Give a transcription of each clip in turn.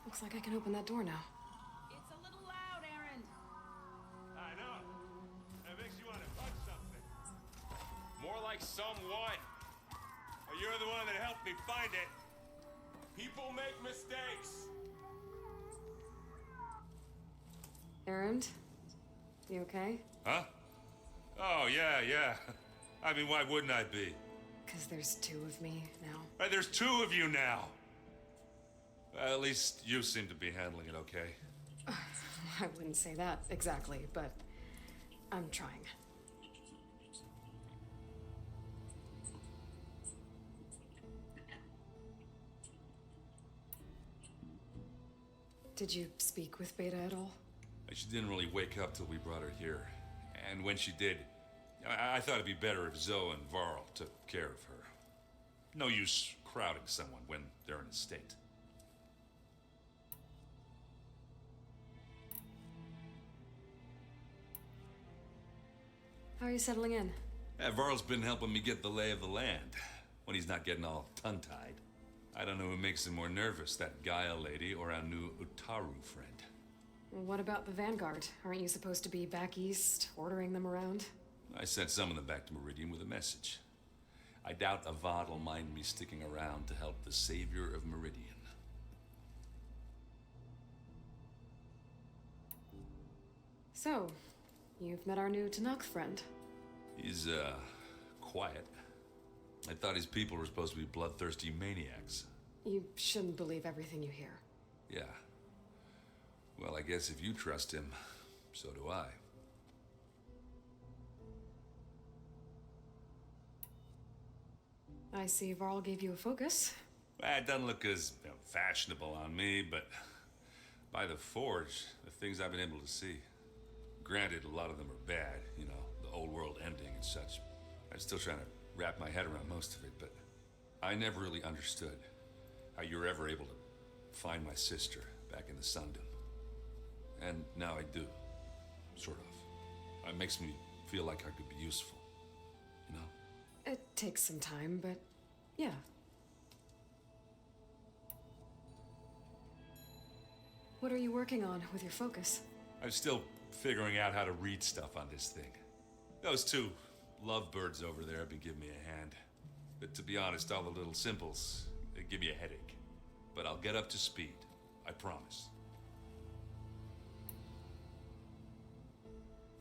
Looks like I can open that door now. It's a little loud, Aaron. I know. That makes you want to punch something. More like someone. You're the one that helped me find it. People make mistakes. Aaron? You okay? Huh? Oh, yeah. I mean, why wouldn't I be? Because there's two of me now. Right, there's two of you now. Well, at least you seem to be handling it okay. I wouldn't say that exactly, but I'm trying. Did you speak with Beta at all? She didn't really wake up till we brought her here. And when she did, I thought it'd be better if Zoe and Varl took care of her. No use crowding someone when they're in a state. How are you settling in? Varl's been helping me get the lay of the land when he's not getting all tongue-tied. I don't know who makes him more nervous, that Gaia lady or our new Utaru friend. What about the Vanguard? Aren't you supposed to be back east, ordering them around? I sent some of them back to Meridian with a message. I doubt Avad will mind me sticking around to help the savior of Meridian. So, you've met our new Tanakh friend. He's, quiet. I thought his people were supposed to be bloodthirsty maniacs. You shouldn't believe everything you hear. Yeah. Well, I guess if you trust him, so do I. I see Varl gave you a focus. Well, it doesn't look as fashionable on me, but by the Forge, the things I've been able to see. Granted, a lot of them are bad, you know, the old world ending and such. I'm still trying to wrap my head around most of it, but I never really understood how you were ever able to find my sister back in the Sundom. And now I do, sort of. It makes me feel like I could be useful, you know? It takes some time, but yeah. What are you working on with your focus? I'm still figuring out how to read stuff on this thing. Those two lovebirds over there have been giving me a hand. But to be honest, all the little symbols, they give me a headache. But I'll get up to speed, I promise.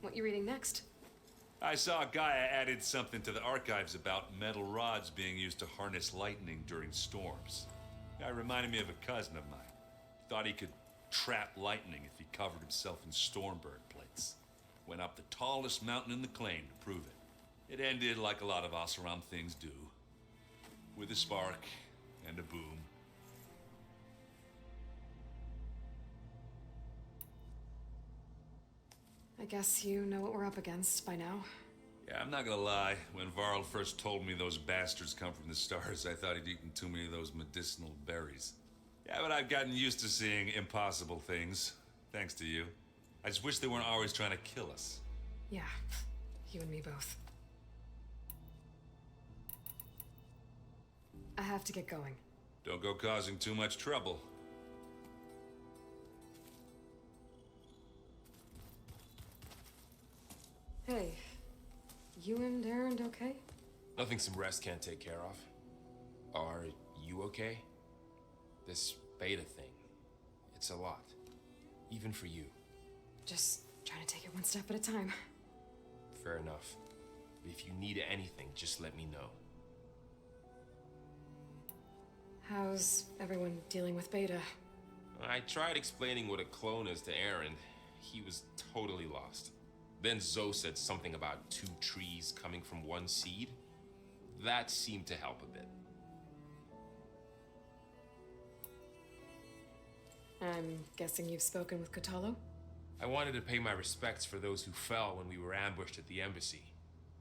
What you reading next? I saw Gaia added something to the archives about metal rods being used to harness lightning during storms. Guy reminded me of a cousin of mine. Thought he could trap lightning if he covered himself in Stormbird plates. Went up the tallest mountain in the claim to prove it. It ended like a lot of Oseram things do. With a spark and a boom. I guess you know what we're up against by now. Yeah, I'm not gonna lie. When Varl first told me those bastards come from the stars, I thought he'd eaten too many of those medicinal berries. Yeah, but I've gotten used to seeing impossible things, thanks to you. I just wish they weren't always trying to kill us. Yeah, you and me both. I have to get going. Don't go causing too much trouble. Hey, you and Aaron okay? Nothing some rest can't take care of. Are you okay? This beta thing, it's a lot. Even for you. Just trying to take it one step at a time. Fair enough. But if you need anything, just let me know. How's everyone dealing with Beta? I tried explaining what a clone is to Aaron. He was totally lost. Then Zoe said something about 2 trees coming from 1 seed. That seemed to help a bit. I'm guessing you've spoken with Kotallo? I wanted to pay my respects for those who fell when we were ambushed at the embassy.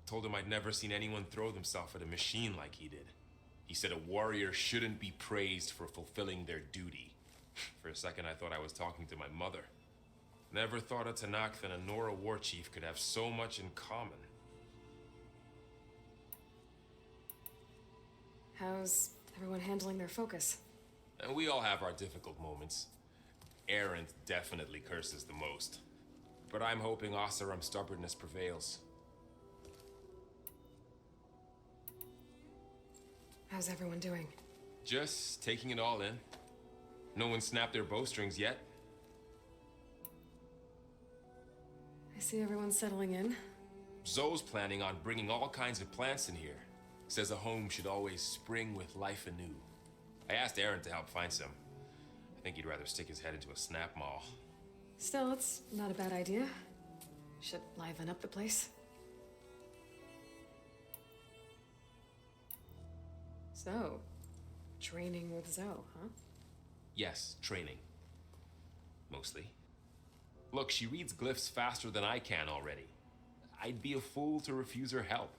Told him I'd never seen anyone throw themselves at a machine like he did. He said a warrior shouldn't be praised for fulfilling their duty. For a second, I thought I was talking to my mother. Never thought a Tenakth and a Nora war chief could have so much in common. How's everyone handling their focus? And we all have our difficult moments. Aaron definitely curses the most. But I'm hoping Oseram's stubbornness prevails. How's everyone doing? Just taking it all in. No one snapped their bowstrings yet. I see everyone settling in. Zoe's planning on bringing all kinds of plants in here. Says a home should always spring with life anew. I asked Aaron to help find some. I think he'd rather stick his head into a snap mall. Still, it's not a bad idea. Should liven up the place. So, training with Zoe, huh? Yes, training. Mostly. Look, she reads glyphs faster than I can already. I'd be a fool to refuse her help.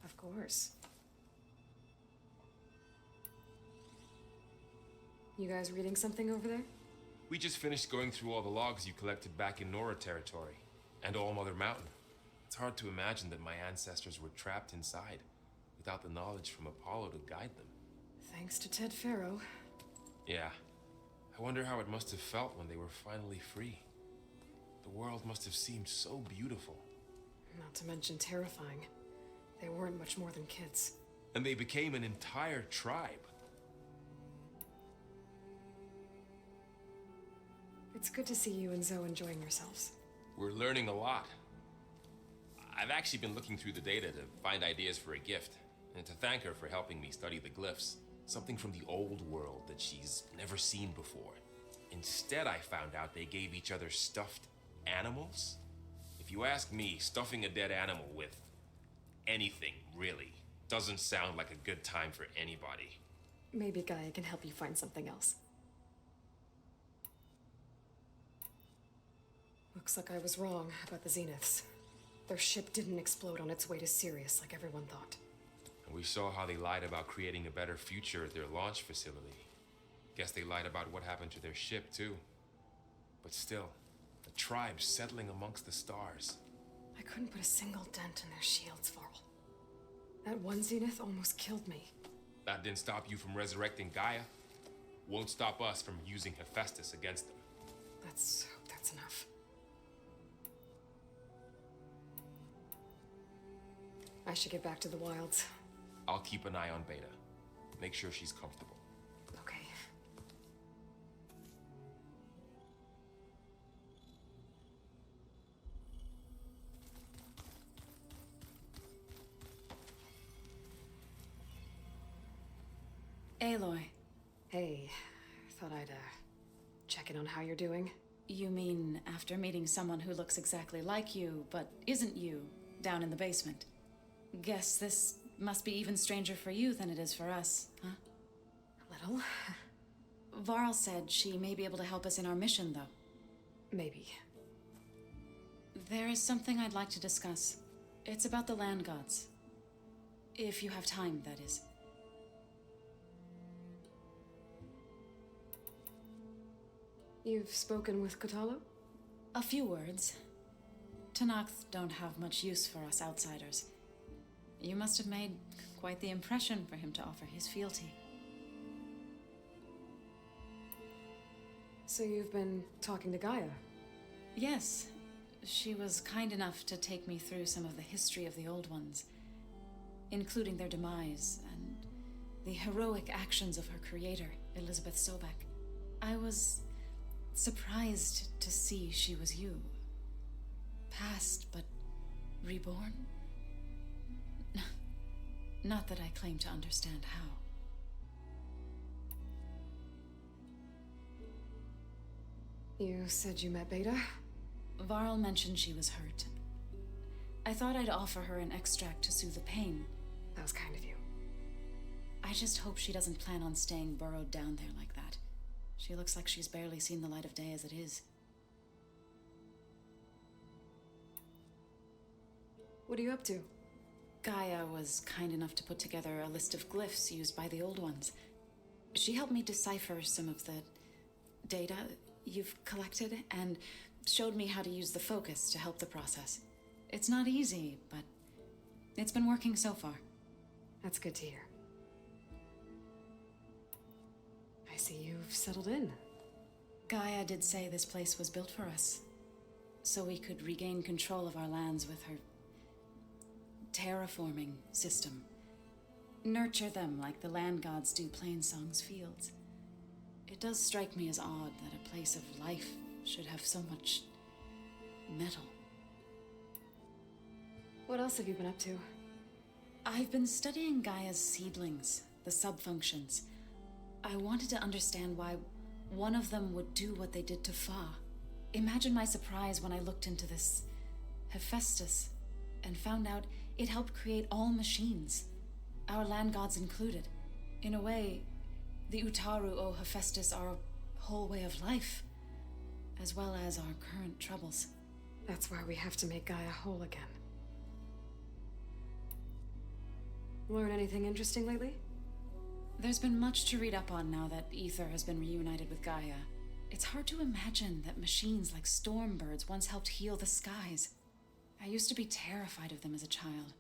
Of course. You guys reading something over there? We just finished going through all the logs you collected back in Nora territory, and All Mother Mountain. It's hard to imagine that my ancestors were trapped inside, without the knowledge from Apollo to guide them. Thanks to Ted Faro. Yeah. I wonder how it must have felt when they were finally free. The world must have seemed so beautiful. Not to mention terrifying. They weren't much more than kids. And they became an entire tribe. It's good to see you and Zoe enjoying yourselves. We're learning a lot. I've actually been looking through the data to find ideas for a gift, and to thank her for helping me study the glyphs. Something from the old world that she's never seen before. Instead, I found out they gave each other stuffed animals. If you ask me, stuffing a dead animal with anything, really, doesn't sound like a good time for anybody. Maybe Gaia can help you find something else. Looks like I was wrong about the Zeniths. Their ship didn't explode on its way to Sirius like everyone thought. And we saw how they lied about creating a better future at their launch facility. Guess they lied about what happened to their ship, too. But still, the tribe settling amongst the stars. I couldn't put a single dent in their shields, Varl. That one Zenith almost killed me. That didn't stop you from resurrecting Gaia. Won't stop us from using Hephaestus against them. Let's hope that's enough. I should get back to the wilds. I'll keep an eye on Beta. Make sure she's comfortable. Okay. Aloy, Hey, thought I'd, check in on how you're doing. you mean after meeting someone who looks exactly like you, but isn't you, down in the basement? Guess this must be even stranger for you than it is for us, huh? A little. Varl said she may be able to help us in our mission, though. Maybe. There is something I'd like to discuss. It's about the land gods. If you have time, that is. You've spoken with Kotallo? A few words. Tenakth don't have much use for us outsiders. You must have made quite the impression for him to offer his fealty. So you've been talking to Gaia? Yes. She was kind enough to take me through some of the history of the Old Ones, including their demise and the heroic actions of her creator, Elizabeth Sobek. I was surprised to see she was you. Past, but reborn? Not that I claim to understand how. You said you met Beta? Varl mentioned she was hurt. I thought I'd offer her an extract to soothe the pain. That was kind of you. I just hope she doesn't plan on staying burrowed down there like that. She looks like she's barely seen the light of day as it is. What are you up to? Gaia was kind enough to put together a list of glyphs used by the Old Ones. She helped me decipher some of the data you've collected and showed me how to use the focus to help the process. It's not easy, but it's been working so far. That's good to hear. I see you've settled in. Gaia did say this place was built for us, so we could regain control of our lands with her terraforming system. Nurture them like the land gods do Plainsong's fields. It does strike me as odd that a place of life should have so much metal. What else have you been up to? I've been studying Gaia's seedlings, the subfunctions. I wanted to understand why one of them would do what they did to Fa. Imagine my surprise when I looked into this Hephaestus and found out it helped create all machines, our land gods included. In a way, the Utaru owe Hephaestus our whole way of life, as well as our current troubles. That's why we have to make Gaia whole again. Learn anything interesting lately? There's been much to read up on now that Aether has been reunited with Gaia. It's hard to imagine that machines like Stormbirds once helped heal the skies. I used to be terrified of them as a child.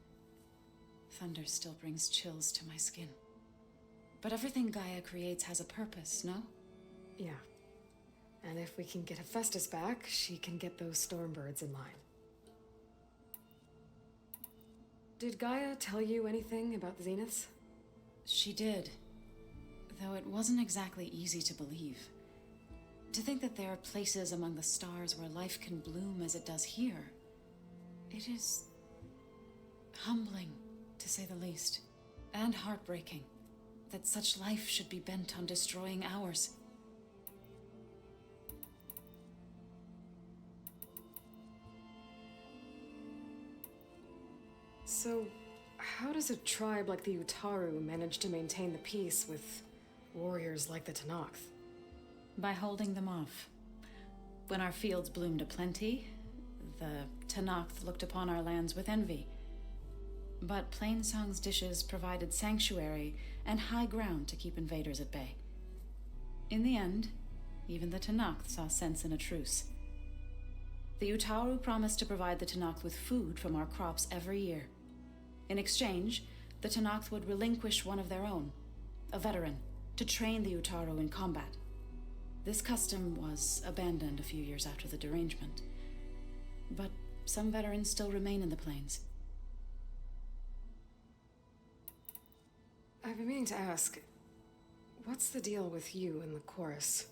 Thunder still brings chills to my skin. But everything Gaia creates has a purpose, no? Yeah. And if we can get Hephaestus back, she can get those Stormbirds in line. Did Gaia tell you anything about the Zeniths? She did. Though it wasn't exactly easy to believe. To think that there are places among the stars where life can bloom as it does here. It is humbling, to say the least, and heartbreaking that such life should be bent on destroying ours. So, how does a tribe like the Utaru manage to maintain the peace with warriors like the Tenakth? By holding them off. When our fields bloomed aplenty, the Tenakth looked upon our lands with envy. But Plainsong's dishes provided sanctuary and high ground to keep invaders at bay. In the end, even the Tenakth saw sense in a truce. The Utaru promised to provide the Tenakth with food from our crops every year. In exchange, the Tenakth would relinquish one of their own, a veteran, to train the Utaru in combat. This custom was abandoned a few years after the derangement, but some veterans still remain in the plains. I've been meaning to ask, what's the deal with you and the chorus?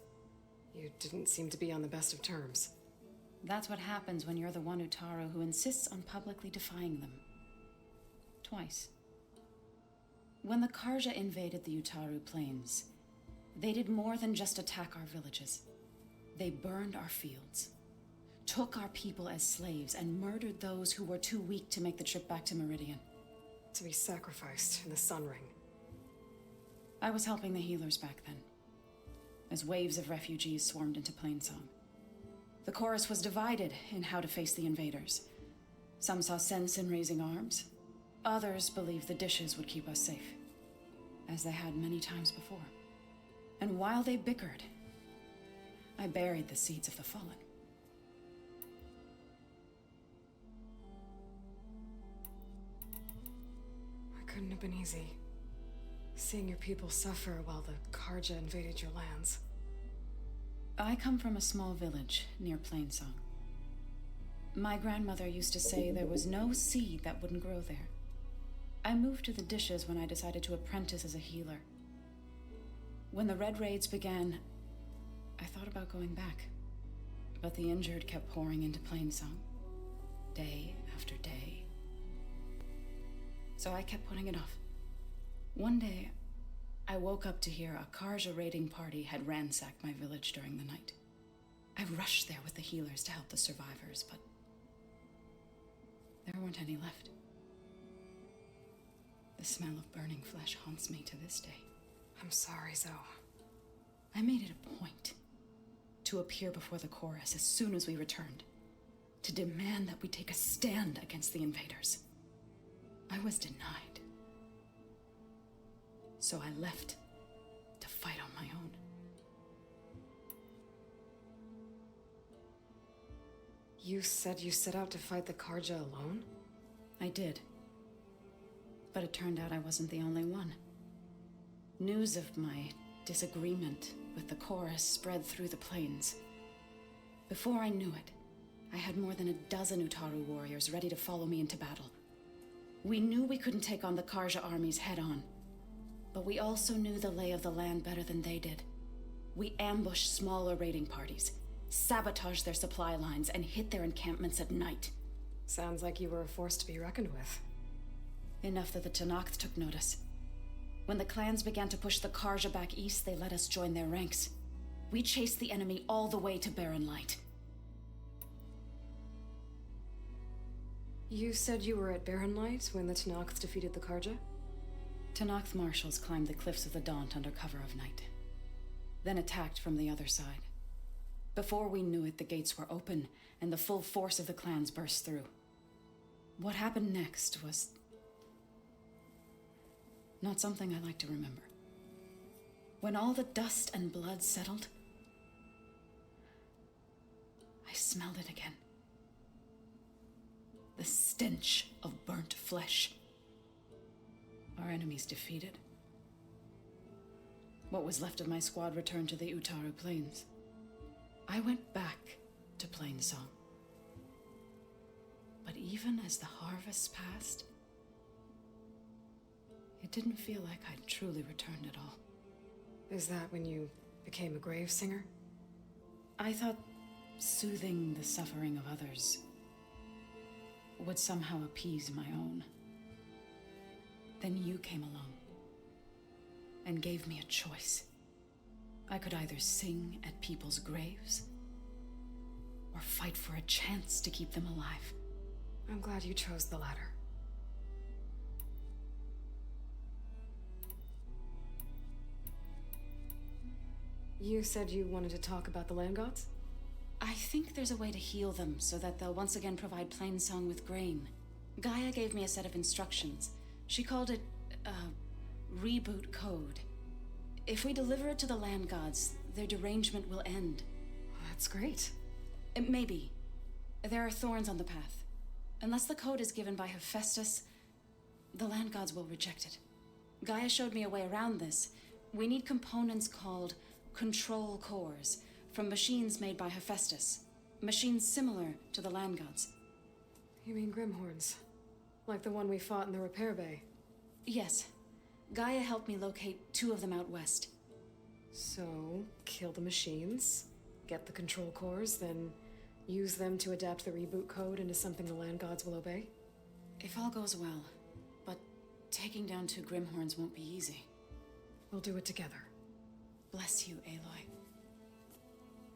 You didn't seem to be on the best of terms. That's what happens when you're the one Utaru who insists on publicly defying them. Twice. When the Karja invaded the Utaru plains, they did more than just attack our villages. They burned our fields, took our people as slaves, and murdered those who were too weak to make the trip back to Meridian. To be sacrificed in the Sun Ring. I was helping the healers back then, as waves of refugees swarmed into Plainsong. The chorus was divided in how to face the invaders. Some saw sense in raising arms. Others believed the dishes would keep us safe, as they had many times before. And while they bickered, I buried the seeds of the fallen. It couldn't have been easy. Seeing your people suffer while the Karja invaded your lands. I come from a small village near Plainsong. My grandmother used to say there was no seed that wouldn't grow there. I moved to the dishes when I decided to apprentice as a healer. When the Red Raids began, I thought about going back. But the injured kept pouring into Plainsong, day after day. So I kept putting it off. One day, I woke up to hear a Karja raiding party had ransacked my village during the night. I rushed there with the healers to help the survivors, but there weren't any left. The smell of burning flesh haunts me to this day. I'm sorry, Zoe. I made it a point to appear before the chorus as soon as we returned, to demand that we take a stand against the invaders. I was denied. So I left to fight on my own. You said you set out to fight the Karja alone? I did. But it turned out I wasn't the only one. News of my disagreement with the chorus spread through the plains. Before I knew it, I had more than a dozen Utaru warriors ready to follow me into battle. We knew we couldn't take on the Karja armies head-on, but we also knew the lay of the land better than they did. We ambushed smaller raiding parties, sabotaged their supply lines, and hit their encampments at night. Sounds like you were a force to be reckoned with. Enough that the Tenakth took notice. When the clans began to push the Karja back east, they let us join their ranks. We chased the enemy all the way to Barren Light. You said you were at Barren Light when the Tenakth defeated the Karja? Tenakth marshals climbed the cliffs of the Daunt under cover of night, then attacked from the other side. Before we knew it, the gates were open, and the full force of the clans burst through. What happened next was not something I like to remember. When all the dust and blood settled, I smelled it again. The stench of burnt flesh. Our enemies defeated. What was left of my squad returned to the Utaru Plains. I went back to Plainsong. But even as the harvest passed, it didn't feel like I'd truly returned at all. Is that when you became a grave singer? I thought soothing the suffering of others would somehow appease my own. Then you came along and gave me a choice. I could either sing at people's graves or fight for a chance to keep them alive. I'm glad you chose the latter. You said you wanted to talk about the land gods? I think there's a way to heal them so that they'll once again provide Plainsong with grain. Gaia gave me a set of instructions. She called it reboot code. If we deliver it to the land gods, their derangement will end. That's great. Maybe. There are thorns on the path. Unless the code is given by Hephaestus, the land gods will reject it. Gaia showed me a way around this. We need components called control cores from machines made by Hephaestus. Machines similar to the land gods. You mean Grimhorns? Like the one we fought in the repair bay? Yes. Gaia helped me locate 2 of them out west. So, kill the machines, get the control cores, then use them to adapt the reboot code into something the land gods will obey? If all goes well, but taking down 2 Grimhorns won't be easy. We'll do it together. Bless you, Aloy.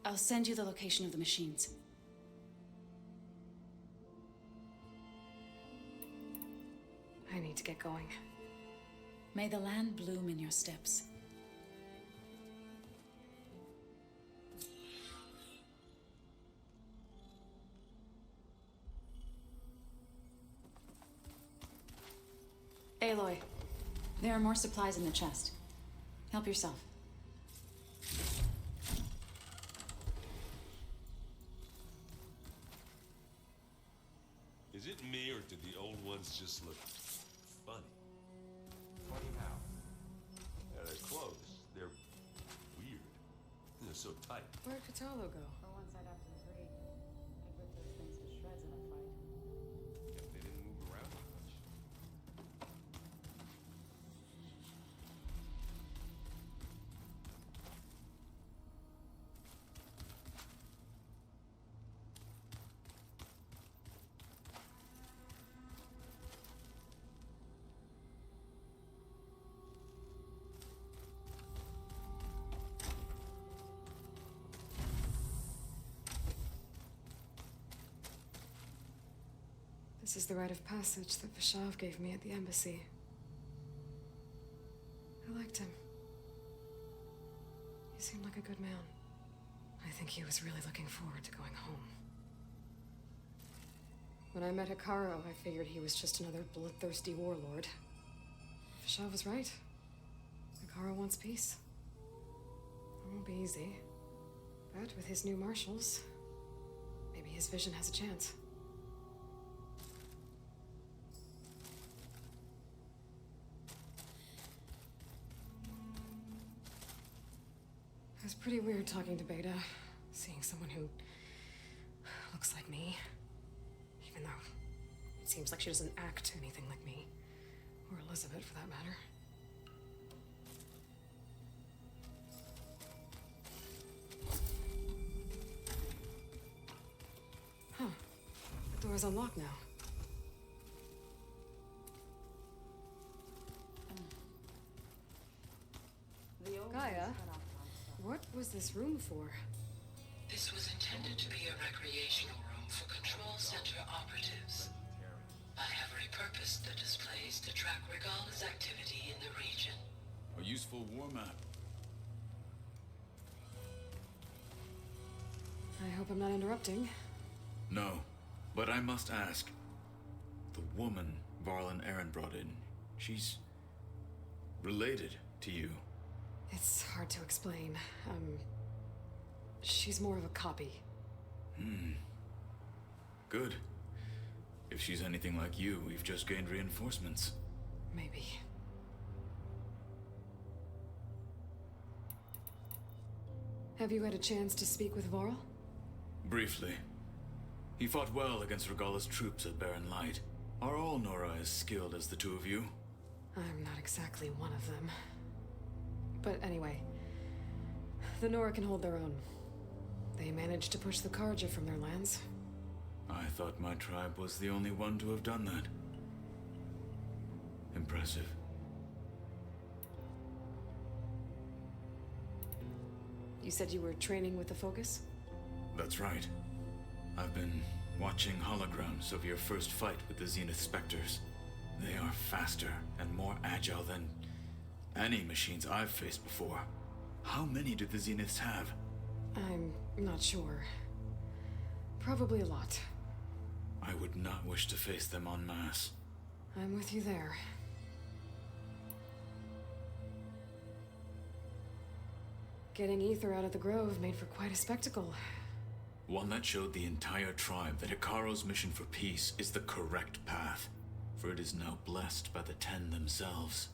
I'll send you the location of the machines. I need to get going. May the land bloom in your steps. Aloy. There are more supplies in the chest. Help yourself. Is it me, or did the old ones just look funny? Funny how? Yeah, their clothes, they're weird. They're so tight. Where'd Katalo go? For once I'd have to agree. I'd rip those things to shreds in a fight. Guess they didn't move around that much. This is the rite of passage that Vashav gave me at the embassy. I liked him. He seemed like a good man. I think he was really looking forward to going home. When I met Hekarro, I figured he was just another bloodthirsty warlord. Vashav was right. Hekarro wants peace. It won't be easy. But with his new marshals, maybe his vision has a chance. It was pretty weird talking to Beta, seeing someone who looks like me. Even though it seems like she doesn't act anything like me. Or Elizabeth, for that matter. Huh. The door's unlocked now. The old Gaia? ones cut off non-stop. What was this room for? This was intended to be a recreational room for Control Center operatives. I have repurposed the displays to track Regala's activity in the region. A useful war map. I hope I'm not interrupting. No, but I must ask. The woman Varl and Aaron brought in, she's related to you. It's hard to explain. She's more of a copy. Good. If she's anything like you, we've just gained reinforcements. Maybe. Have you had a chance to speak with Varl? Briefly. He fought well against Regala's troops at Barren Light. Are all Nora as skilled as the two of you? I'm not exactly one of them. But anyway, the Nora can hold their own. They managed to push the Karja from their lands. I thought my tribe was the only one to have done that. Impressive. You said you were training with the Focus? That's right. I've been watching holograms of your first fight with the Zenith Spectres. They are faster and more agile than any machines I've faced before. How many do the Zeniths have? I'm not sure. Probably a lot. I would not wish to face them en masse. I'm with you there. Getting Ether out of the Grove made for quite a spectacle. One that showed the entire tribe that Hekarro's mission for peace is the correct path, for it is now blessed by the Ten themselves.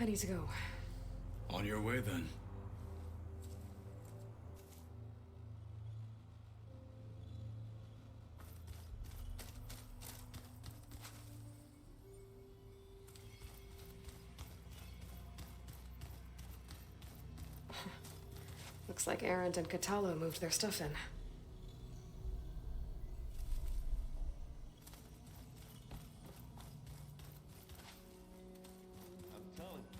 I need to go. On your way, then. Looks like Arendt and Katalo moved their stuff in. I'm telling you,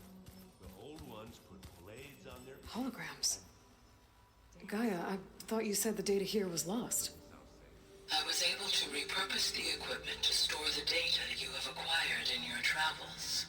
the old ones put blades on their... Holograms. Gaia, thought you said the data here was lost. I was able to repurpose the equipment to store the data you have acquired in your travels.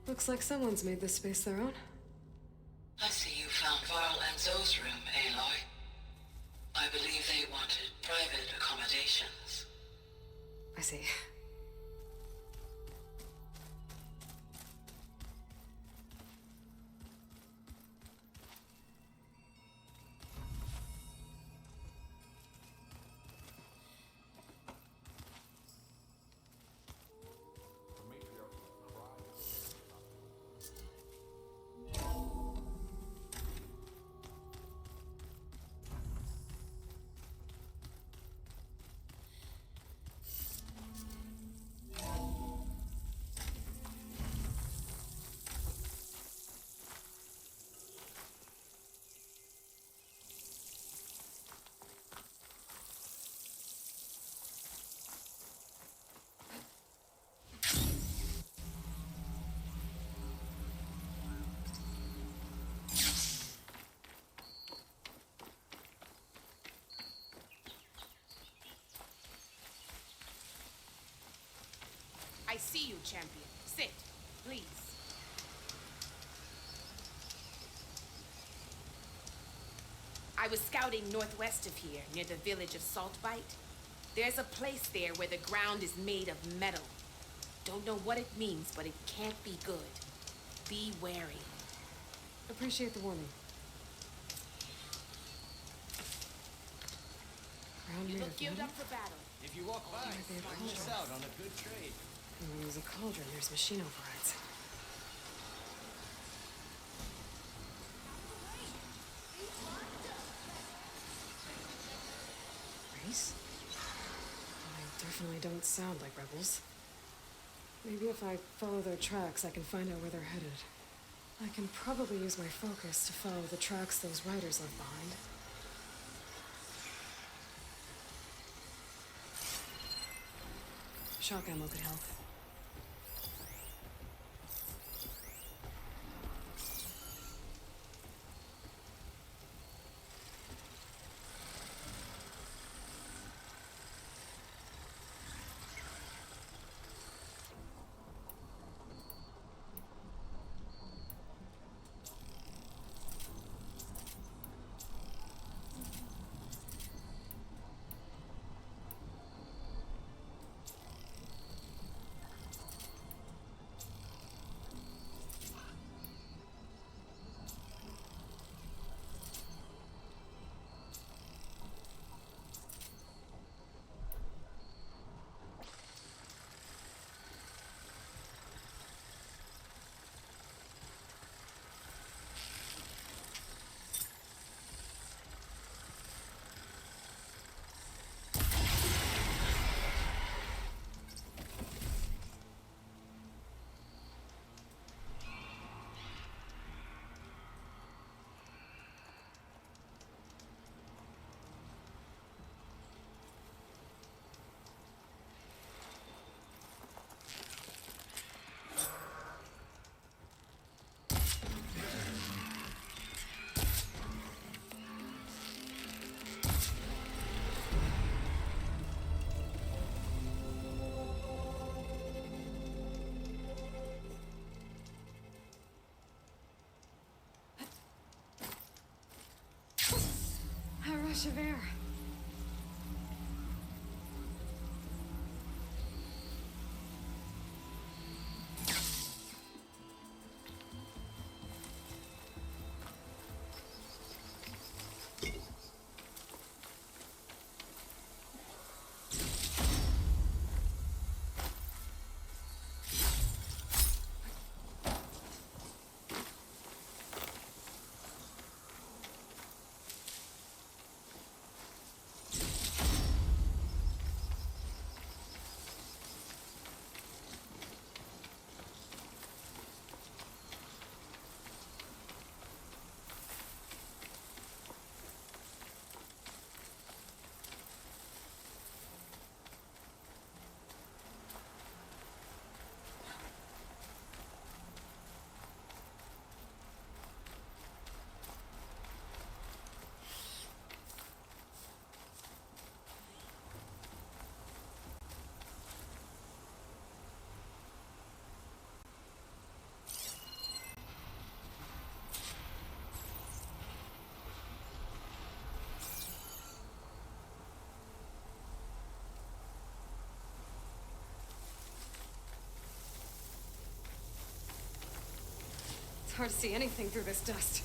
Looks like someone's made this space their own. I see you found Varl and Zoe's room, Aloy. I believe they wanted private accommodations. I see. I see you, champion. Sit, please. I was scouting northwest of here, near the village of Saltbite. There's a place there where the ground is made of metal. Don't know what it means, but it can't be good. Be wary. Appreciate the warning. Ground You made look of geared metal? up for battle. If you walk by, Might be a you might miss cauldron. out on a good trade. And when there's a cauldron, there's machine overrides. Race? They definitely don't sound like rebels. Maybe if I follow their tracks, I can find out where they're headed. I can probably use my focus to follow the tracks those riders left behind. Shock ammo could help. A rush of air. Hard to see anything through this dust.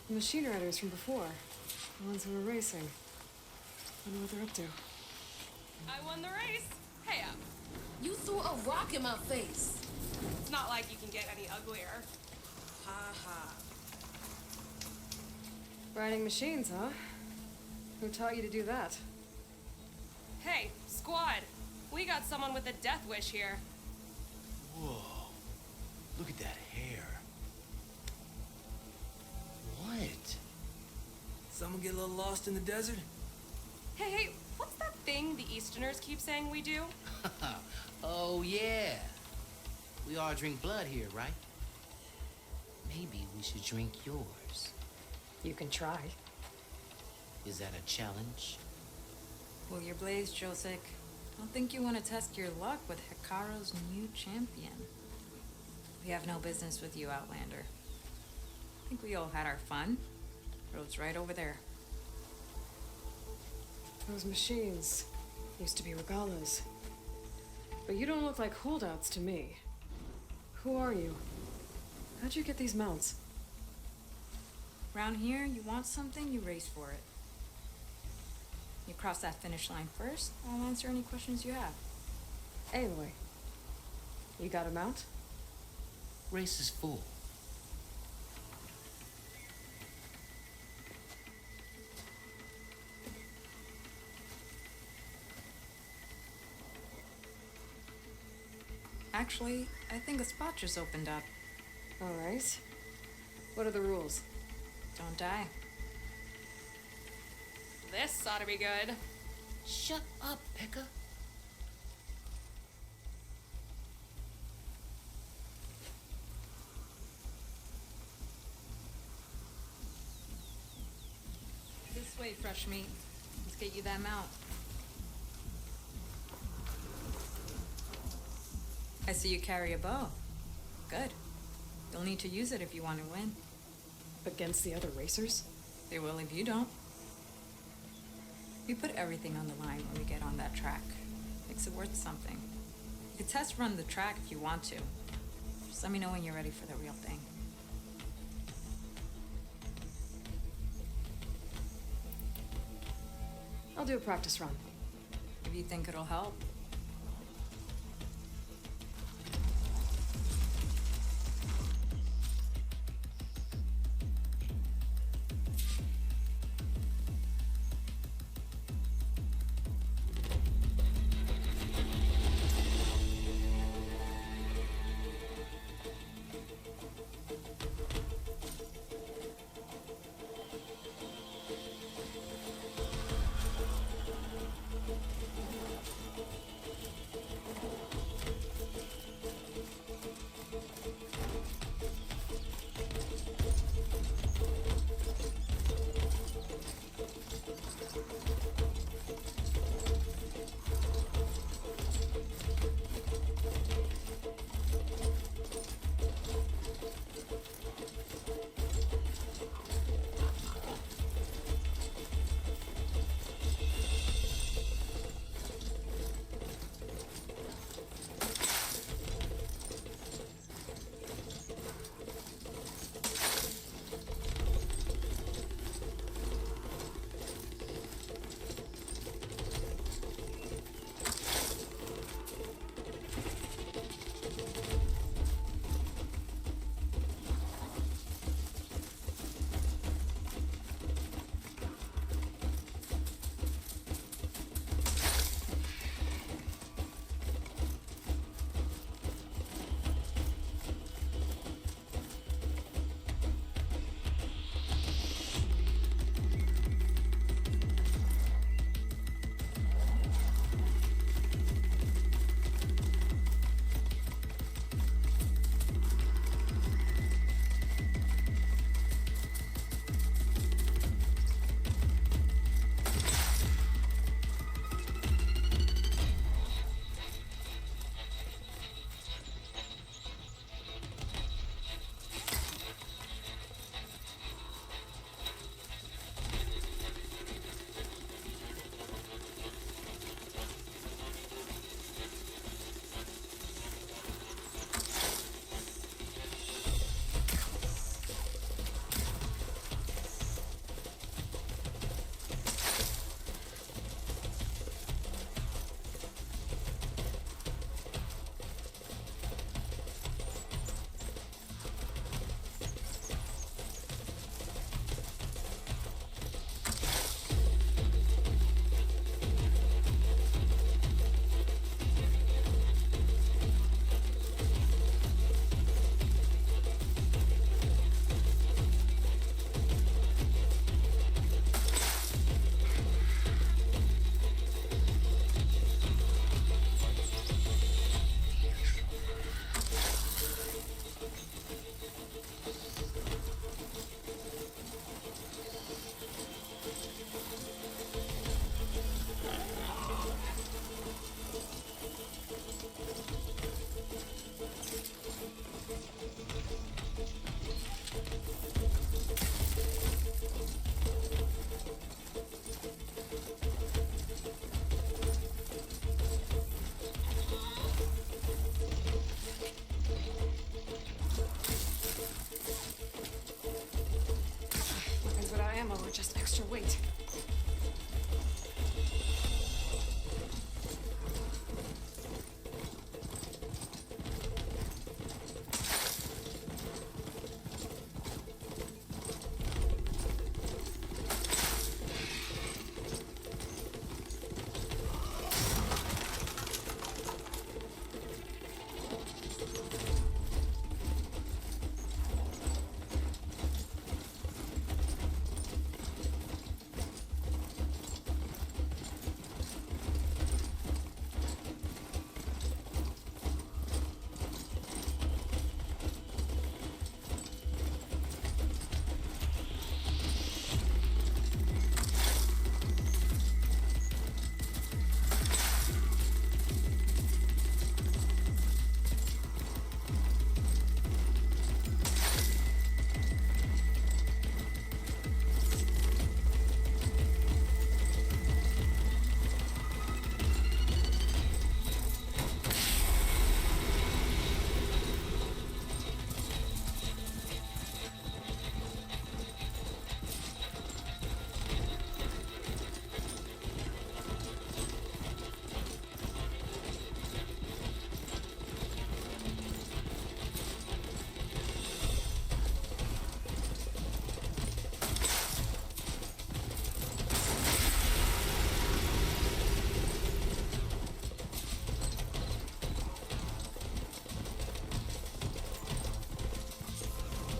The machine riders from before. The ones who were racing. Wonder what they're up to. I won the race. Hey up. You threw a rock in my face. It's not like you can get any uglier. Ha ha. Riding machines, huh? Who taught you to do that? Hey, squad. We got someone with a death wish here. Whoa. Look at that hair. What? Someone get a little lost in the desert? Hey, what's that thing the Easterners keep saying we do? Oh, yeah. We all drink blood here, right? Maybe we should drink yours. You can try. Is that a challenge? Well, your blaze, Josek. I don't think you want to test your luck with Hekarro's new champion. We have no business with you, Outlander. I think we all had our fun. Road's right over there. Those machines used to be regalas. But you don't look like holdouts to me. Who are you? How'd you get these mounts? Around here, you want something, you race for it. You cross that finish line first, I'll answer any questions you have. Aloy, you got a mount? Race is full. Actually, I think a spot just opened up. All right. What are the rules? Don't die. This ought to be good. Shut up, Pekka. way, fresh meat. Let's get you that mount. I see you carry a bow. Good. You'll need to use it if you want to win. Against the other racers? They will if you don't. We put everything on the line when we get on that track. Makes it worth something. You can test run the track if you want to. Just let me know when you're ready for the real thing. I'll do a practice run. If you think it'll help.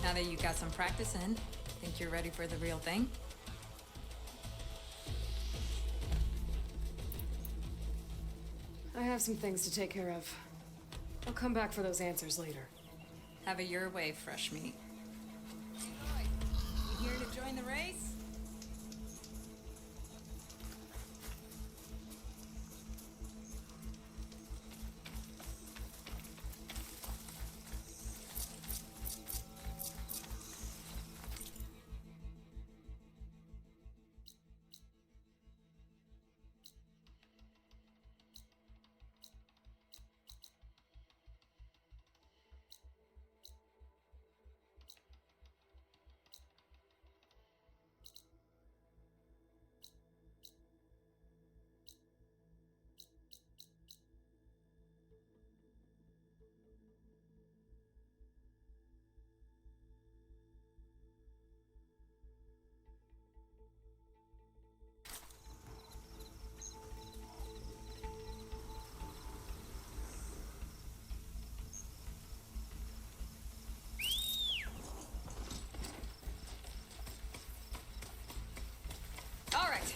Now that you got some practice in, think you're ready for the real thing? I have some things to take care of. I'll come back for those answers later. Have it your way, fresh meat. You here to join the race? All right.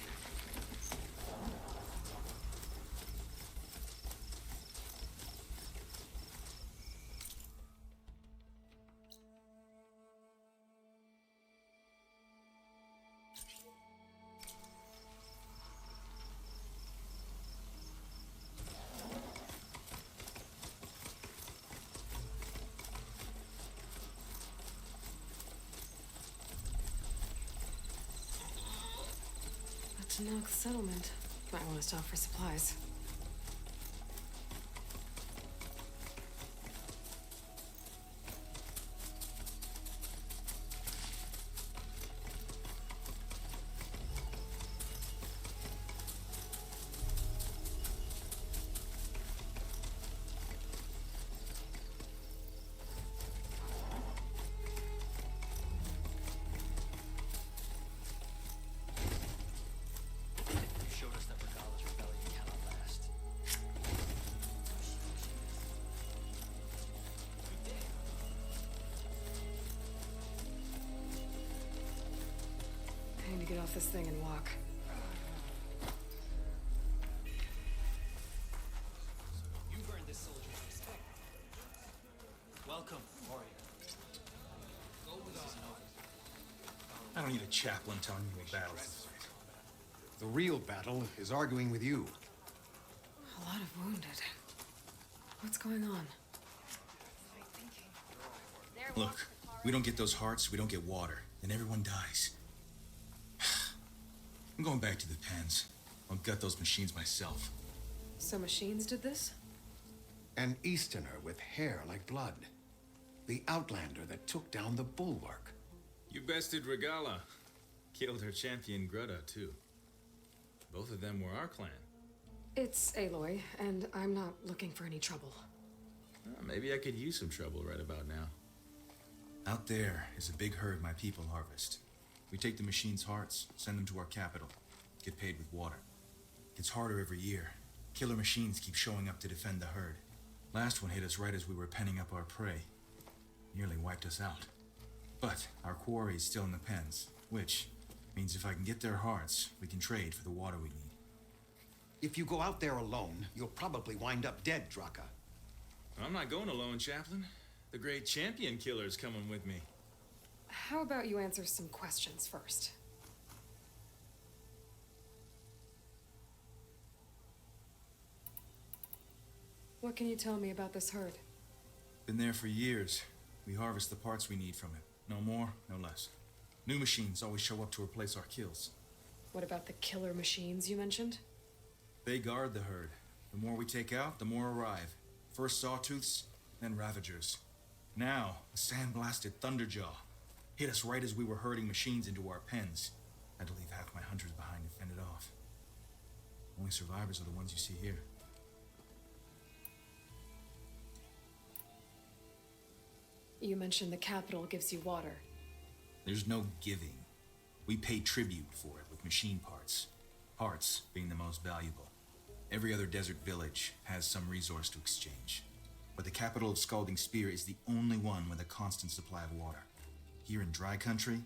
Tanakh settlement. Might want to stop for supplies. I need to get off this thing and walk. You've earned this soldier's respect. Welcome, warrior. Go with us. I don't need a chaplain telling me what battles to fight. The real battle is arguing with you. A lot of wounded. What's going on? Look, we don't get those hearts, we don't get water, then everyone dies. I'm going back to the pens. I'll gut those machines myself. So machines did this? An Easterner with hair like blood. The Outlander that took down the Bulwark. You bested Regala. Killed her champion Greta, too. Both of them were our clan. It's Aloy, and I'm not looking for any trouble. Maybe I could use some trouble right about now. Out there is a big herd my people harvest. We take the machines' hearts, send them to our capital, get paid with water. It's harder every year. Killer machines keep showing up to defend the herd. Last one hit us right as we were penning up our prey. Nearly wiped us out. But our quarry is still in the pens, which means if I can get their hearts, we can trade for the water we need. If you go out there alone, you'll probably wind up dead, Draka. I'm not going alone, Chaplain. The great champion killer's coming with me. How about you answer some questions first? What can you tell me about this herd? Been there for years. We harvest the parts we need from it. No more, no less. New machines always show up to replace our kills. What about the killer machines you mentioned? They guard the herd. The more we take out, the more arrive. First Sawtooths, then Ravagers. Now, a sandblasted Thunderjaw. Hit us right as we were herding machines into our pens. Had to leave half my hunters behind to fend it off. Only survivors are the ones you see here. You mentioned the capital gives you water. There's no giving. We pay tribute for it with machine parts. Parts being the most valuable. Every other desert village has some resource to exchange. But the capital of Scalding Spear is the only one with a constant supply of water. Here in dry country,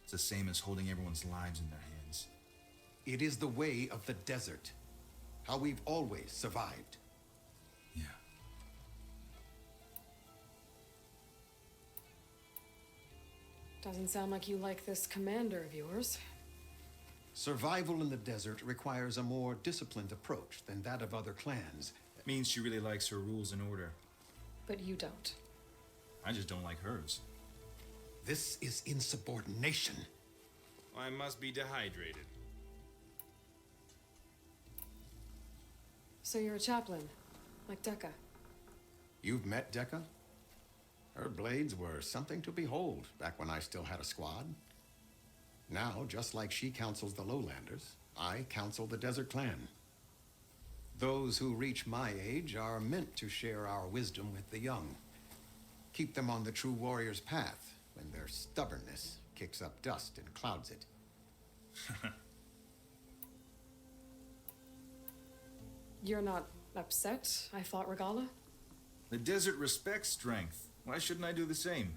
it's the same as holding everyone's lives in their hands. It is the way of the desert. How we've always survived. Yeah. Doesn't sound like you like this commander of yours. Survival in the desert requires a more disciplined approach than that of other clans. That means she really likes her rules and order. But you don't. I just don't like hers. This is insubordination. I must be dehydrated. So you're a chaplain, like Dekka. You've met Dekka? Her blades were something to behold back when I still had a squad. Now, just like she counsels the Lowlanders, I counsel the Desert Clan. Those who reach my age are meant to share our wisdom with the young. Keep them on the true warrior's path when their stubbornness kicks up dust and clouds it. You're not upset I fought Regala? The desert respects strength. Why shouldn't I do the same?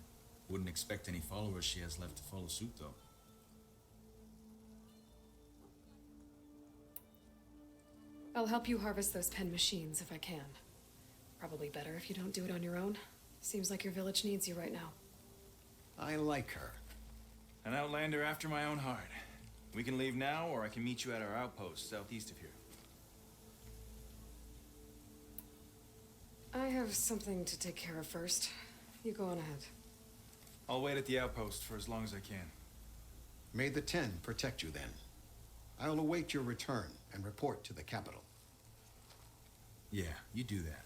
Wouldn't expect any followers she has left to follow suit, though. I'll help you harvest those pen machines if I can. Probably better if you don't do it on your own. Seems like your village needs you right now. I like her. An outlander after my own heart. We can leave now, or I can meet you at our outpost southeast of here. I have something to take care of first. You go on ahead. I'll wait at the outpost for as long as I can. May the Ten protect you then. I'll await your return and report to the capital. Yeah, you do that.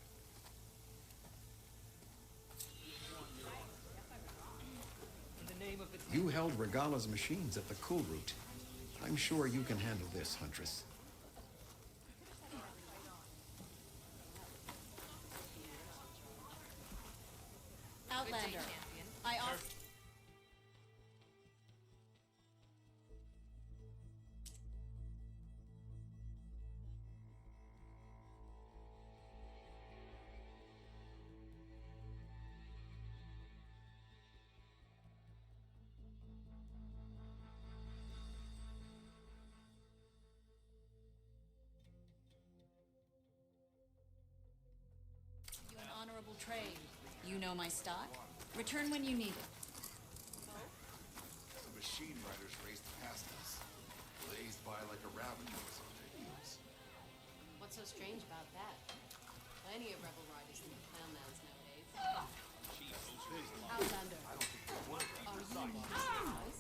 You held Regala's machines at the Cool Route. I'm sure you can handle this, Huntress. Outlander, I offer... you an honorable trade. You know my stock. Return when you need it. The machine riders raced past us, blazed by like a Ravager was on their heels. What's so strange about that? Plenty of rebel riders in the clanlands nowadays. Outlander. Are you monsters?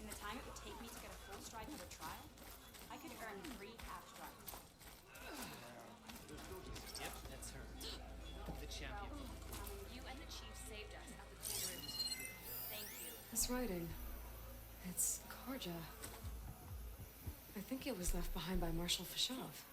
In the time it would take me to get a full strike at a trial, I could earn 3 half strikes. Yep, that's her. The champion. You and the chief saved us at the Cool Route. Thank you. This writing. It's Karja. I think it was left behind by Marshal Fashov.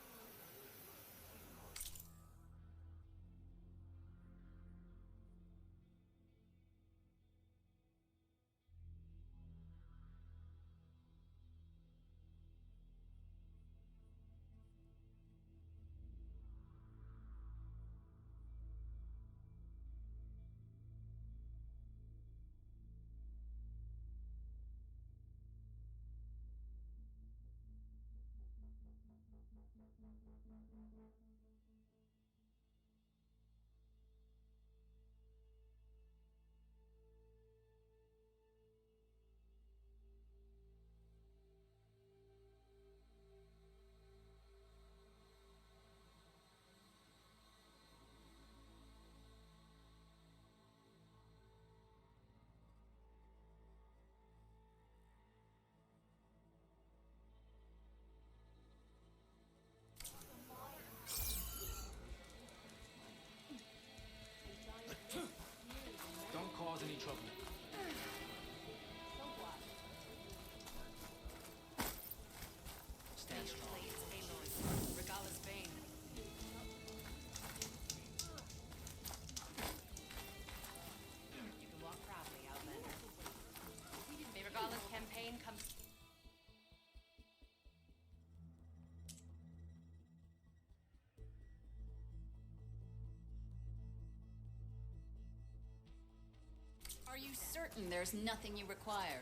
Are you certain there's nothing you require?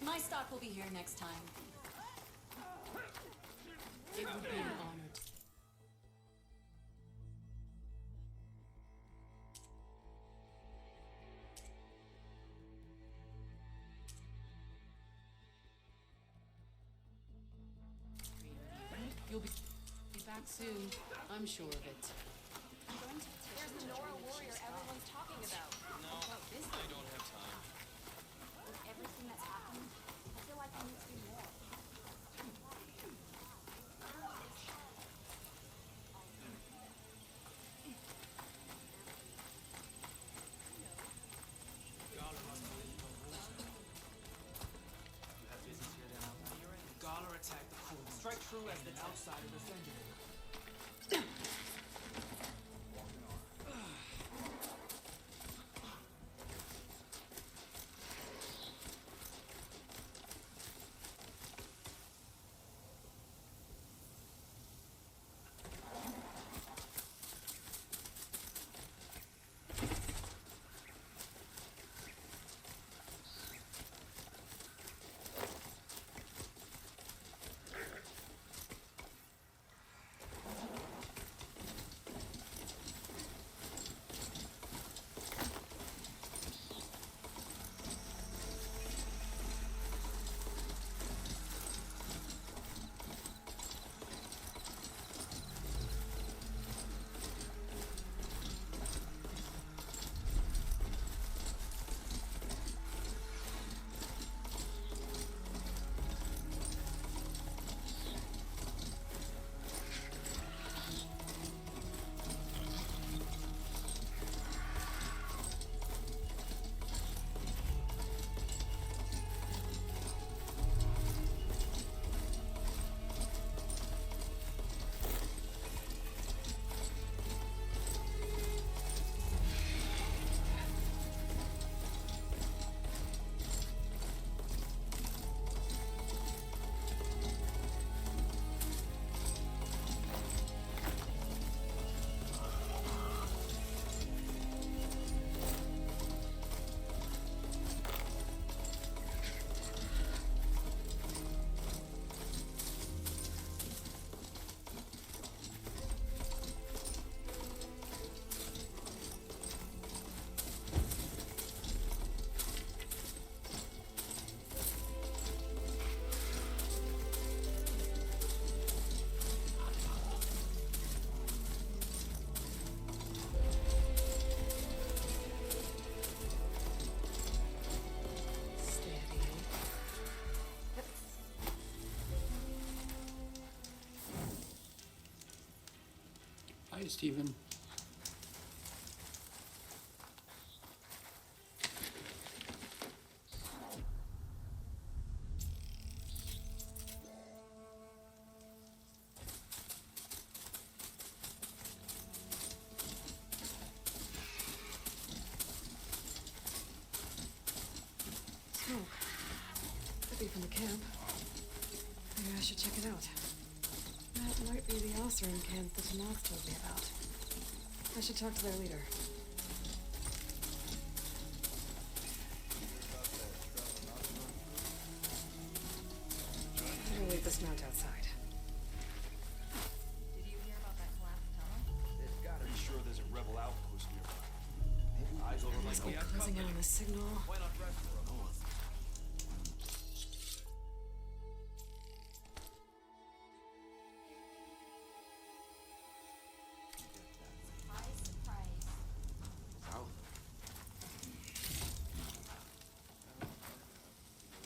My stock will be here next time. It would be an honor. You'll be back soon. I'm sure of it. There's the Nora warrior everyone's talking about. No, I don't have time. With everything that's happened, I feel like there needs to be more. Gala attacked the crew. Strike true as the outsider defended it. Hi, Stephen. Smoke. Could be from the camp. Maybe I should check it out. That might be the Osirian camp that Tanath told me about. I should talk to their leader. I'm gonna leave this mount outside. Did you hear about that collapsed tunnel? Pretty sure there's a rebel outpost nearby. Eyes over Must like be we have closing in company. on the signal. Why not rest for a moment?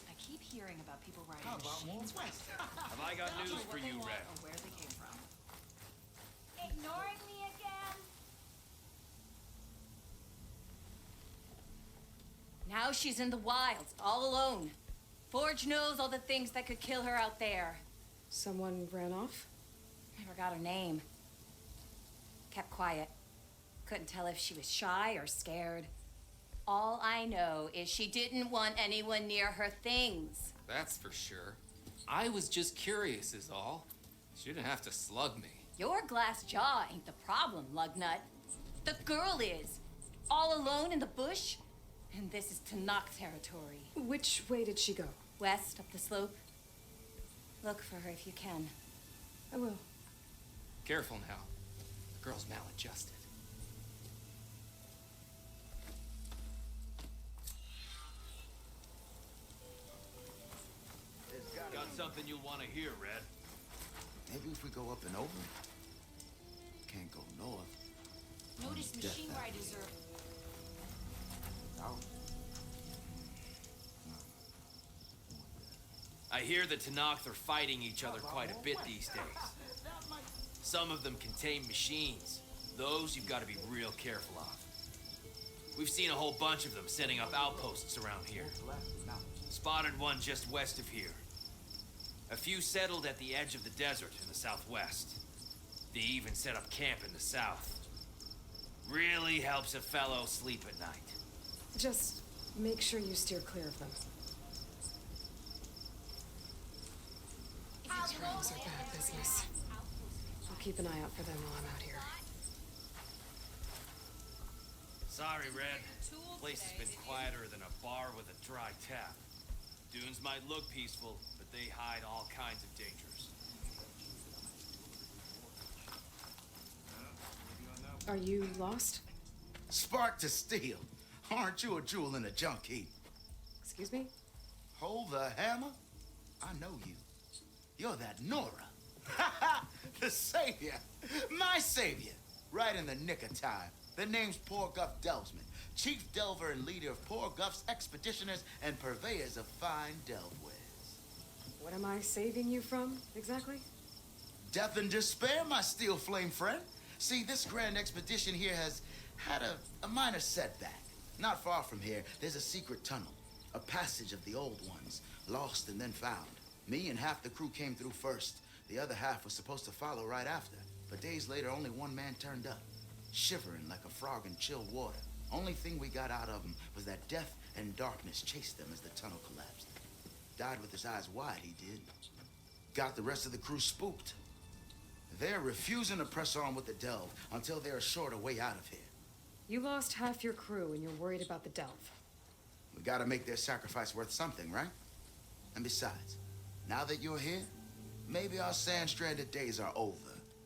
I keep hearing about people riding How about machines more? west. Have I got news for you, Red? Or where they came from. Ignoring me again? Now she's in the wilds, all alone. Forge knows all the things that could kill her out there. Someone ran off? Never got her name. Kept quiet. Couldn't tell if she was shy or scared. All I know is she didn't want anyone near her things. That's for sure. I was just curious is all. She didn't have to slug me. Your glass jaw ain't the problem, Lugnut. The girl is. all alone in the bush? And this is Tanakh territory. Which way did she go? West, up the slope. Look for her if you can. I will. Careful now. The girl's maladjusted. Got something you want to hear, Red? Maybe if we go up and over? Can't go north. Notice Death machine out riders here. are. Out. I hear the Tanakh are fighting each other quite a bit these days. Some of them contain machines. Those you've got to be real careful of. We've seen a whole bunch of them setting up outposts around here. Spotted one just west of here. A few settled at the edge of the desert in the southwest. They even set up camp in the south. Really helps a fellow sleep at night. Just make sure you steer clear of them. These rooms are bad business. I'll keep an eye out for them while I'm out here. Sorry, Red. Place has been quieter than a bar with a dry tap. Dunes might look peaceful, but they hide all kinds of dangers. Are you lost? Spark to steel. Aren't you a jewel in a junk heap? Excuse me? Hold the hammer? I know you. You're that Nora. The savior. My savior. Right in the nick of time. The name's Poor Guff Delvesman, chief delver and leader of Poor Guff's expeditioners and purveyors of fine delve wares. What am I saving you from, exactly? Death and despair, my steel flame friend. See, this grand expedition here has had a minor setback. Not far from here, there's a secret tunnel, a passage of the old ones, lost and then found. Me and half the crew came through first. The other half was supposed to follow right after. But days later, only one man turned up, shivering like a frog in chilled water. Only thing we got out of him was that death and darkness chased them as the tunnel collapsed. Died with his eyes wide, he did. Got the rest of the crew spooked. They're refusing to press on with the delve until they're assured a way out of here. You lost half your crew and you're worried about the delve. We gotta make their sacrifice worth something, right? And besides, now that you're here, maybe our sand-stranded days are over.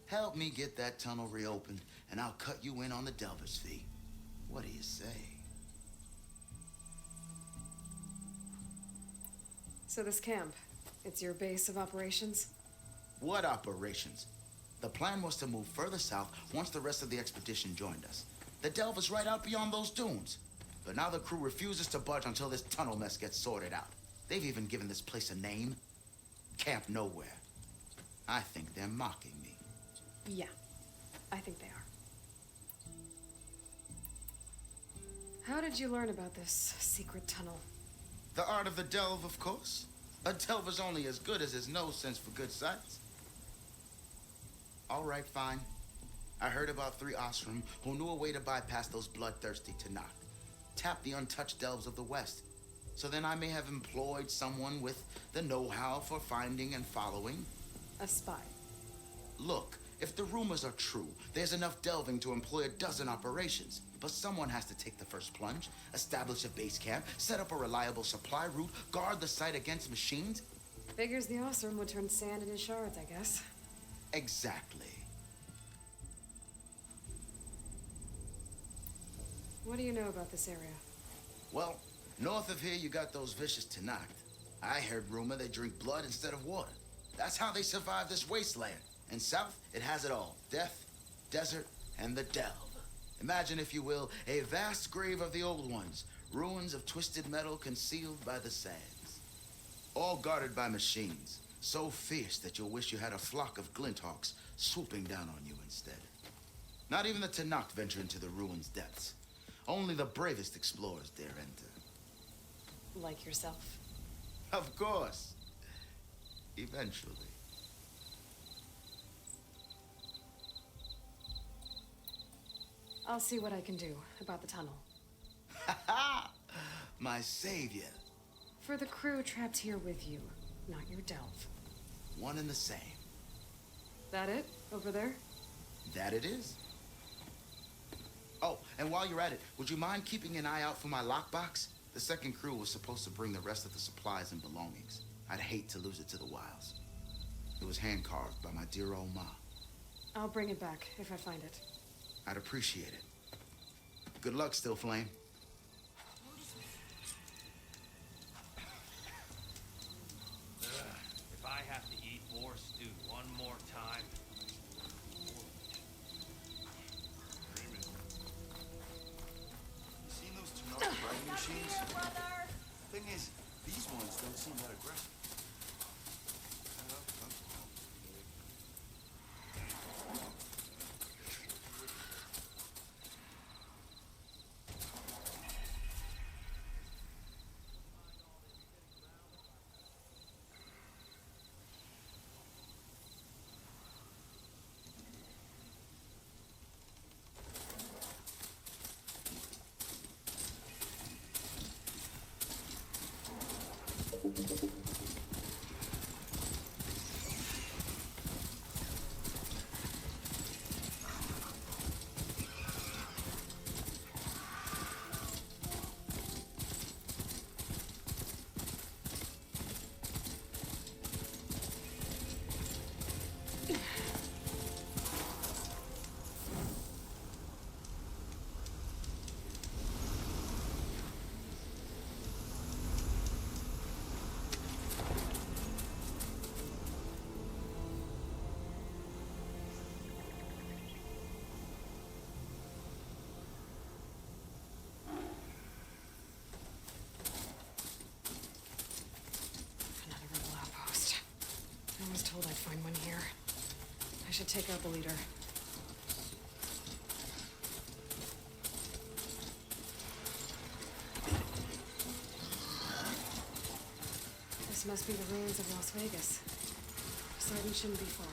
Help me get that tunnel reopened, and I'll cut you in on the delver's fee. What do you say? So this camp, it's your base of operations? What operations? The plan was to move further south once the rest of the expedition joined us. The delve is right out beyond those dunes. But now the crew refuses to budge until this tunnel mess gets sorted out. They've even given this place a name. Camp Nowhere. I think they're mocking me. Yeah, I think they are. How did you learn about this secret tunnel? The art of the delve, of course. A delver's only as good as his nose sense for good sights. All right, fine. I heard about 3 Osram who knew a way to bypass those bloodthirsty Tanakh. Tap the untouched delves of the West. So then I may have employed someone with the know-how for finding and following. A spy. Look, if the rumors are true, there's enough delving to employ a dozen operations. But someone has to take the first plunge, establish a base camp, set up a reliable supply route, guard the site against machines. Figures the Osram would turn sand into shards, I guess. Exactly. What do you know about this area? Well, north of here you got those vicious Tanakh. I heard rumor they drink blood instead of water. That's how they survive this wasteland. And south, it has it all. Death, desert, and the delve. Imagine, if you will, a vast grave of the old ones. Ruins of twisted metal concealed by the sands. All guarded by machines. So fierce that you'll wish you had a flock of glinthawks swooping down on you instead. Not even the Tanakh venture into the ruins' depths. Only the bravest explorers dare enter. Like yourself? Of course. Eventually. I'll see what I can do about the tunnel. My savior. For the crew trapped here with you, not your delve. One and the same. That it? Over there? That it is. Oh, and while you're at it, would you mind keeping an eye out for my lockbox? The second crew was supposed to bring the rest of the supplies and belongings. I'd hate to lose it to the wilds. It was hand-carved by my dear old ma. I'll bring it back if I find it. I'd appreciate it. Good luck, Still Flame. If I have to eat more stew one more time. You seen those Tanaka writing machines? Thing is, these ones don't seem that aggressive. Another rebel outpost. I was told I'd find one here. I should take out the leader. This must be the ruins of Las Vegas. Poseidon shouldn't be far.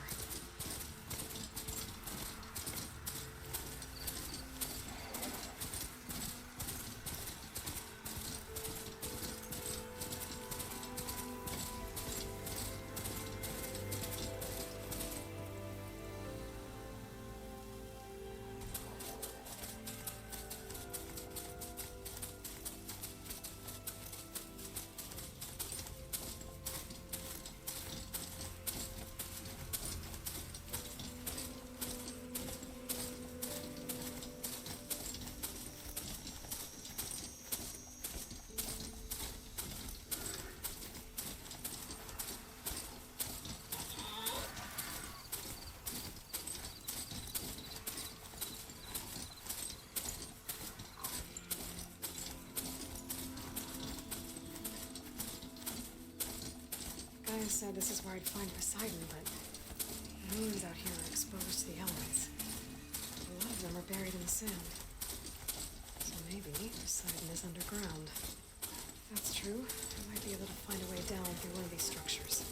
Gaia said this is where I'd find Poseidon, but the ruins out here are exposed to the elements. A lot of them are buried in the sand. So maybe Poseidon is underground. If that's true, I might be able to find a way down through one of these structures.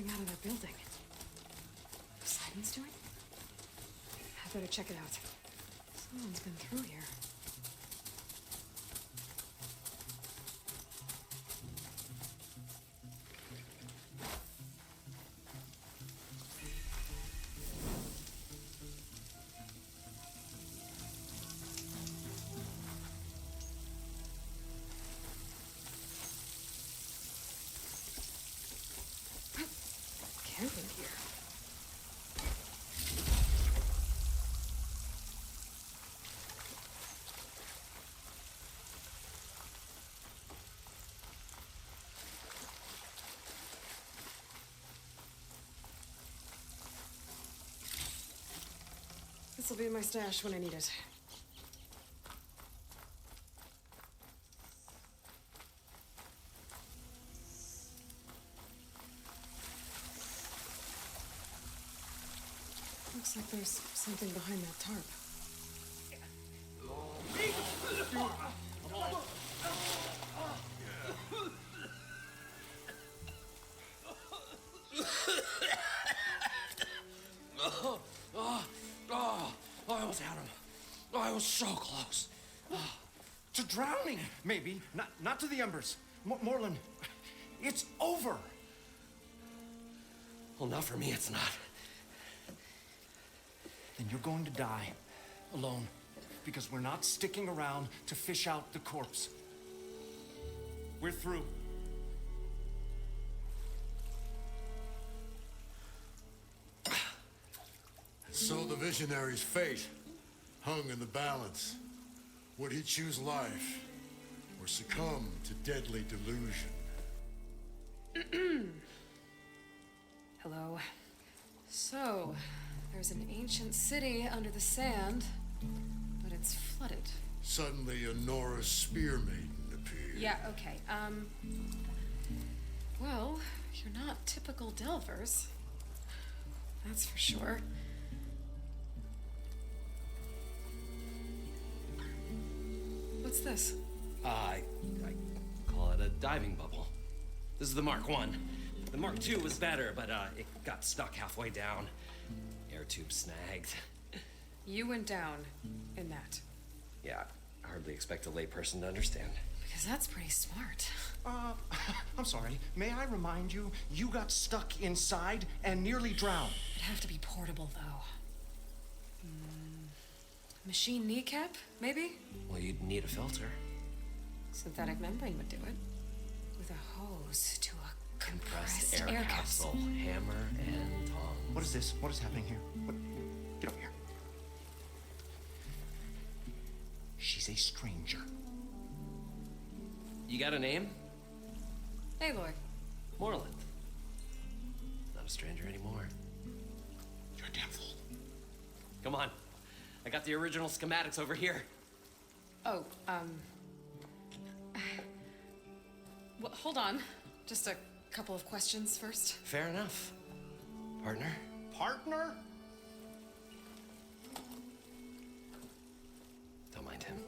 pouring out of that building. Poseidon's doing? I better check it out. Someone's been through here. Camping here. This'll be in my stash when I need it. Looks like there's something behind that tarp. I almost had him. I was so close. To drowning, maybe. Not to the embers. Morlund, it's over. Well, not for me, it's not. Then you're going to die alone because we're not sticking around to fish out the corpse. We're through. So the visionary's fate hung in the balance. Would he choose life or succumb to deadly delusion? Hello. So, there's an ancient city under the sand, but it's flooded. Suddenly, a Norse spear maiden appeared. Yeah, okay. Well, you're not typical Delvers. That's for sure. What's this? I call it a diving bubble. This is the Mark I. The Mark II was better, but it got stuck halfway down. Air tube snagged. You went down in that. Yeah, I hardly expect a layperson to understand. Because that's pretty smart. I'm sorry. May I remind you, you got stuck inside and nearly drowned. It'd have to be portable, though. Machine kneecap, maybe? Well, you'd need a filter. Synthetic membrane would do it. With a hose to a compressed air capsule. Hammer and tongs. What is this? What is happening here? What? Get over here. She's a stranger. You got a name? Aloy. Morlund. Not a stranger anymore. You're a damn fool. Come on. I got the original schematics over here. Oh, well, hold on. Just a couple of questions first. Fair enough. Partner? Partner? Don't mind him.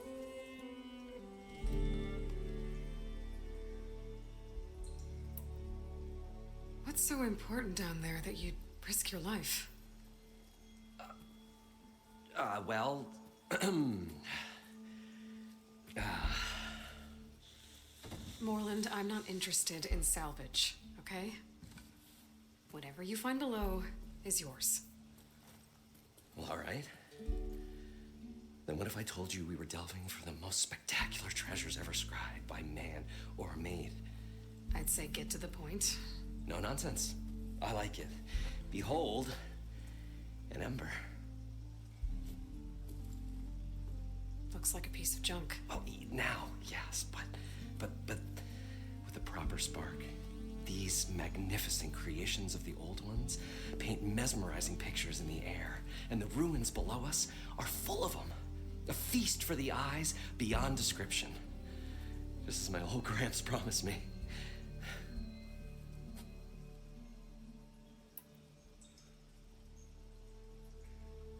What's so important down there that you'd risk your life? Well, Morlund, I'm not interested in salvage, okay? Whatever you find below is yours. Well, all right. Then what if I told you we were delving for the most spectacular treasures ever scribed by man or maid? I'd say get to the point. No nonsense. I like it. Behold, an ember. Looks like a piece of junk. Oh, now, yes, but with a proper spark. These magnificent creations of the old ones paint mesmerizing pictures in the air, and the ruins below us are full of them. A feast for the eyes beyond description. Just as my old Gramps promised me.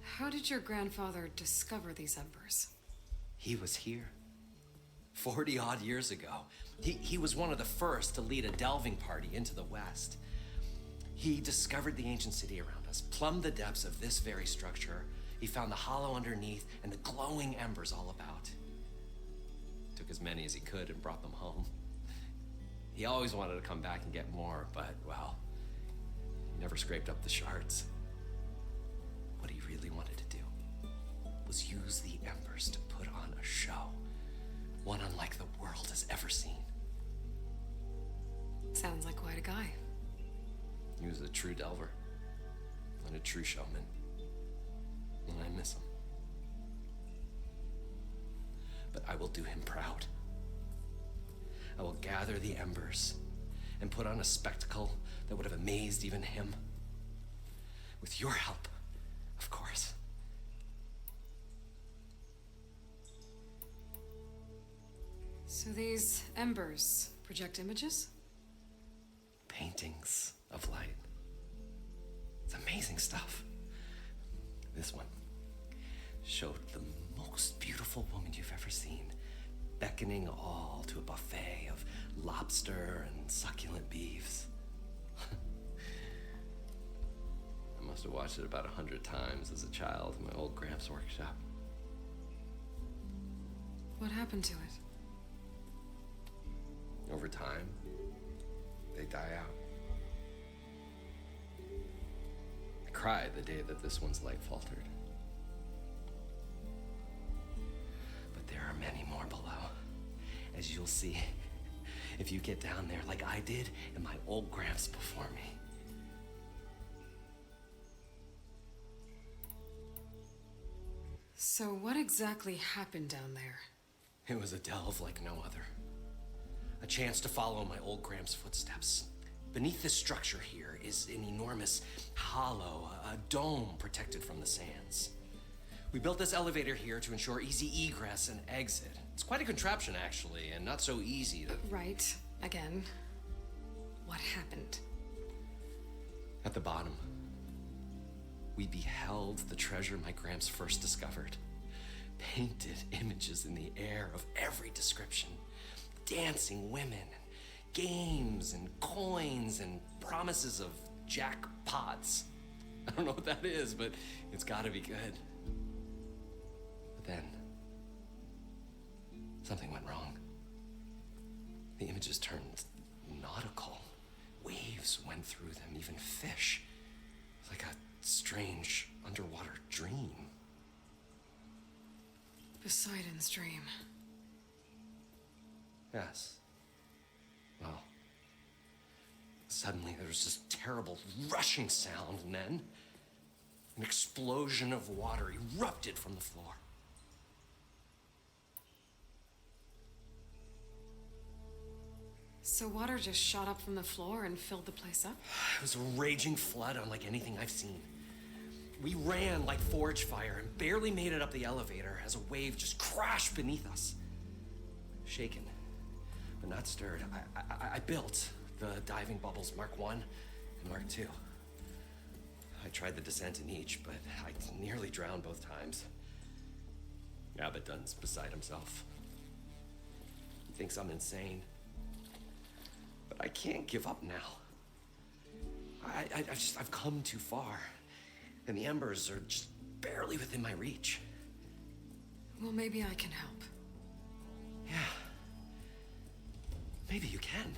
How did your grandfather discover these embers? He was here 40-odd years ago. He was one of the first to lead a delving party into the West. He discovered the ancient city around us, plumbed the depths of this very structure. He found the hollow underneath and the glowing embers all about. Took as many as he could and brought them home. He always wanted to come back and get more, but, well, he never scraped up the shards. What he really wanted to do was use the embers to put on a show, one unlike the world has ever seen. Sounds like quite a guy. He was a true delver and a true showman, and I miss him. But I will do him proud. I will gather the embers and put on a spectacle that would have amazed even him. With your help, of course. So these embers project images? Paintings of light. It's amazing stuff. This one showed the most beautiful woman you've ever seen, beckoning all to a buffet of lobster and succulent beefs. I must have watched it about 100 times as a child in my old Gramps workshop. What happened to it? Over time, they die out. I cried the day that this one's light faltered. But there are many more below, as you'll see if you get down there like I did and my old Gramps before me. So what exactly happened down there? It was a delve like no other. A chance to follow my old Gramps' footsteps. Beneath this structure here is an enormous hollow, a dome protected from the sands. We built this elevator here to ensure easy egress and exit. It's quite a contraption, actually, and not so easy to... Right. Again. What happened? At the bottom, we beheld the treasure my Gramps first discovered. Painted images in the air of every description. Dancing women, games and coins and promises of jackpots. I don't know what that is, but it's gotta be good. But then, something went wrong. The images turned nautical. Waves went through them, even fish. It's like a strange underwater dream. Poseidon's dream. Yes. Well, suddenly there was this terrible rushing sound, and then an explosion of water erupted from the floor. So water just shot up from the floor and filled the place up? It was a raging flood unlike anything I've seen. We ran like forge fire and barely made it up the elevator as a wave just crashed beneath us. Shaken, but not stirred, I built the diving bubbles Mark I and Mark II. I tried the descent in each, but I nearly drowned both times. Abaddon's beside himself. He thinks I'm insane. But I can't give up now. I've come too far. And the embers are just barely within my reach. Well, maybe I can help. Yeah. Maybe you can.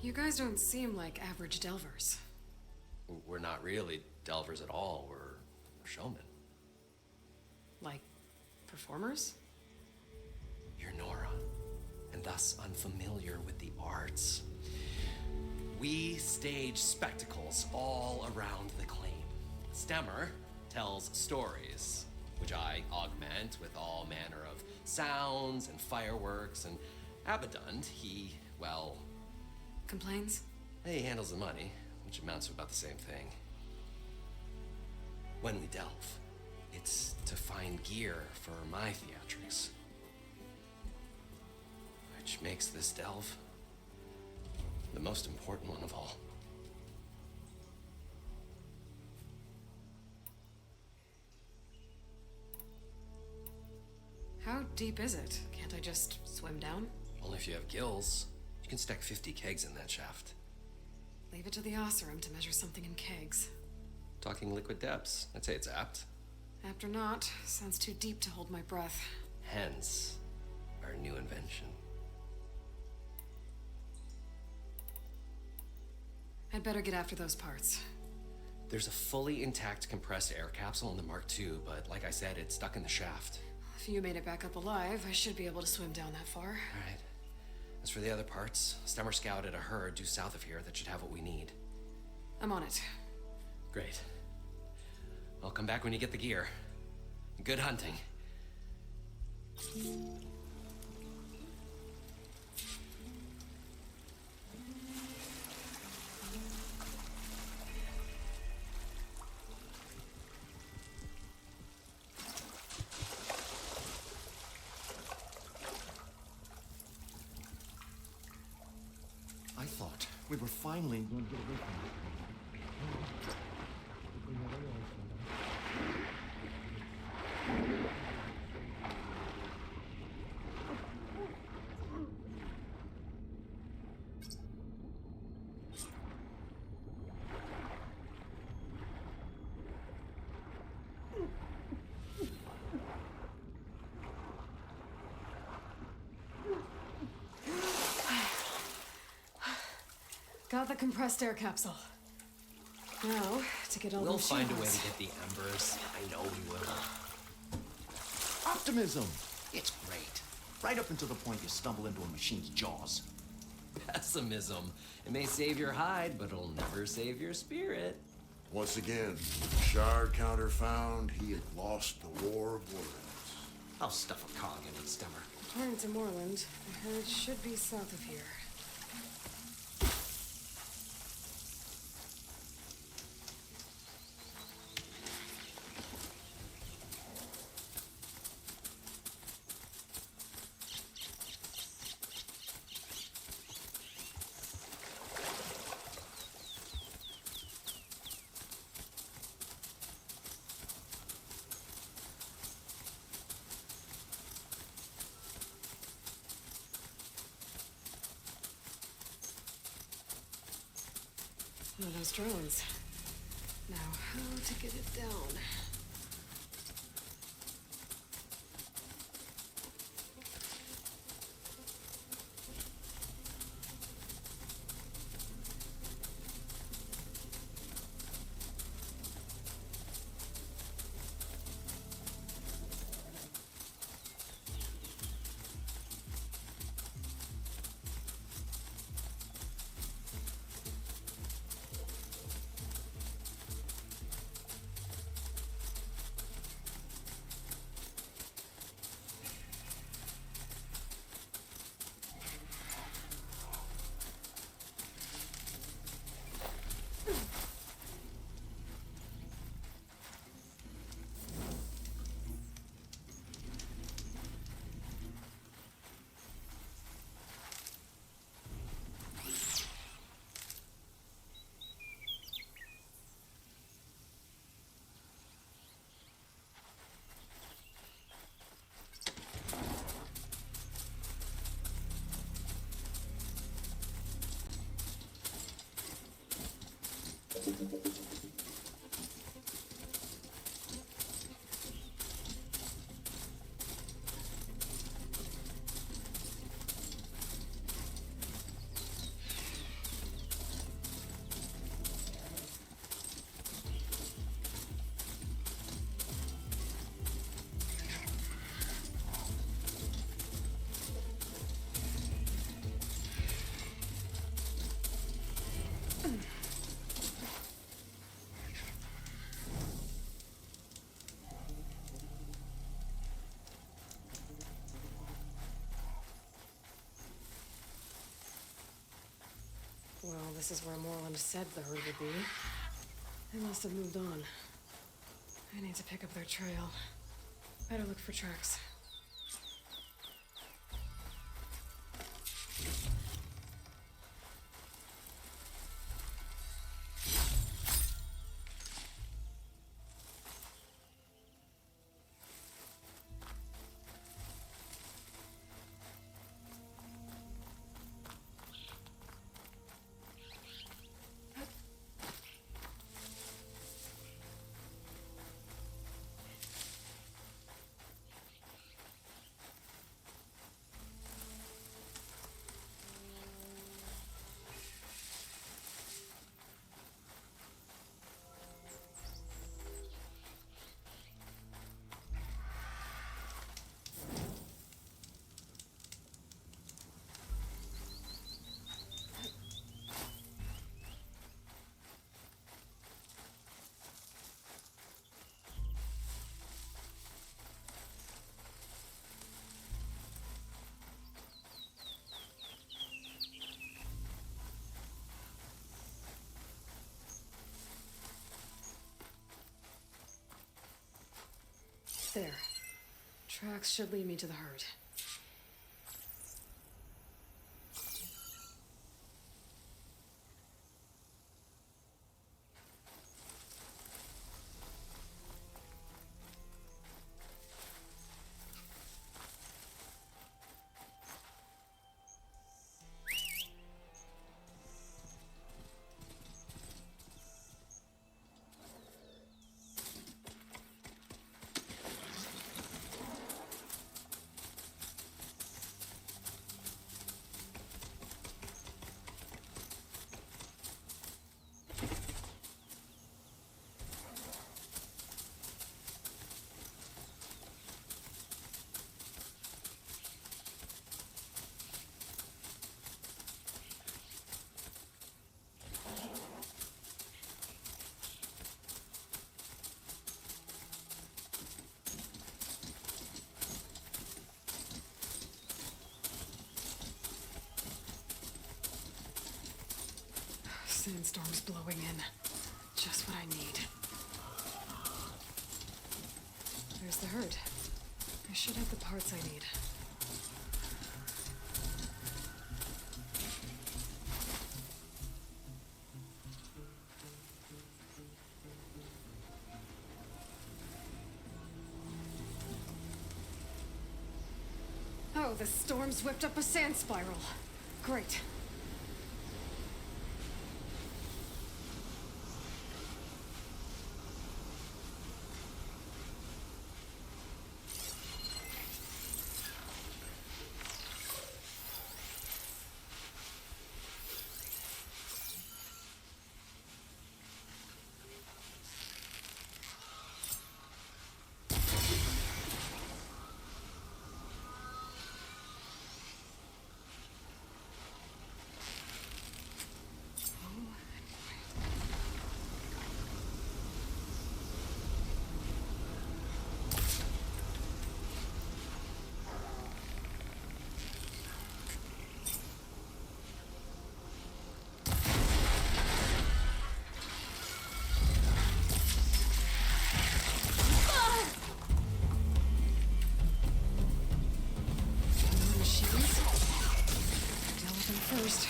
You guys don't seem like average delvers. We're not really delvers at all. We're showmen. Like performers? You're Nora, and thus unfamiliar with the arts. We stage spectacles all around the claim. Stemmer tells stories, which I augment with all manner of sounds and fireworks, and Abaddon, he, well... Complains? He handles the money, which amounts to about the same thing. When we delve, it's to find gear for my theatrics. Which makes this delve the most important one of all. How deep is it? Can't I just swim down? Only if you have gills. You can stack 50 kegs in that shaft. Leave it to the Oseram to measure something in kegs. Talking liquid depths, I'd say it's apt. Apt or not, sounds too deep to hold my breath. Hence, our new invention. I'd better get after those parts. There's a fully intact compressed air capsule in the Mark II, but like I said, it's stuck in the shaft. If you made it back up alive, I should be able to swim down that far. All right. As for the other parts, Stemmer scouted a herd due south of here that should have what we need. I'm on it. Great. I'll come back when you get the gear. Good hunting. I thought we were finally going to get away from it. Got the compressed air capsule. Now, to get all We'll those find a way shields. to get the embers. I know we will. Optimism! It's great. Right up until the point you stumble into a machine's jaws. Pessimism. It may save your hide, but it'll never save your spirit. Once again, shard counter found, he had lost the war of words. I'll stuff a cog in it, Stemmer. According to Moreland, the herd should be south of here. One of those drones. Now, how to get it down? Well, this is where Moreland said the herd would be. They must have moved on. I need to pick up their trail. Better look for tracks. There. Tracks should lead me to the herd. Sandstorm's blowing in. Just what I need. There's the herd. I should have the parts I need. Oh, the storm's whipped up a sand spiral. Great. First.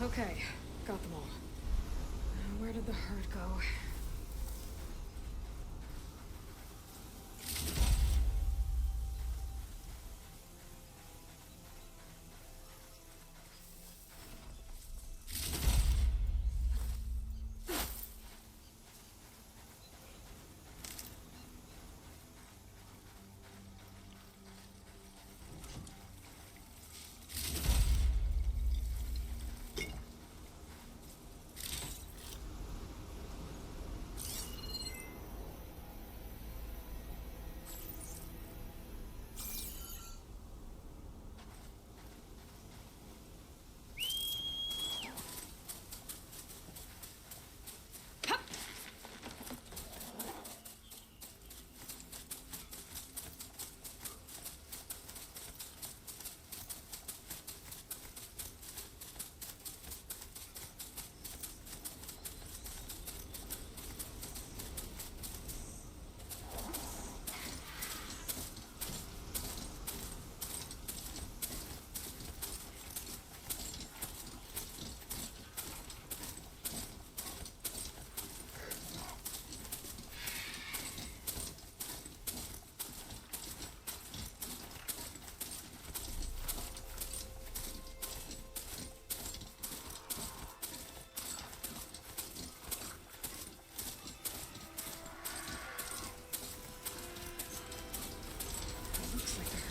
Okay, got them all. Where did the herd go?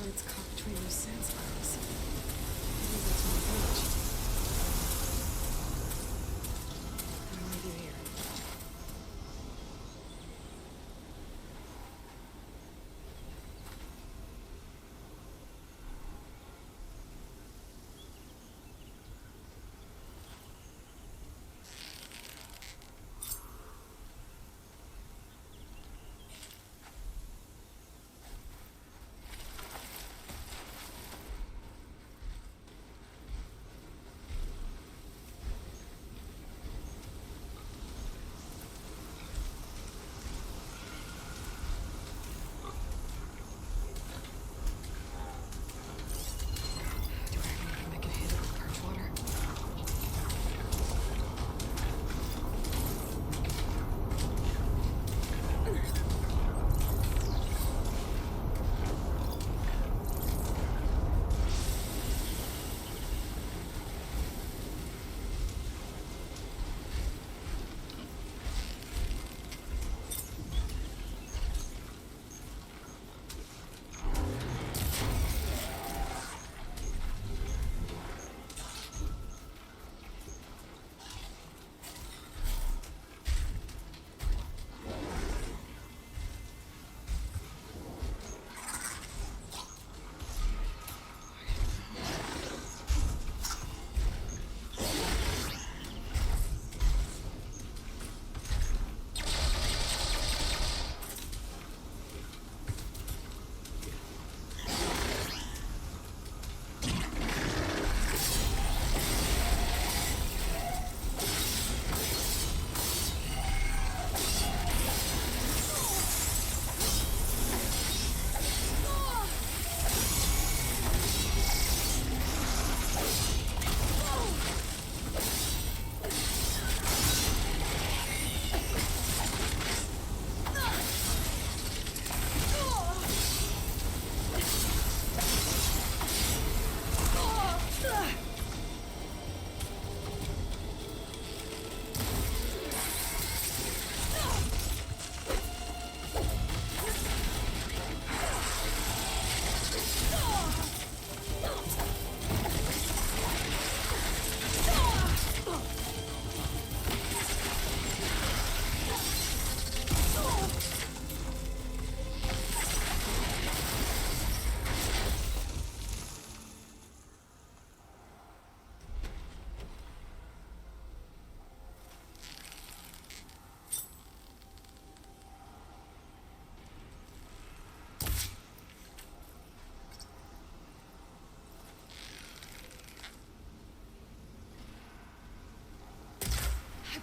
It's caught between those sand spirals. Maybe that's my village. What do I do here?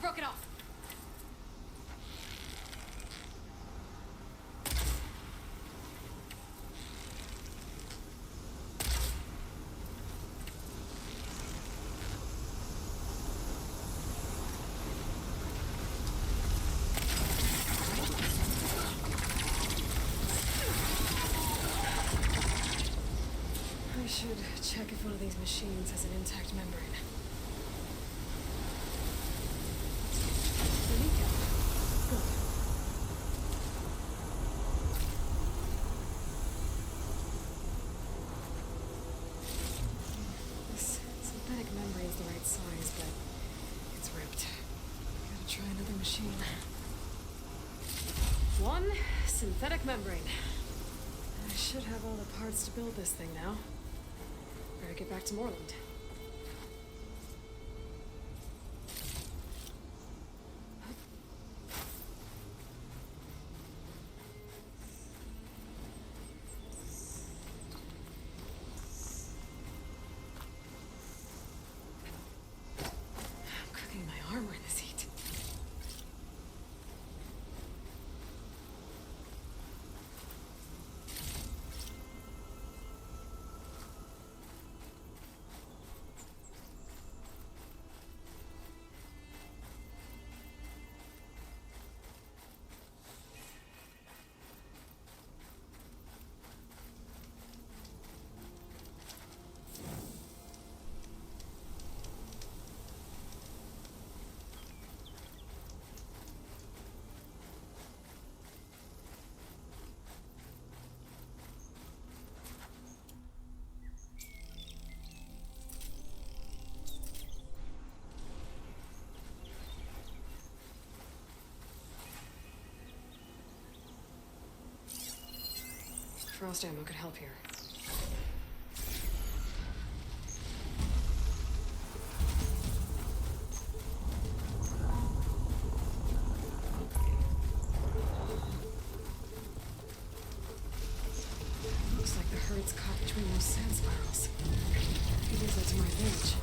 broke it off. I should check if one of these machines has an intact membrane. There we go. Good. This synthetic membrane's the right size, but it's ripped. Gotta try another machine. One synthetic membrane. I should have all the parts to build this thing now. Better get back to Moreland. I'm cooking my armor in this heat. Frost ammo could help here. Looks like the herd's caught between those sand spirals. Maybe those are to my advantage.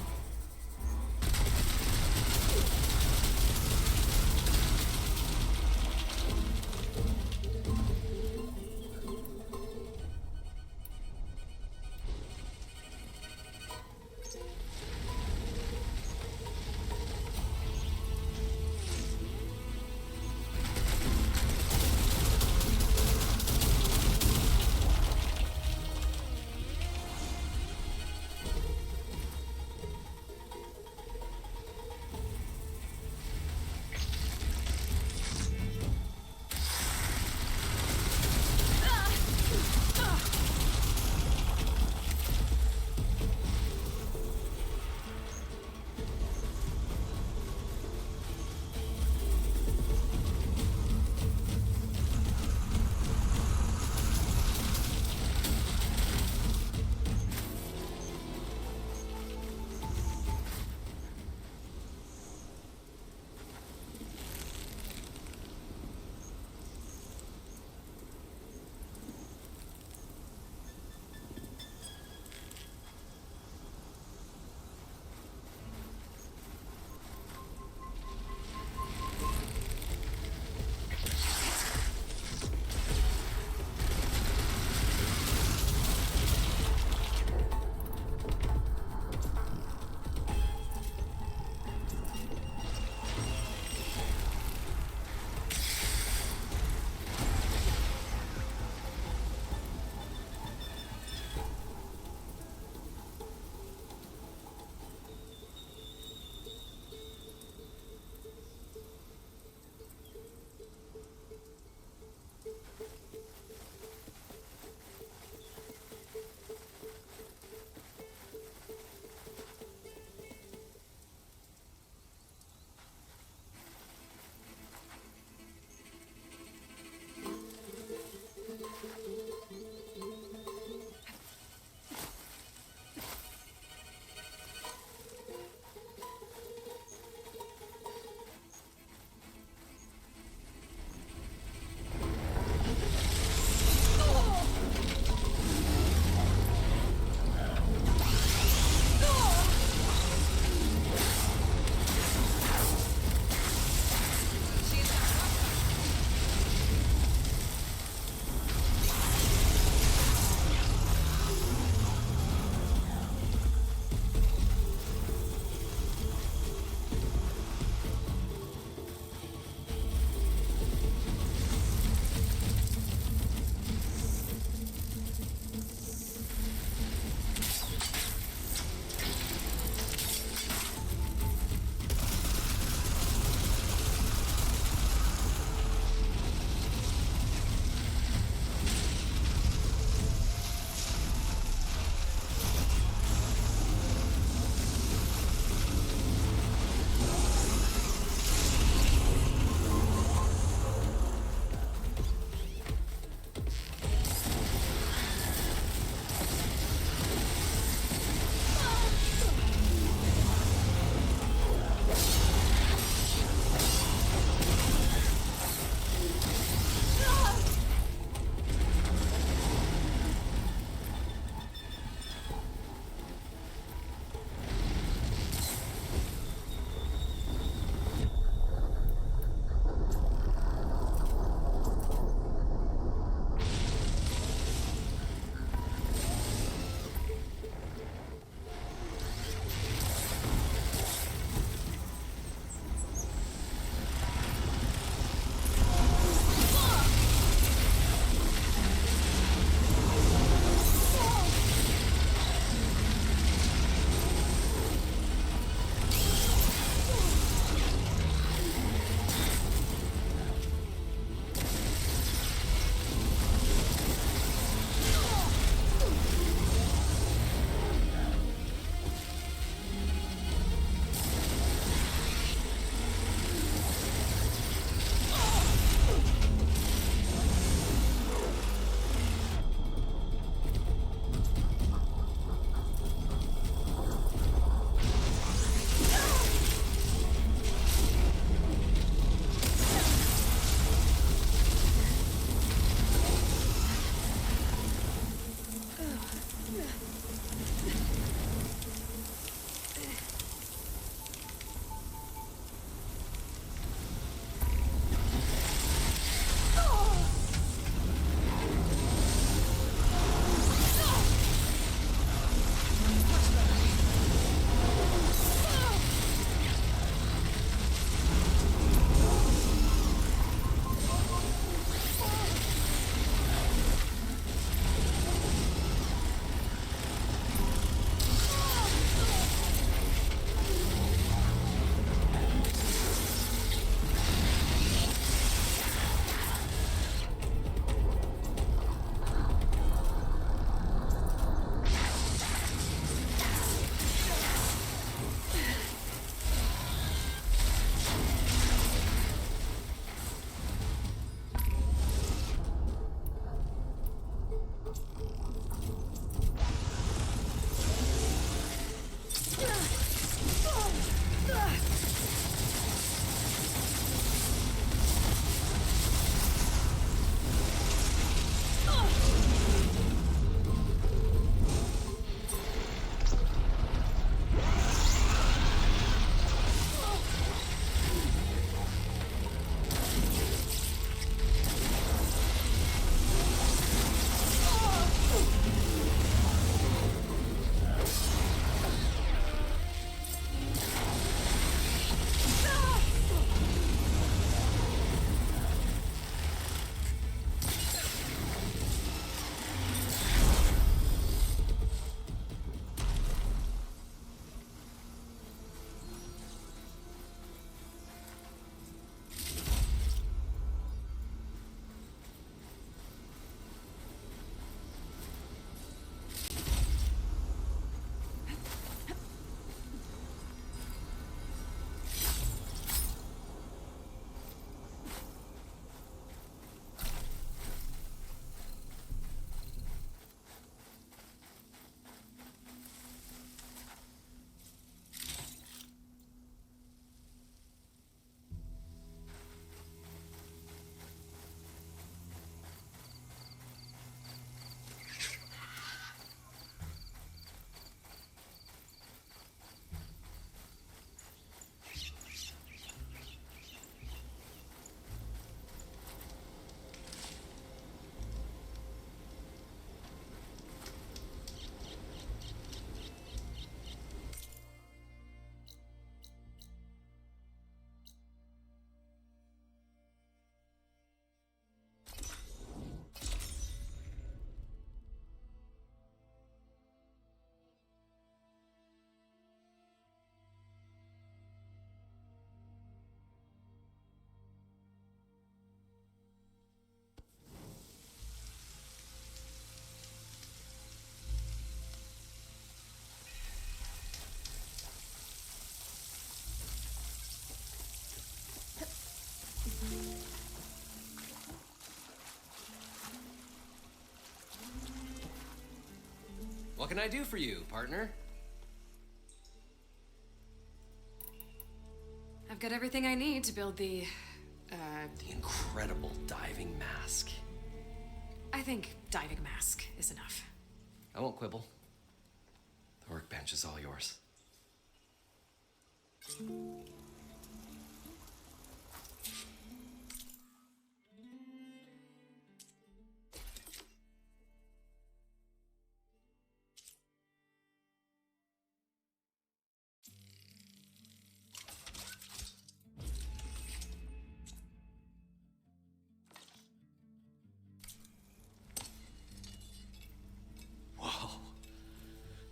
What can I do for you, partner? I've got everything I need to build the incredible diving mask. I think diving mask is enough. I won't quibble. The workbench is all yours.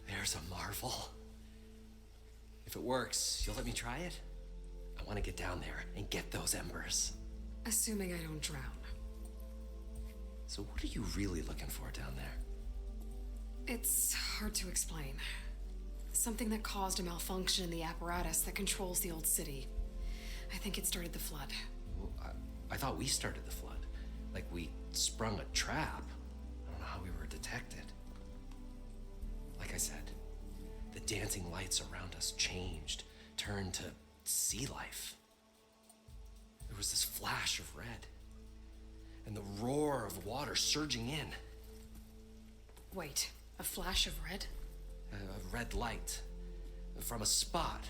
There's a marvel. If it works, you'll let me try it? I want to get down there and get those embers. Assuming I don't drown. So what are you really looking for down there? It's hard to explain. Something that caused a malfunction in the apparatus that controls the old city. I think it started the flood. Well, I thought we started the flood. Like we sprung a trap. I don't know how we were detected. Like I said, the dancing lights around us changed, turned to sea life. There was this flash of red, and the roar of water surging in. Wait, a flash of red? A red light from a spot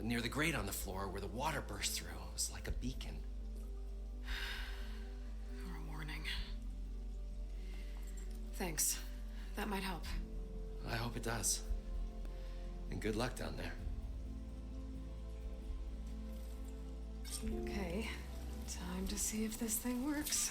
near the grate on the floor where the water burst through. It was like a beacon. Or a warning. Thanks. That might help. I hope it does. And good luck down there. Okay, time to see if this thing works.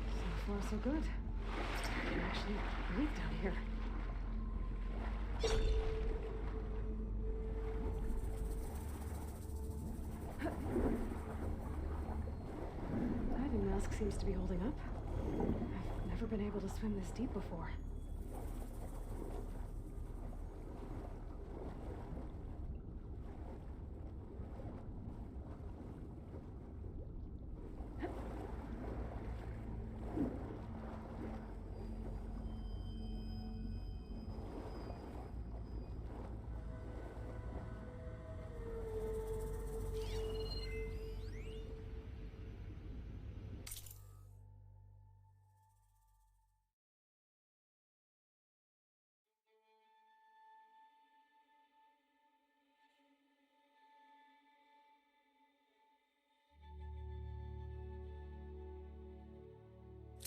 So far, so good. I can actually breathe down here. Diving mask seems to be holding up. I've never been able to swim this deep before.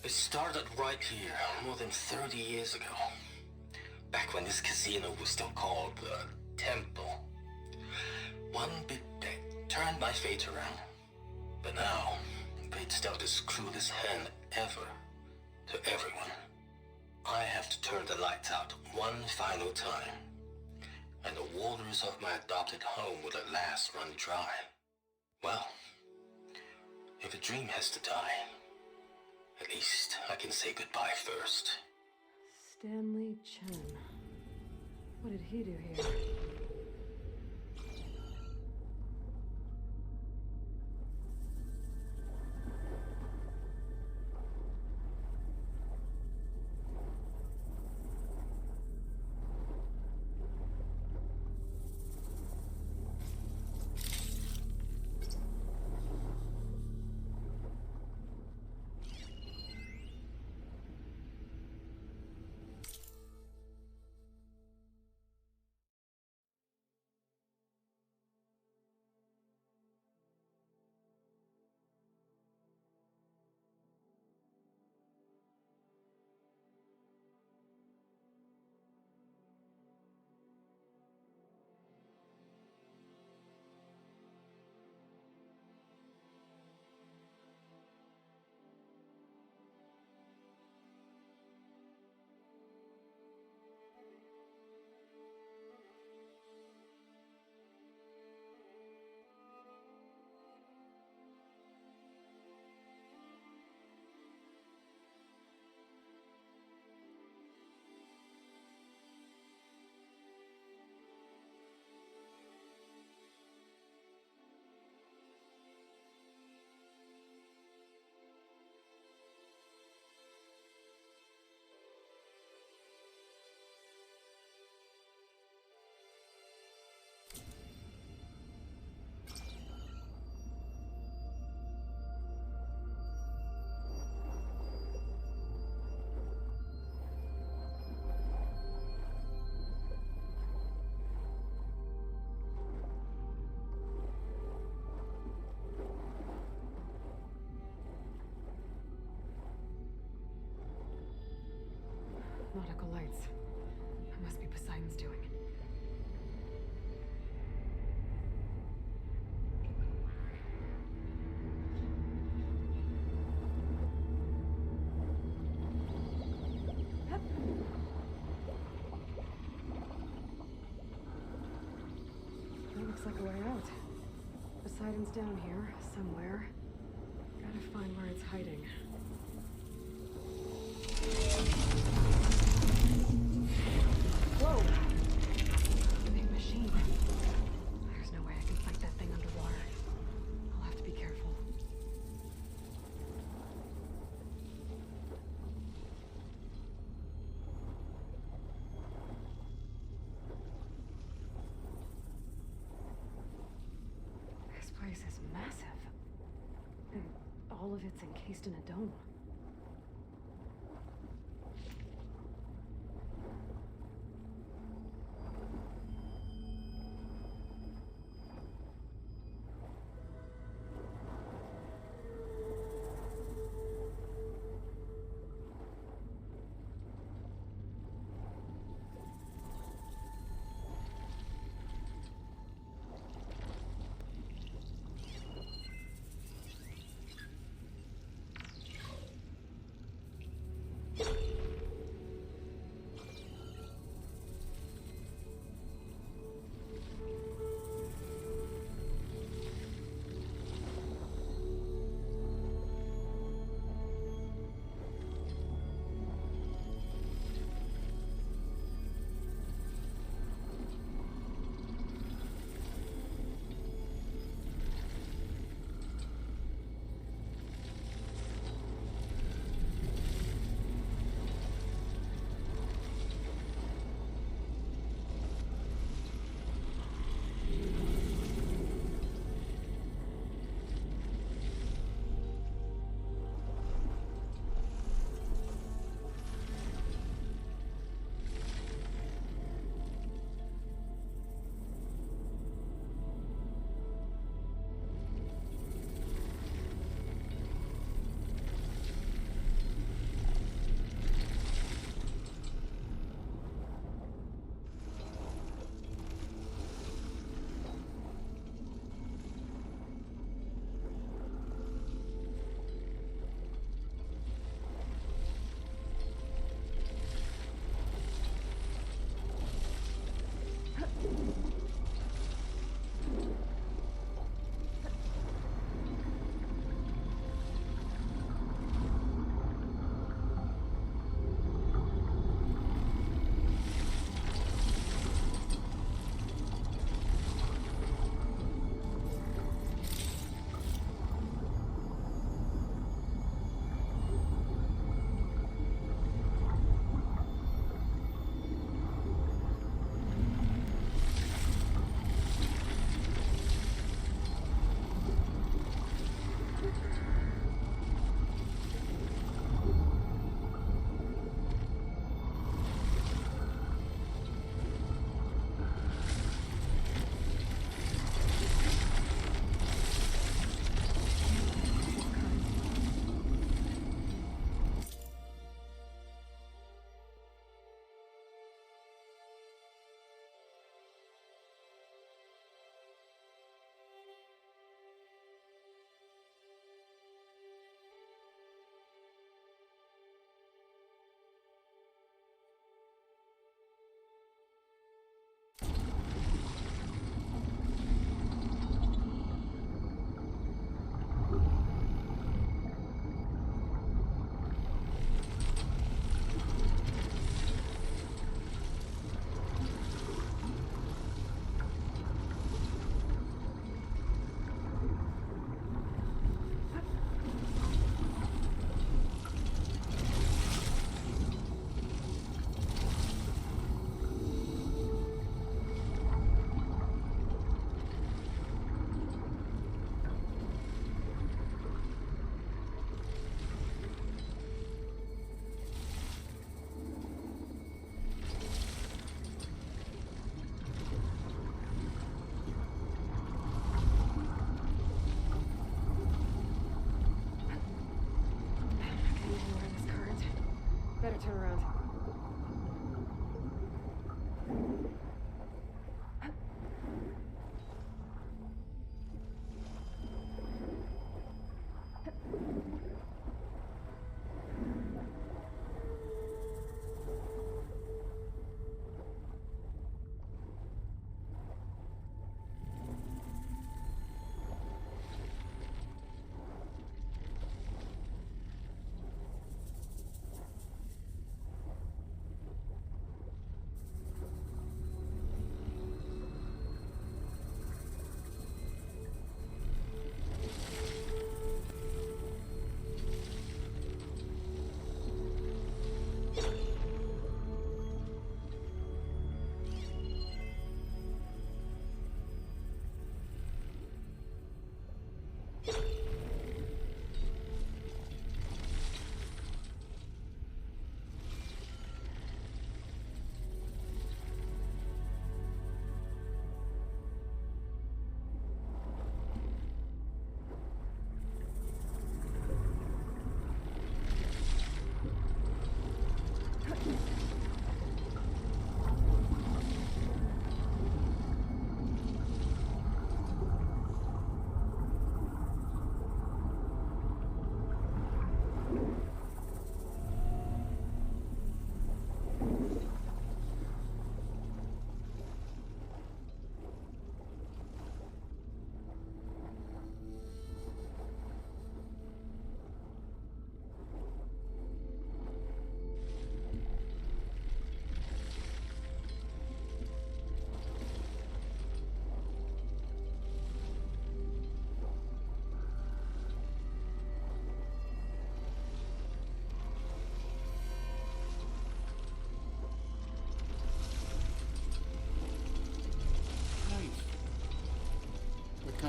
It started right here, more than 30 years ago. Back when this casino was still called the Temple. One big bet turned my fate around. But now, fate's dealt its cruelest hand ever to everyone. I have to turn the lights out one final time. And the waters of my adopted home will at last run dry. Well, if a dream has to die, at least I can say goodbye first. Stanley Chen. What did he do here? nautical lights. That must be Poseidon's doing. That looks like a way out. Poseidon's down here, somewhere. Gotta find where it's hiding. Whoa! Big machine. There's no way I can fight that thing underwater. I'll have to be careful. This place is massive. And all of it's encased in a dome.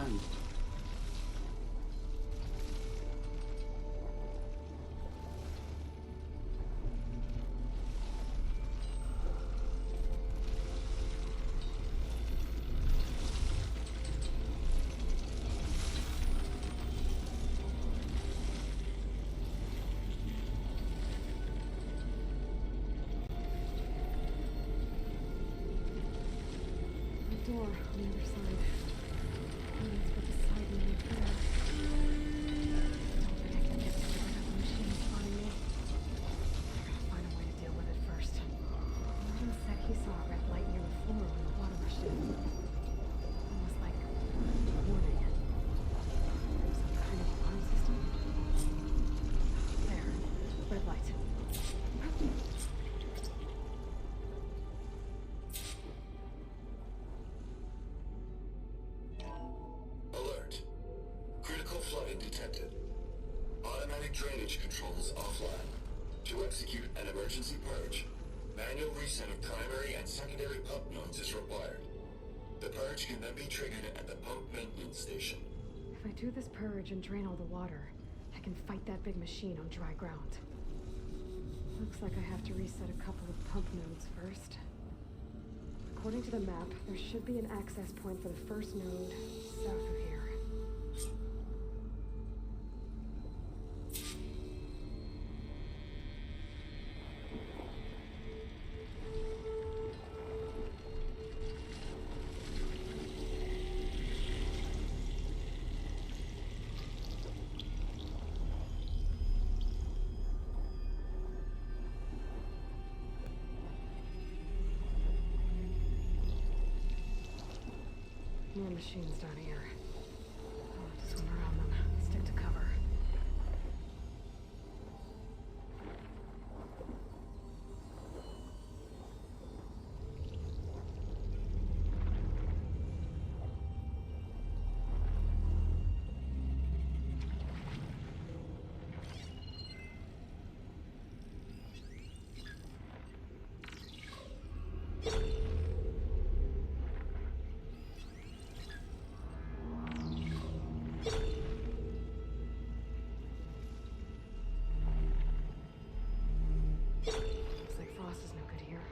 hand. The door on the other side. Oh, that's what the side menu there. Don't think I can get through without the machine spotting me. I gotta find a way to deal with it first. Martin said he saw a red light near the floor when the water rushed in. Almost like a warning. Some kind of alarm system. There. Red light. Alert. Critical flooding detected. Automatic drainage controls offline. To execute an emergency purge, manual reset of primary and secondary pump nodes is required. The purge can then be triggered at the pump maintenance station. If I do this purge and drain all the water, I can fight that big machine on dry ground. Looks like I have to reset a couple of pump nodes first. According to the map, there should be an access point for the first node south of here. More machines down here. I'll have to swim around them. Stick to cover. Looks like Frost is no good here.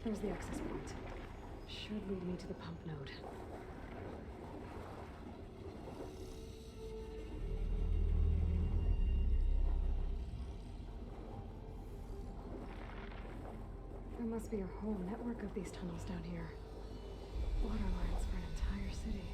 There's the access point. Should lead me to the pump node. must be a whole network of these tunnels down here. Water lines for an entire city.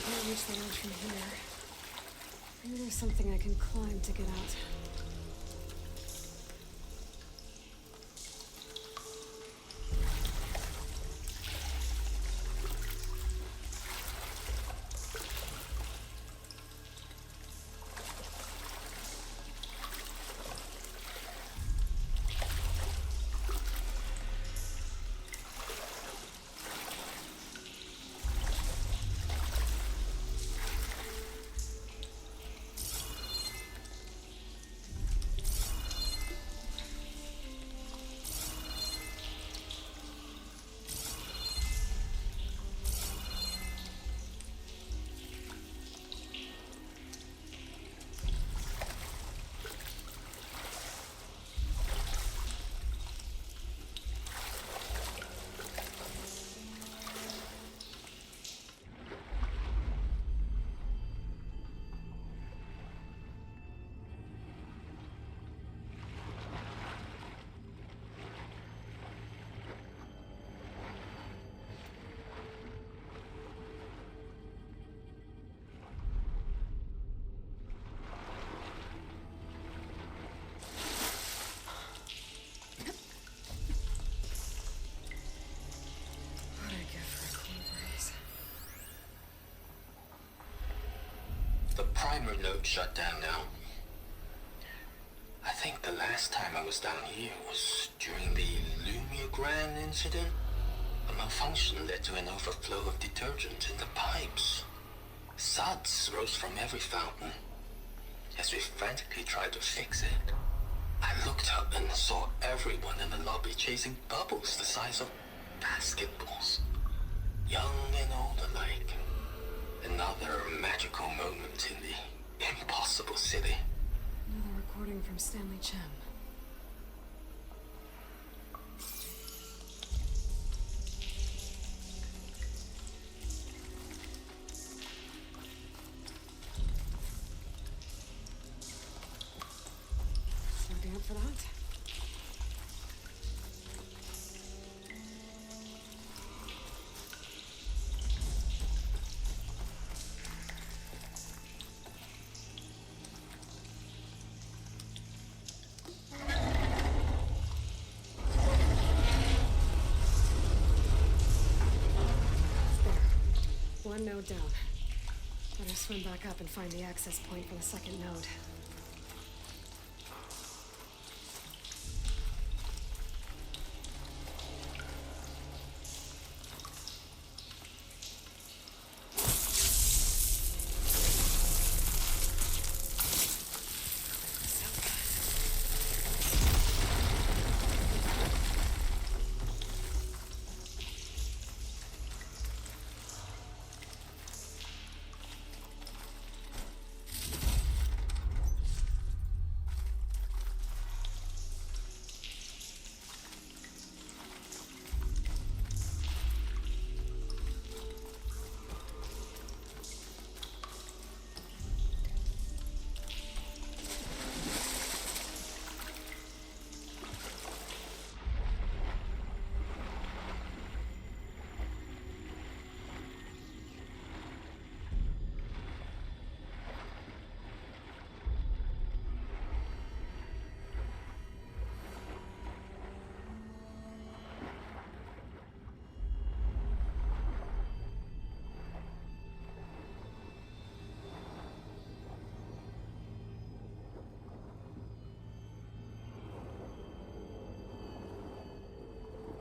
I reach the ledge from here. Maybe there's something I can climb to get out. The primer node shut down now. I think the last time I was down here was during the Lumia Grand incident. A malfunction led to an overflow of detergent in the pipes. Suds rose from every fountain. As we frantically tried to fix it, I looked up and saw everyone in the lobby chasing bubbles the size of basketballs. Young and old alike. Another magical moment in the impossible city. Another recording from Stanley Chem. Looking up for that? One node down. Better swim back up and find the access point for the second node.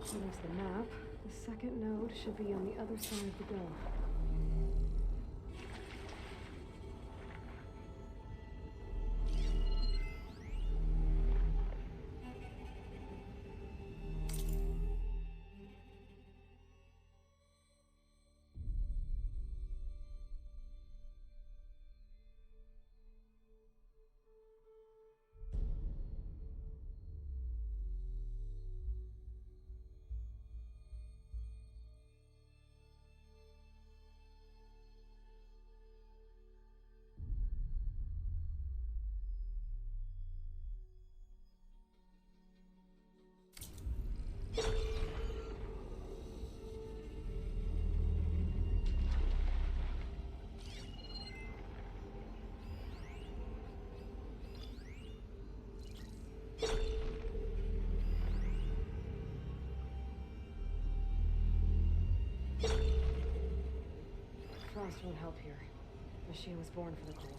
According to the map, the second node should be on the other side of the dome. Frost won't help here. Machine was born for the cold.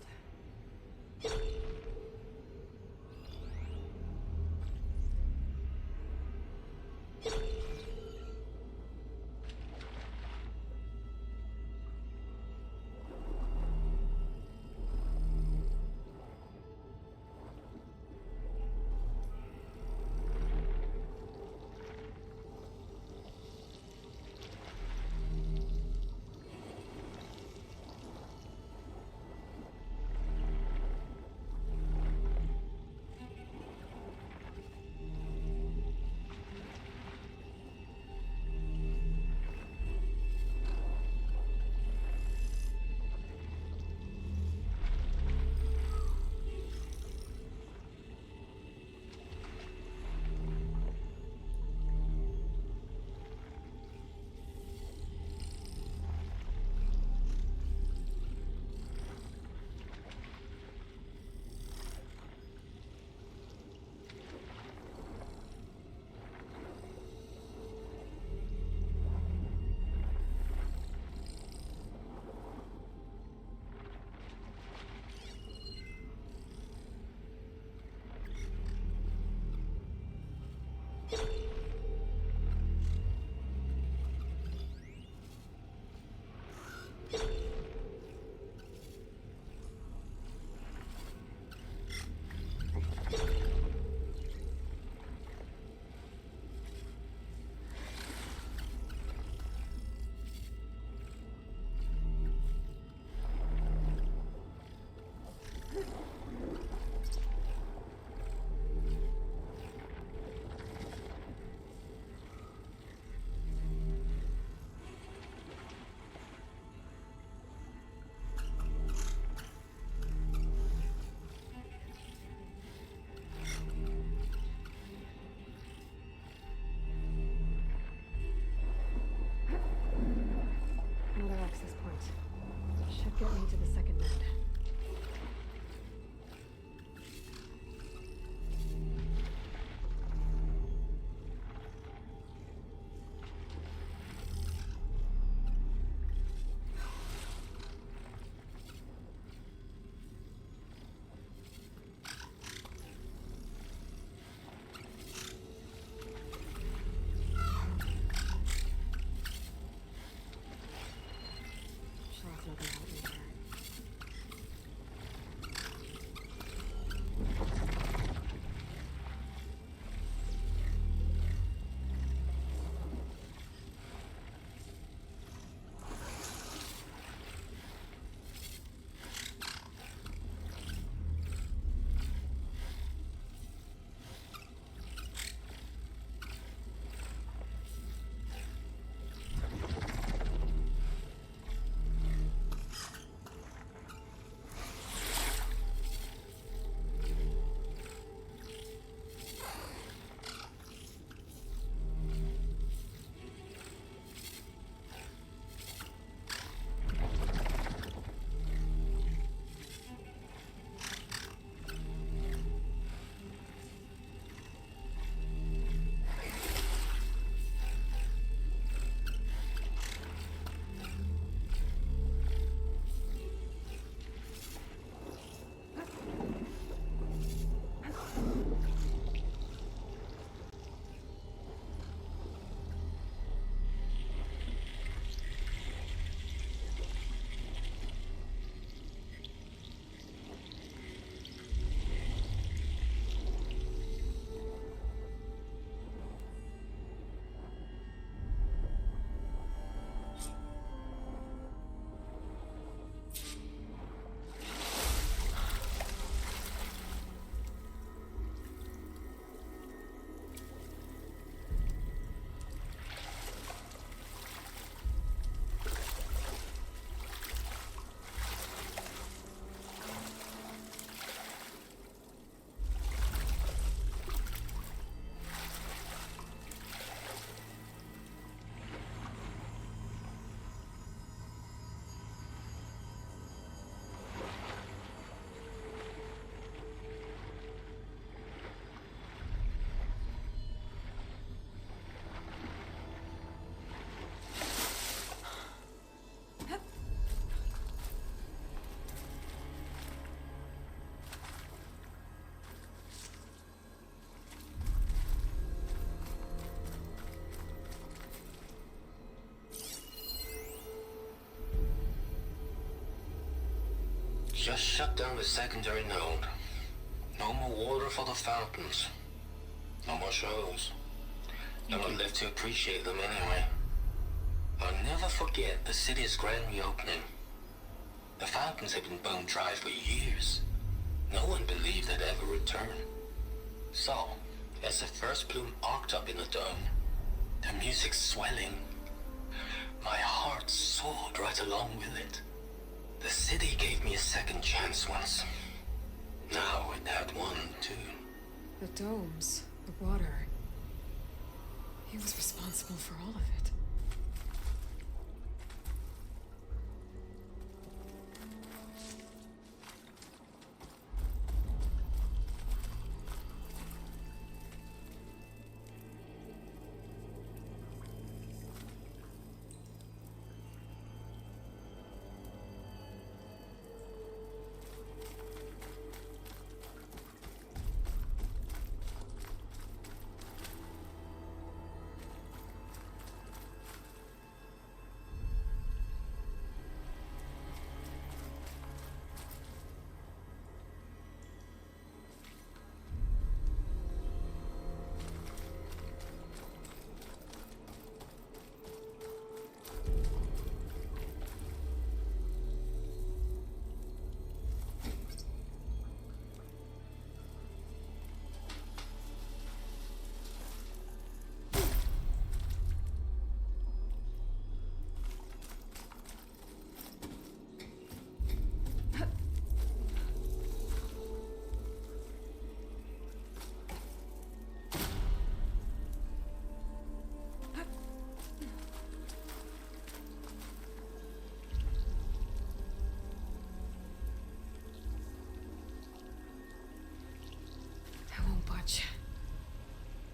Get me to the second node. Shaw's not gonna help me there. just shut down the secondary node. No more water for the fountains. No more shows. No one left to appreciate them anyway. I'll never forget the city's grand reopening. The fountains had been bone dry for years. No one believed they'd ever return. So, as the first plume arced up in the dome, the music swelling, my heart soared right along with it. The city gave me a second chance once. Now it had one too. The domes, the water. He was responsible for all of it.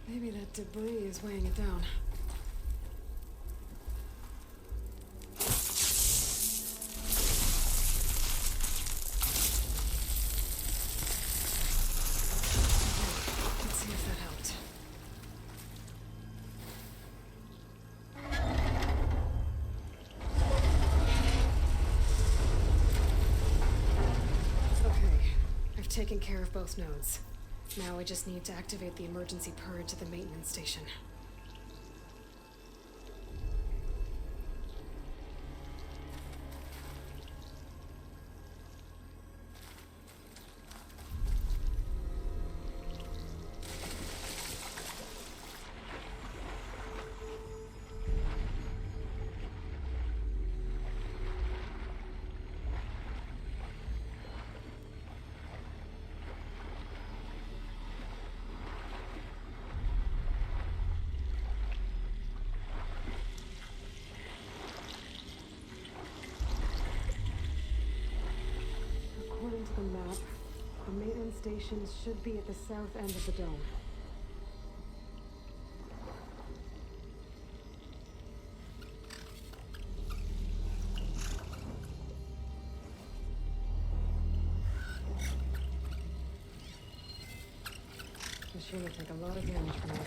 Maybe that debris is weighing it down. Let's see if that helped. Okay, I've taken care of both nodes. Now I just need to activate the emergency purge at the maintenance station. According to the map, the maintenance stations should be at the south end of the dome. Machine will take a lot of damage from this.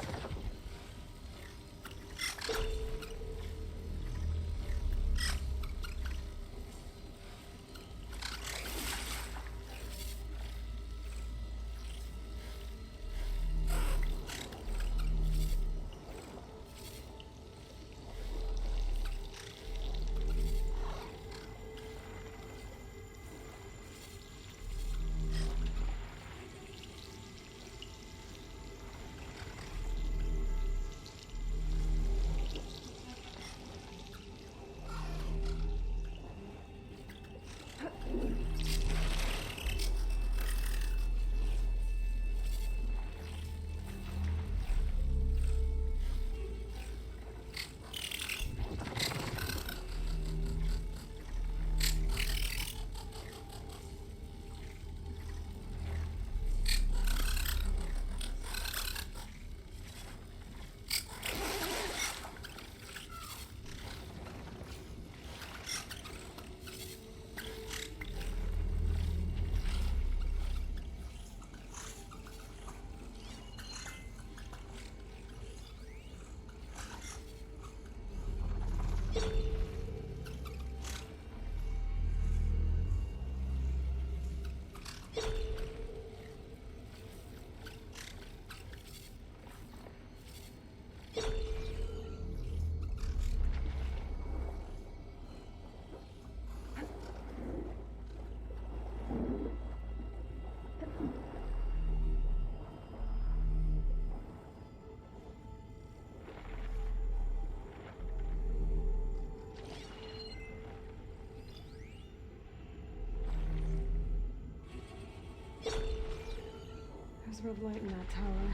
There's red light in that tower.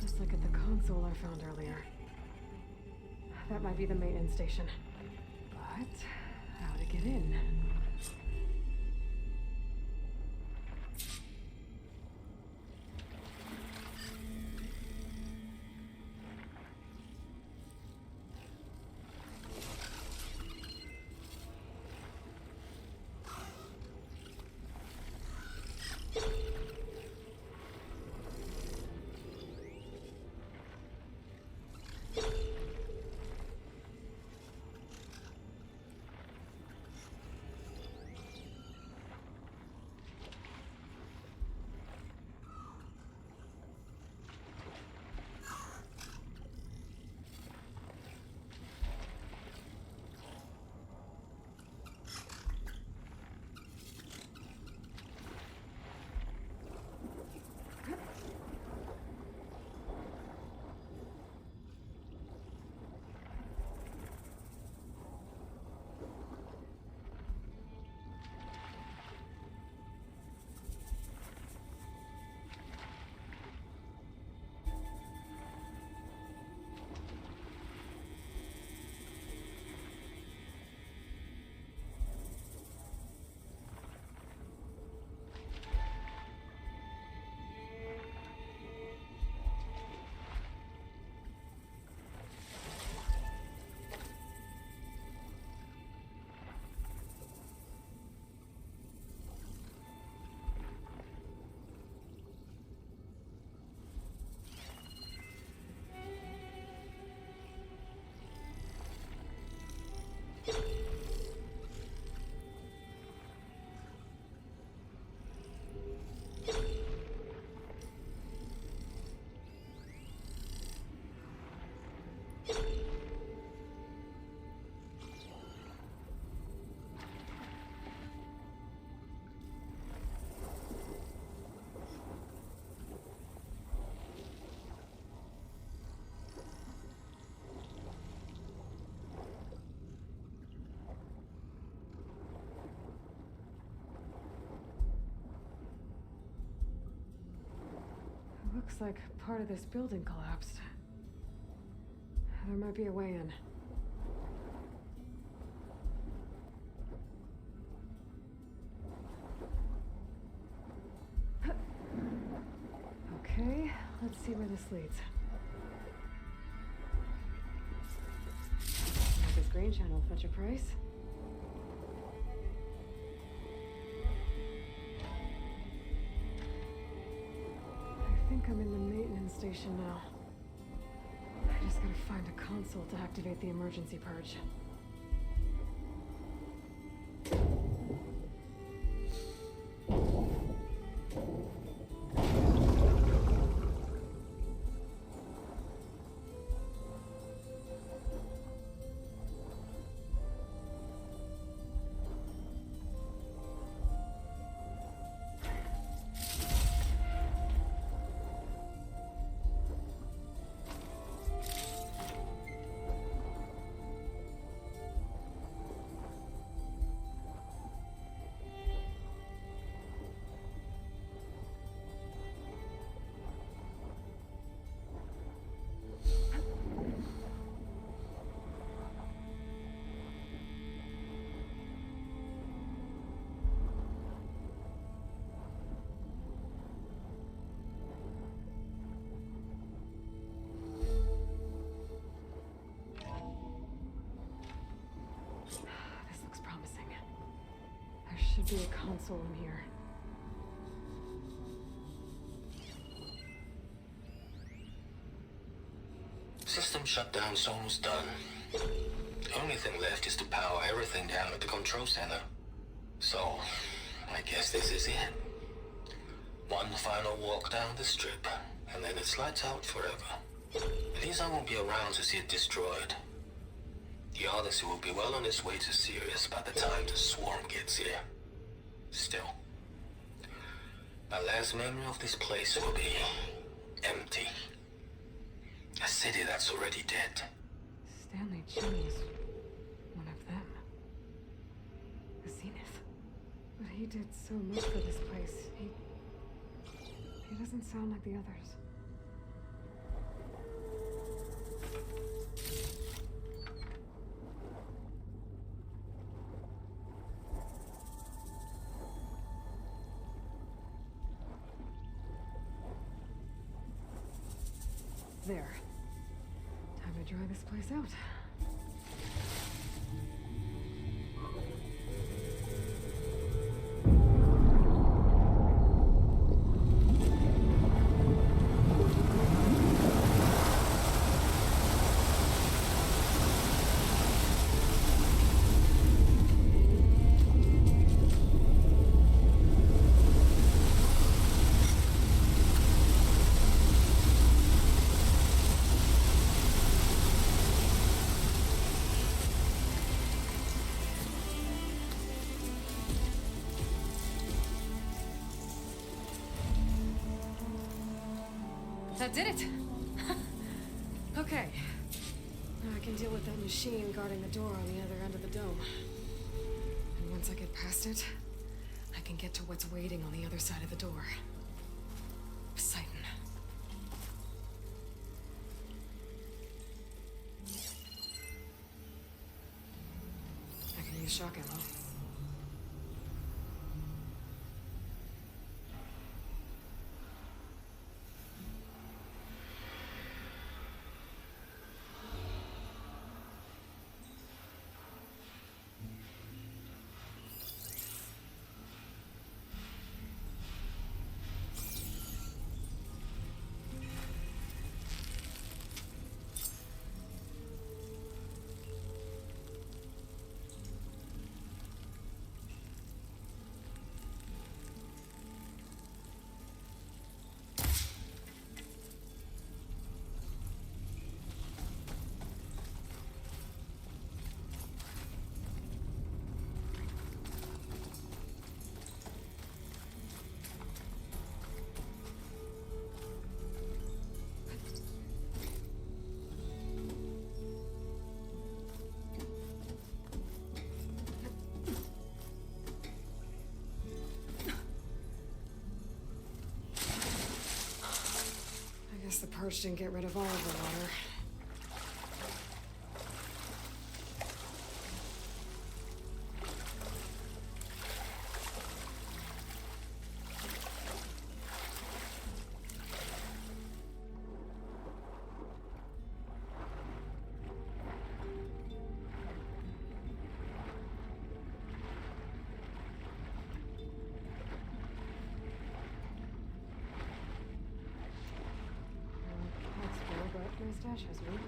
Just like at the console I found earlier. That might be the maintenance station. But how to get in? Looks like part of this building collapsed. There might be a way in. Okay, let's see where this leads. Now this green channel fetch a price. I think I'm in the maintenance station now. I just gotta find a console to activate the emergency purge. Should be a console in here. System shutdown's almost done. The only thing left is to power everything down at the control center. So, I guess this is it. One final walk down the strip, and then it's lights out forever. At least I won't be around to see it destroyed. The Odyssey will be well on its way to Sirius by the time the swarm gets here. Still, my last memory of this place will be empty. A city that's already dead. Stanley Chen was one of them. The Zenith. But he did so much for this place. He doesn't sound like the others. There. Time to dry this place out. That did it! Okay. Now I can deal with that machine guarding the door on the other end of the dome. And once I get past it, I can get to what's waiting on the other side of the door. Poseidon. I can use shock ammo. The purge didn't get rid of all of the water. My stash has one.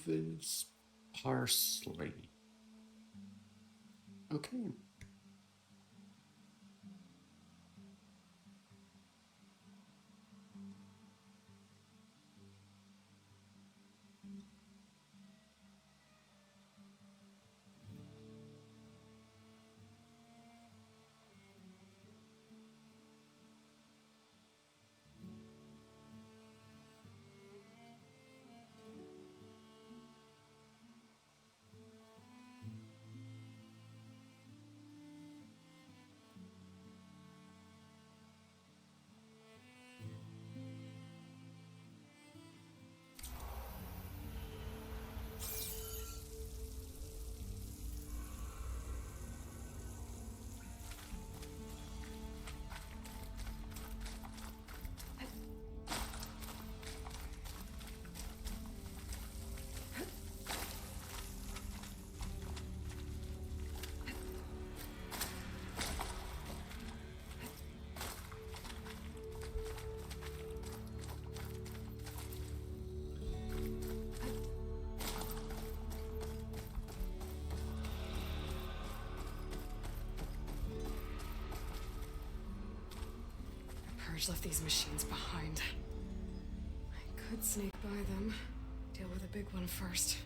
Clovis, parsley. Okay. Purge left these machines behind. I could sneak by them. Deal with the big one first.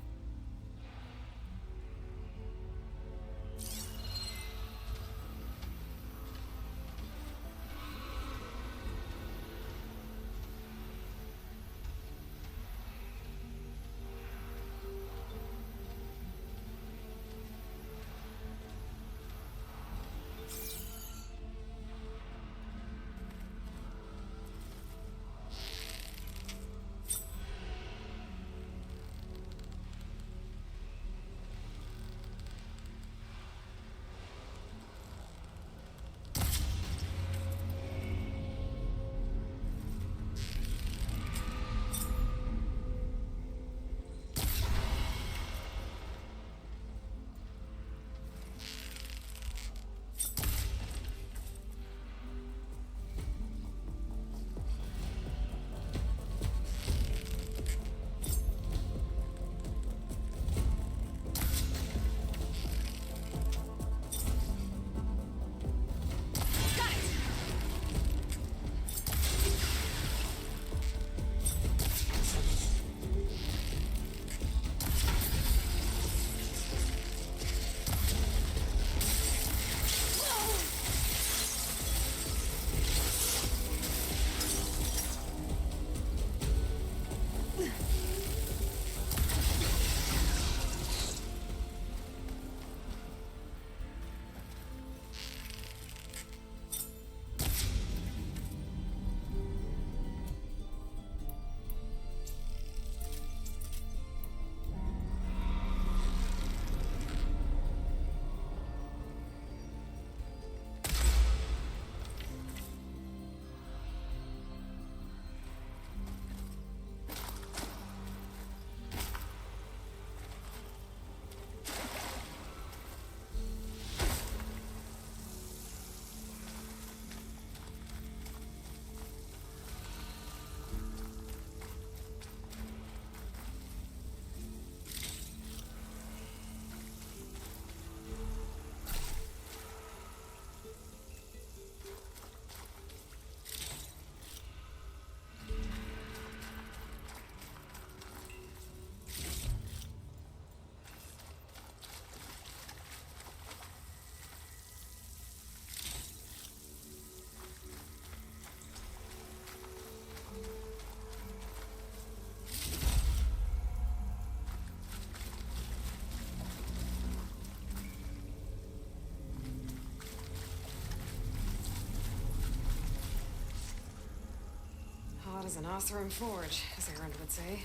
Hot as an Oseram forge, as Erend would say.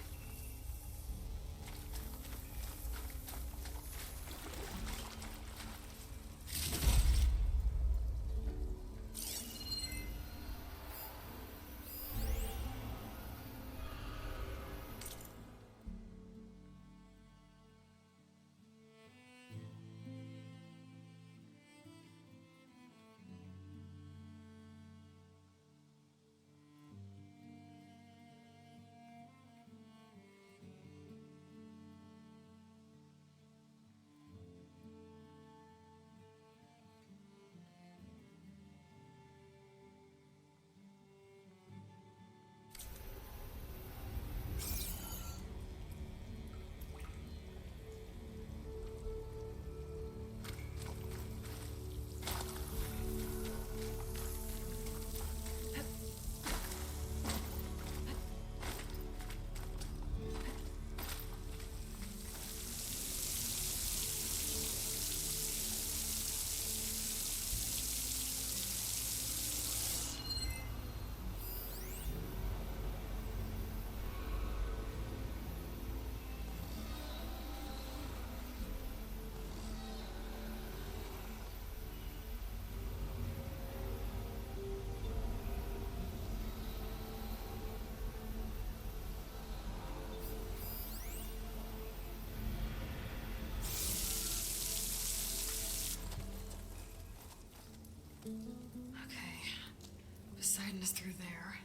through there.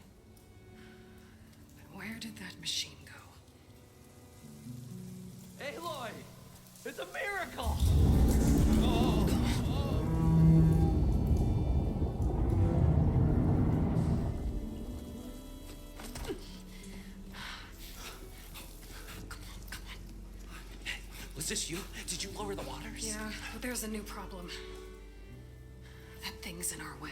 But where did that machine go? Aloy! It's a miracle! Was this you? Did you lower the waters? Yeah, but there's a new problem. That thing's in our way.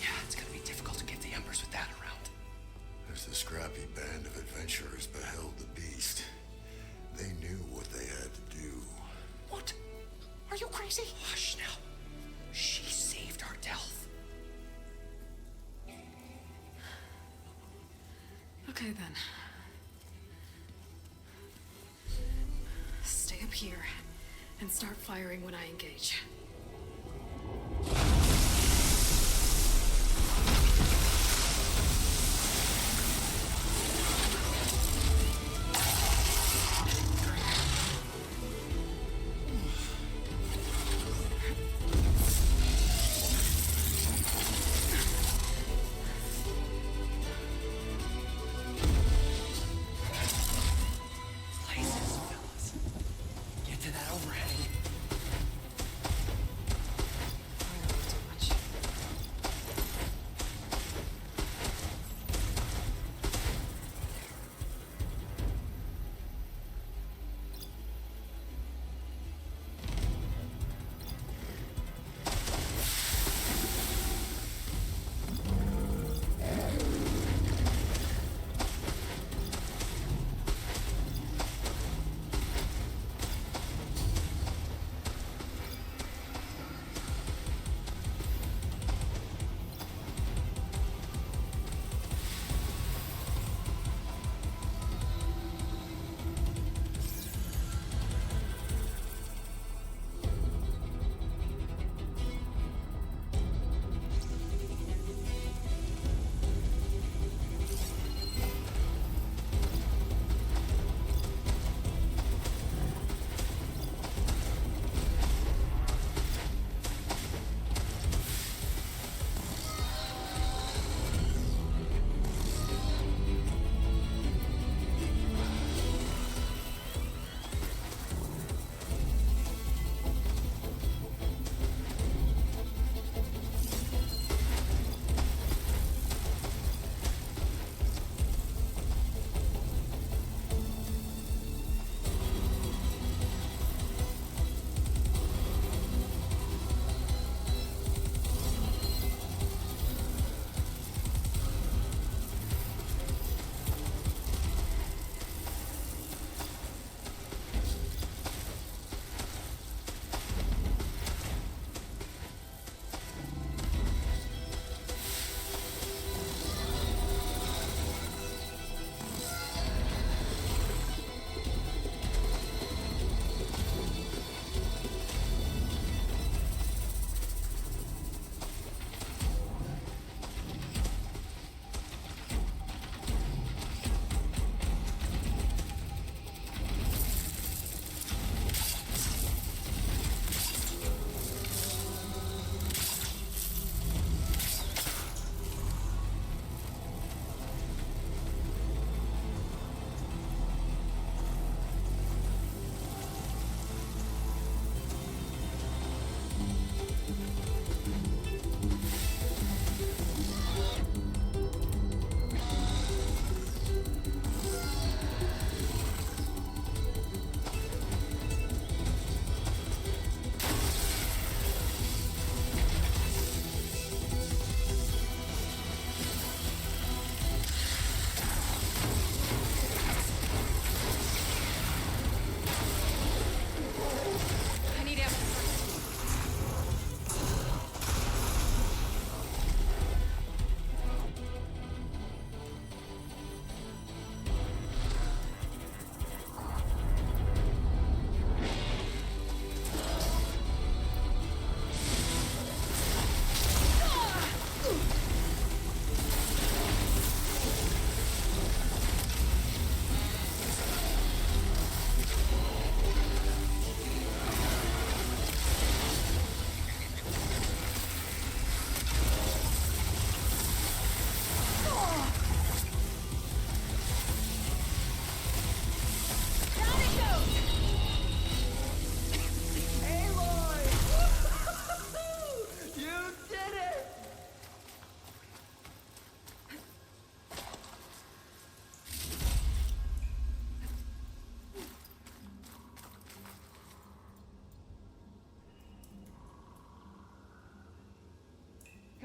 Yeah, it's gonna be difficult to get the Embers with that around. As the scrappy band of adventurers beheld the beast, they knew what they had to do. What? Are you crazy? Hush now. She saved our Delph. Okay then. Stay up here and start firing when I engage. Places, fellas. Get to that overhang.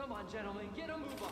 Come on, gentlemen, get a move on.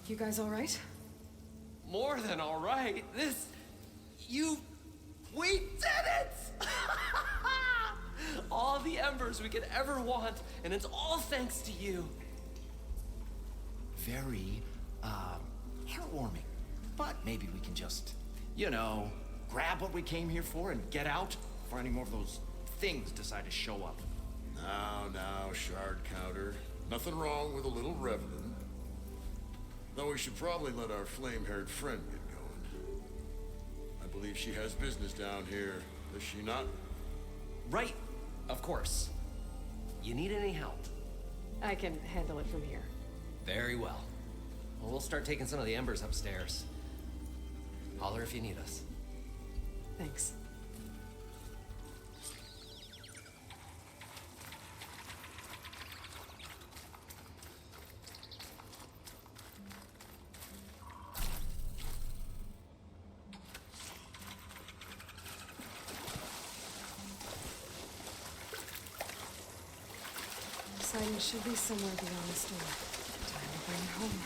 You guys all right? More than all right. We did it! All the embers we could ever want, and it's all thanks to you. Very, heartwarming. But maybe we can just, grab what we came here for and get out before any more of those things decide to show up. Now, Shard Counter. Nothing wrong with a little reveling. Though we should probably let our flame-haired friend get going. I believe she has business down here, does she not? Right, of course. You need any help? I can handle it from here. Very well. Well, we'll start taking some of the embers upstairs. Holler if you need us. Thanks. Poseidon should be somewhere beyond this door. Time to bring it home.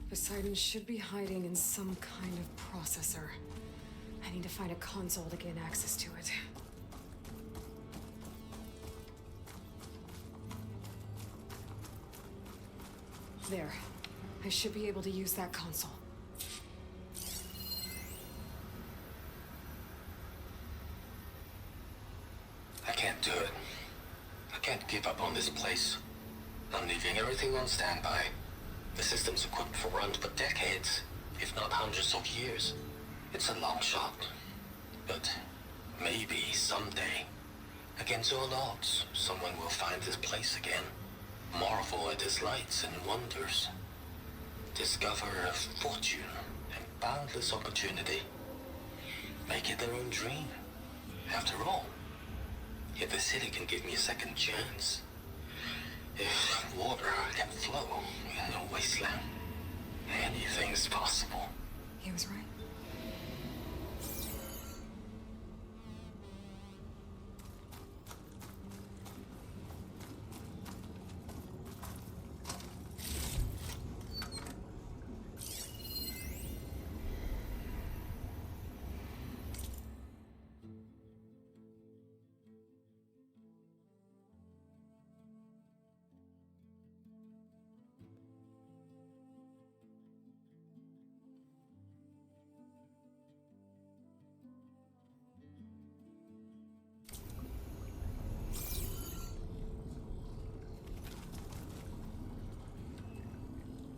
Poseidon should be hiding in some kind of processor. I need to find a console to gain access to it. There. I should be able to use that console. I can't do it. I can't give up on this place. I'm leaving everything on standby. The system's equipped for runs for decades, if not hundreds of years. It's a long shot. But maybe someday, against all odds, someone will find this place again. Marvel at its lights and wonders. Discover a fortune and boundless opportunity. Make it their own dream. After all, if the city can give me a second chance, if water can flow in a wasteland, anything's possible. He was right.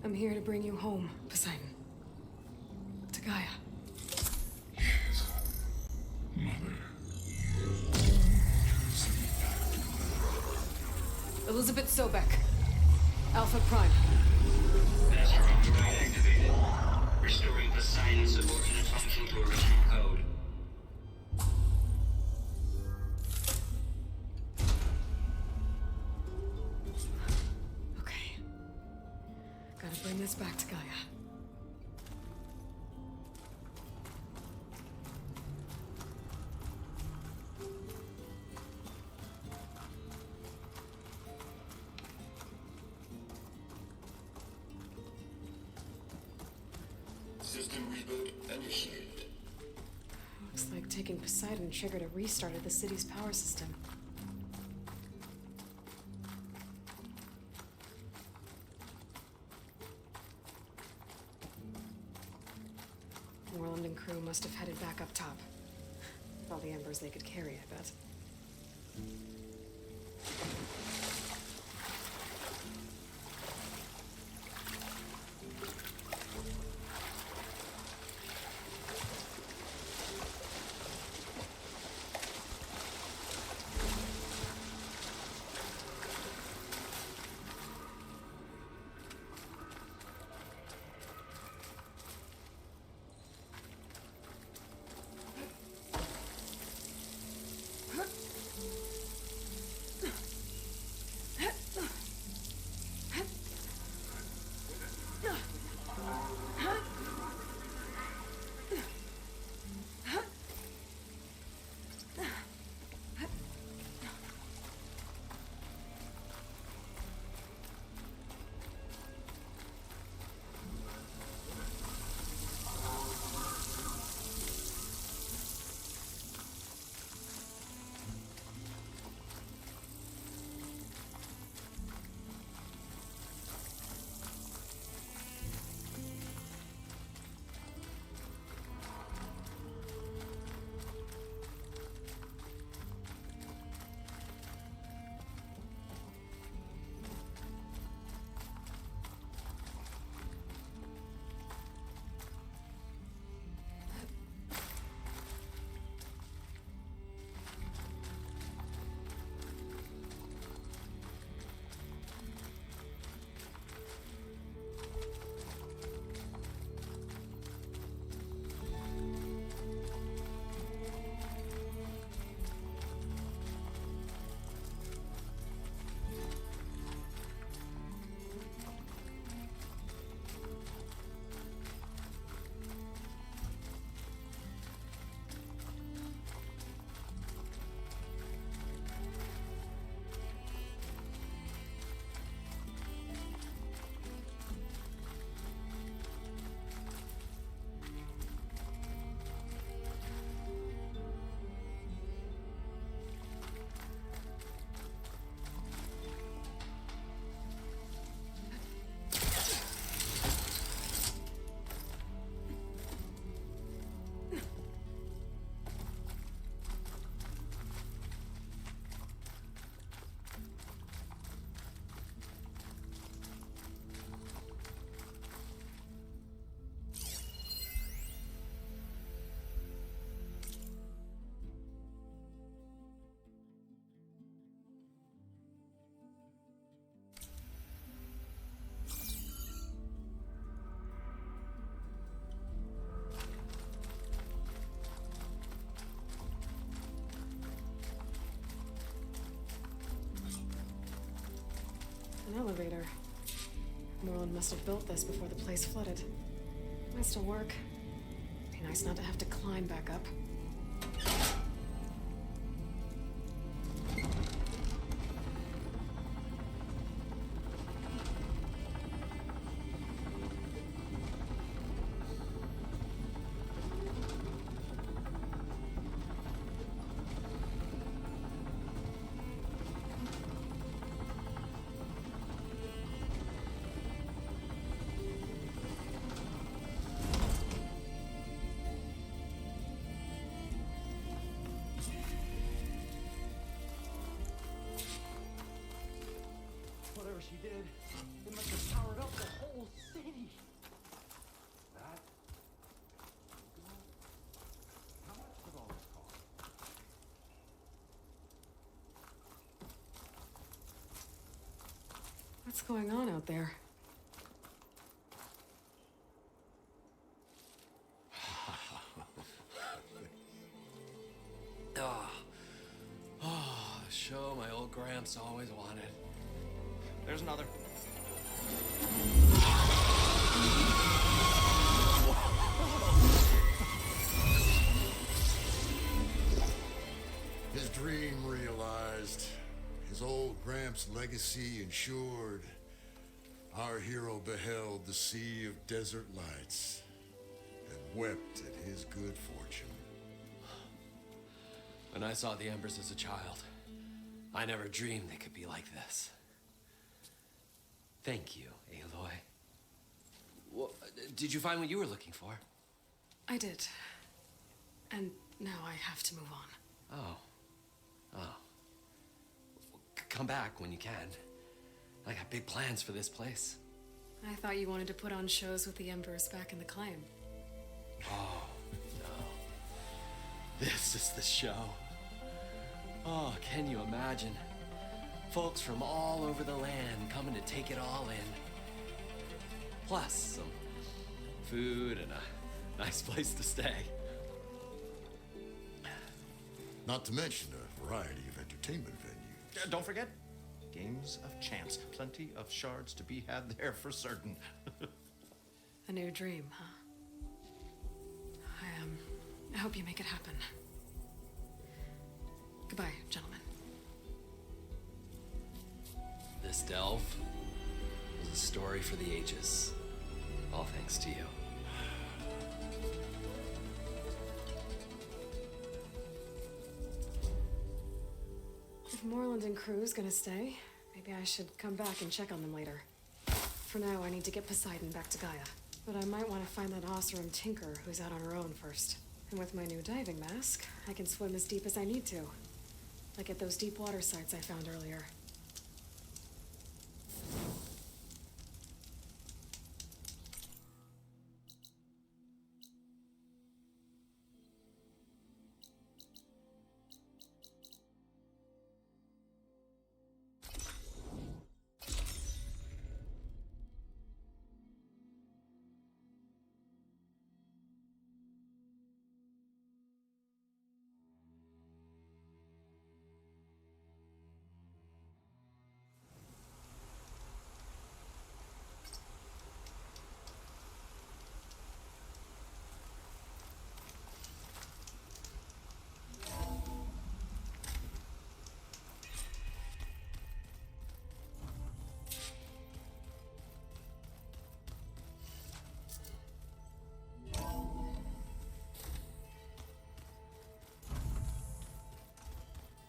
I'm here to bring you home, Poseidon. To Gaia. Mother. Elizabeth Sobek. Alpha Prime. Master override activated. Restoring Poseidon's subordinate function to original code. Okay. Gotta bring this back to Gaia. System reboot initiated. Looks like taking Poseidon triggered a restart of the city's power system. recycling crew must have headed back up top. With all the embers they could carry, I bet. An elevator. Moreland must have built this before the place flooded. Might still work. Be nice not to have to climb back up. Whatever she did, it must have powered up the whole city. That? How much did all this cost? What's going on out there? Show my old Gramps always wanted. There's another. His dream realized. His old Gramps' legacy ensured. Our hero beheld the sea of desert lights and wept at his good fortune. When I saw the embers as a child, I never dreamed they could be like this. Thank you, Aloy. Well, did you find what you were looking for? I did. And now I have to move on. Oh. Oh. Come back when you can. I got big plans for this place. I thought you wanted to put on shows with the Embers back in the Claim. Oh, no. This is the show. Oh, can you imagine? Folks from all over the land coming to take it all in. Plus some food and a nice place to stay. Not to mention a variety of entertainment venues. Don't forget, games of chance. Plenty of shards to be had there for certain. A new dream, huh? I hope you make it happen. Goodbye, gentlemen. This delve was a story for the ages. All thanks to you. If Moreland and crew's gonna stay, maybe I should come back and check on them later. For now, I need to get Poseidon back to Gaia. But I might want to find that Oseram Tinker who's out on her own first. And with my new diving mask, I can swim as deep as I need to. Like at those deep water sites I found earlier.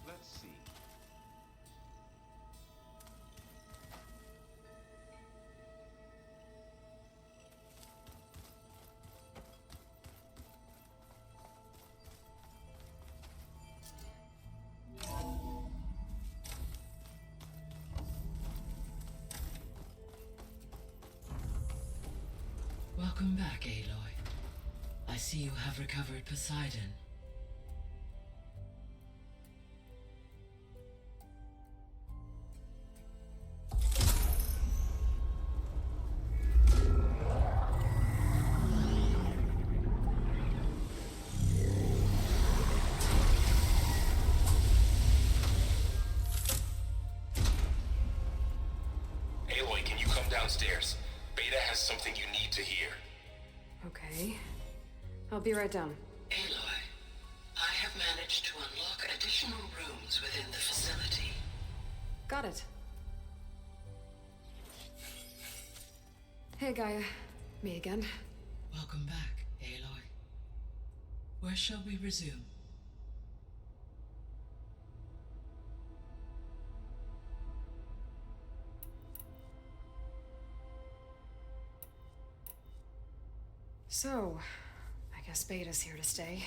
Let's see. Welcome back, Aloy. I see you have recovered Poseidon. Aloy, can you come downstairs? Beta has something you need to hear. Okay. I'll be right down. Aloy, I have managed to unlock additional rooms within the facility. Got it. Hey, Gaia. Me again. Welcome back, Aloy. Where shall we resume? So, I guess Beta's here to stay.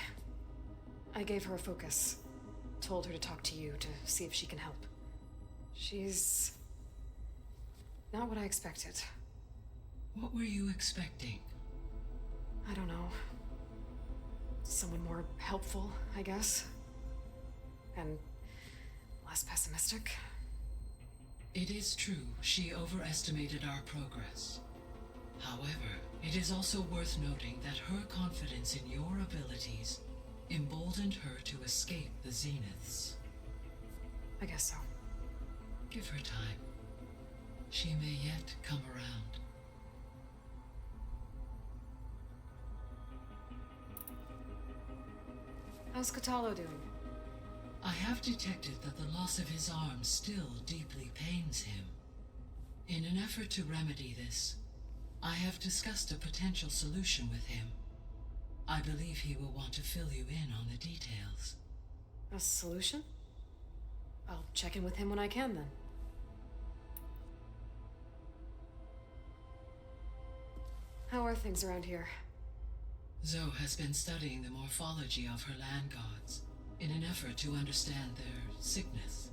I gave her a focus. Told her to talk to you to see if she can help. She's not what I expected. What were you expecting? I don't know. Someone more helpful, I guess. And less pessimistic. It is true, she overestimated our progress. However, it is also worth noting that her confidence in your abilities emboldened her to escape the Zeniths. I guess so. Give her time. She may yet come around. How's Kotallo doing? I have detected that the loss of his arm still deeply pains him. In an effort to remedy this, I have discussed a potential solution with him. I believe he will want to fill you in on the details. A solution? I'll check in with him when I can, then. How are things around here? Zoe has been studying the morphology of her land gods in an effort to understand their sickness.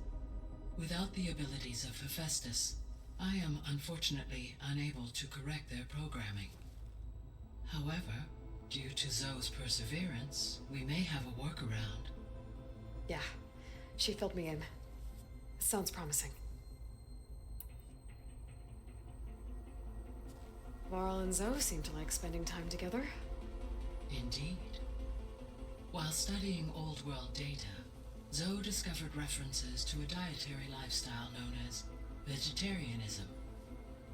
Without the abilities of Hephaestus, I am unfortunately unable to correct their programming. However, due to Zoe's perseverance, we may have a workaround. Yeah, she filled me in. Sounds promising. Varl and Zoe seem to like spending time together. Indeed. While studying Old World data, Zoe discovered references to a dietary lifestyle known as vegetarianism.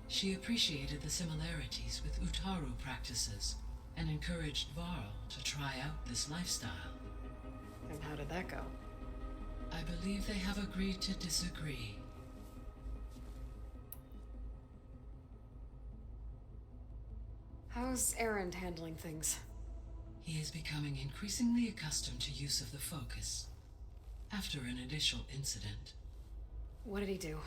She appreciated the similarities with Utaru practices and encouraged Varl to try out this lifestyle. And how did that go? I believe they have agreed to disagree. How's Erend handling things? He is becoming increasingly accustomed to use of the focus after an initial incident. What did he do?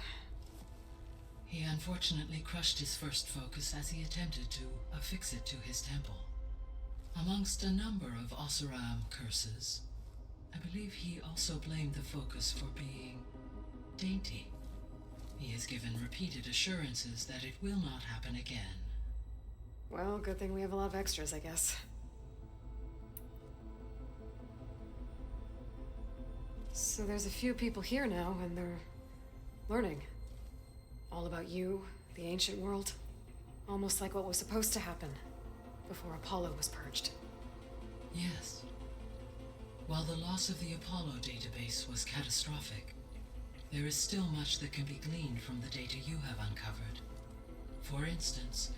He unfortunately crushed his first focus as he attempted to affix it to his temple. Amongst a number of Oseram curses, I believe he also blamed the focus for being dainty. He has given repeated assurances that it will not happen again. Well, good thing we have a lot of extras, I guess. So there's a few people here now, and they're learning. All about you, the ancient world. Almost like what was supposed to happen before Apollo was purged. Yes. While the loss of the Apollo database was catastrophic, there is still much that can be gleaned from the data you have uncovered. For instance,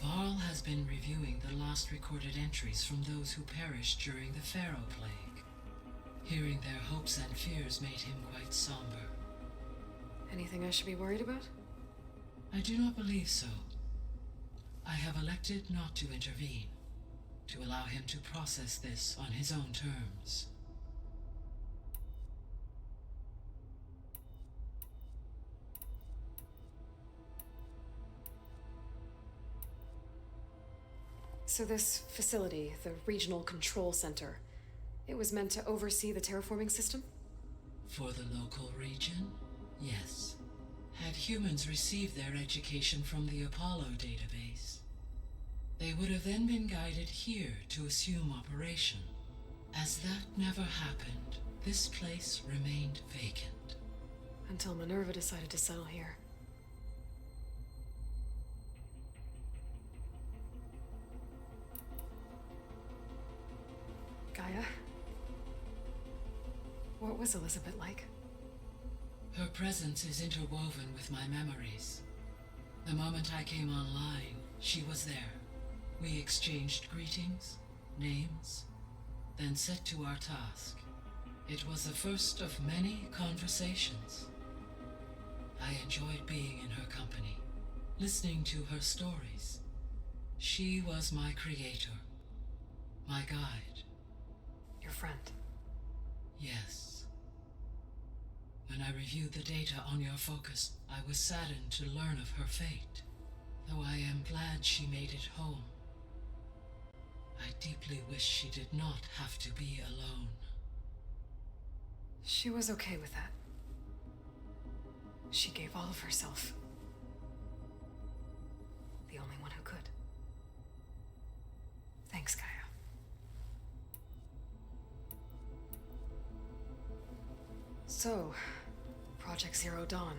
Varl has been reviewing the last recorded entries from those who perished during the Pharaoh Plague. Hearing their hopes and fears made him quite somber. Anything I should be worried about? I do not believe so. I have elected not to intervene, to allow him to process this on his own terms. So this facility, the Regional Control Center, it was meant to oversee the terraforming system? For the local region, yes. Had humans received their education from the Apollo database, they would have then been guided here to assume operation. As that never happened, this place remained vacant. Until Minerva decided to settle here. Gaia? What was Elizabeth like? Her presence is interwoven with my memories. The moment I came online, she was there. We exchanged greetings, names, then set to our task. It was the first of many conversations. I enjoyed being in her company, listening to her stories. She was my creator, my guide. Your friend? Yes. When I reviewed the data on your focus, I was saddened to learn of her fate, though I am glad she made it home. I deeply wish she did not have to be alone. She was okay with that. She gave all of herself. The only one who could. Thanks, Gaia. So, Project Zero Dawn.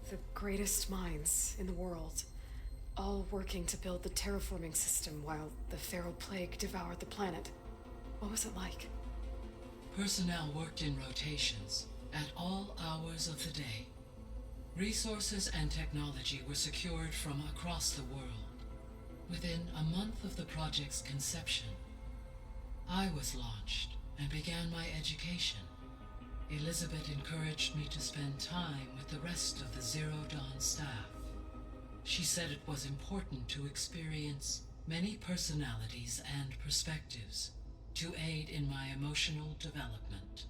The greatest minds in the world, all working to build the terraforming system while the Pharaoh Plague devoured the planet. What was it like? Personnel worked in rotations at all hours of the day. Resources and technology were secured from across the world. Within a month of the project's conception, I was launched and began my education. Elizabeth encouraged me to spend time with the rest of the Zero Dawn staff. She said it was important to experience many personalities and perspectives to aid in my emotional development.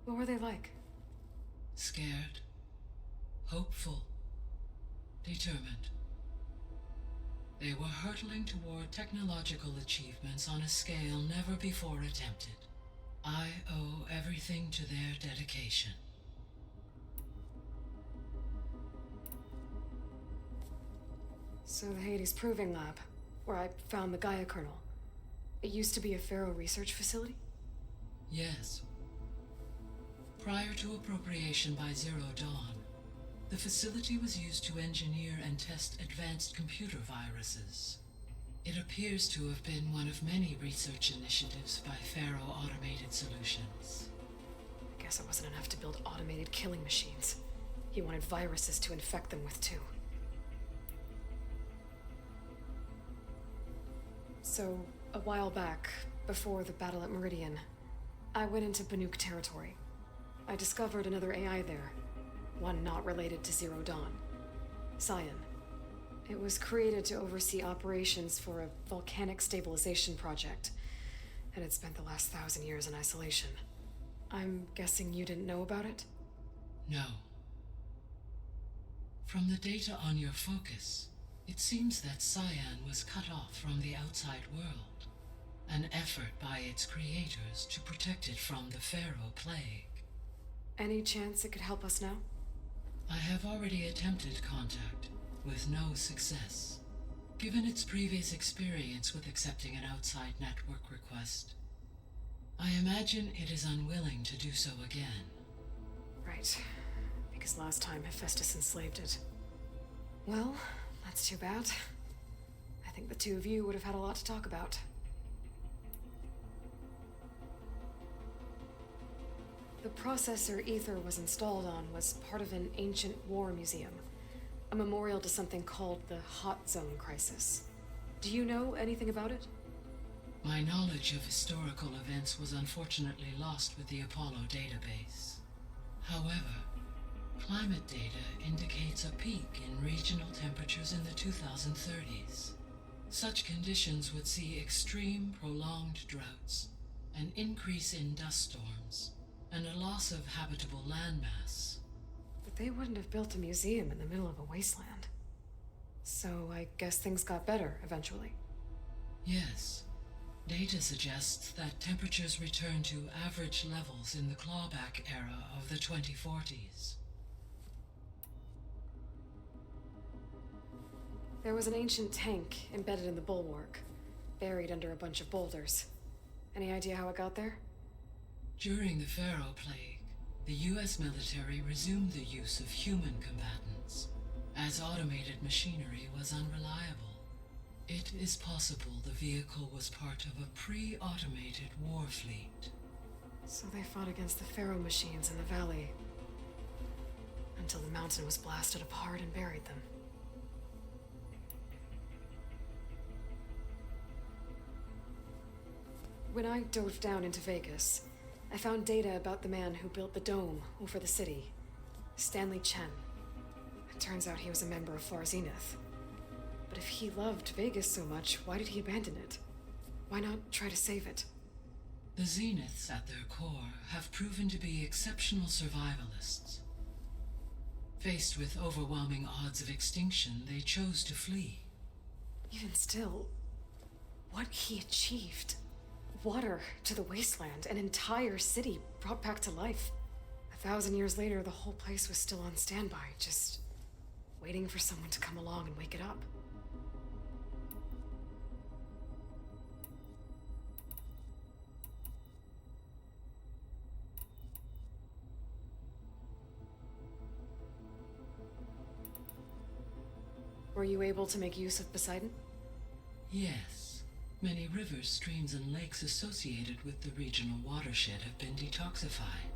What were they like? Scared, hopeful, determined. They were hurtling toward technological achievements on a scale never before attempted. I owe everything to their dedication. So the Hades Proving Lab, where I found the Gaia kernel, it used to be a Pharaoh research facility? Yes. Prior to appropriation by Zero Dawn, the facility was used to engineer and test advanced computer viruses. It appears to have been one of many research initiatives by Pharaoh Automated Solutions. I guess it wasn't enough to build automated killing machines. He wanted viruses to infect them with too. So, a while back, before the battle at Meridian, I went into Banuk territory. I discovered another AI there, one not related to Zero Dawn. Cyan. It was created to oversee operations for a volcanic stabilization project, and it spent the last 1,000 years in isolation. I'm guessing you didn't know about it? No. From the data on your focus, it seems that Cyan was cut off from the outside world, an effort by its creators to protect it from the Pharaoh plague. Any chance it could help us now? I have already attempted contact, with no success. Given its previous experience with accepting an outside network request, I imagine it is unwilling to do so again. Right. Because last time Hephaestus enslaved it. Well, that's too bad. I think the two of you would have had a lot to talk about. The processor Ether was installed on was part of an ancient war museum, a memorial to something called the Hot Zone Crisis. Do you know anything about it? My knowledge of historical events was unfortunately lost with the Apollo database. However, climate data indicates a peak in regional temperatures in the 2030s. Such conditions would see extreme, prolonged droughts, an increase in dust storms, and a loss of habitable landmass. But they wouldn't have built a museum in the middle of a wasteland. So I guess things got better eventually. Yes. Data suggests that temperatures returned to average levels in the clawback era of the 2040s. There was an ancient tank embedded in the bulwark, buried under a bunch of boulders. Any idea how it got there? During the Pharaoh plague, the US military resumed the use of human combatants, as automated machinery was unreliable. It is possible the vehicle was part of a pre-automated war fleet. So they fought against the Pharaoh machines in the valley, until the mountain was blasted apart and buried them. When I dove down into Vegas, I found data about the man who built the dome over the city, Stanley Chen. It turns out he was a member of Far Zenith. But if he loved Vegas so much, why did he abandon it? Why not try to save it? The Zeniths at their core have proven to be exceptional survivalists. Faced with overwhelming odds of extinction, they chose to flee. Even still, what he achieved. Water to the wasteland, an entire city brought back to life. 1,000 years later, the whole place was still on standby, just waiting for someone to come along and wake it up. Were you able to make use of Poseidon? Yes. Many rivers, streams, and lakes associated with the regional watershed have been detoxified.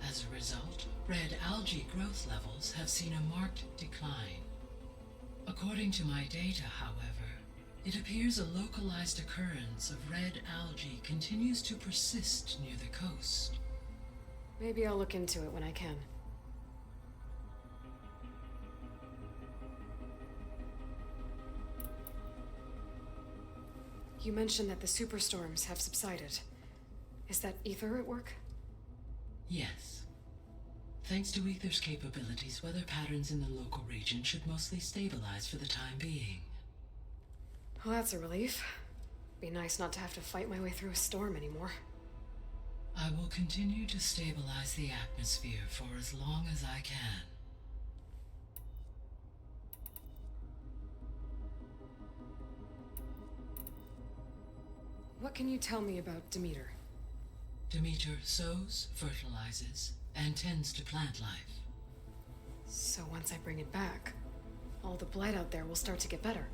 As a result, red algae growth levels have seen a marked decline. According to my data, however, it appears a localized occurrence of red algae continues to persist near the coast. Maybe I'll look into it when I can. You mentioned that the superstorms have subsided. Is that Ether at work? Yes. Thanks to Ether's capabilities, weather patterns in the local region should mostly stabilize for the time being. Well, that's a relief. Be nice not to have to fight my way through a storm anymore. I will continue to stabilize the atmosphere for as long as I can. What can you tell me about Demeter? Demeter sows, fertilizes, and tends to plant life. So once I bring it back, all the blight out there will start to get better.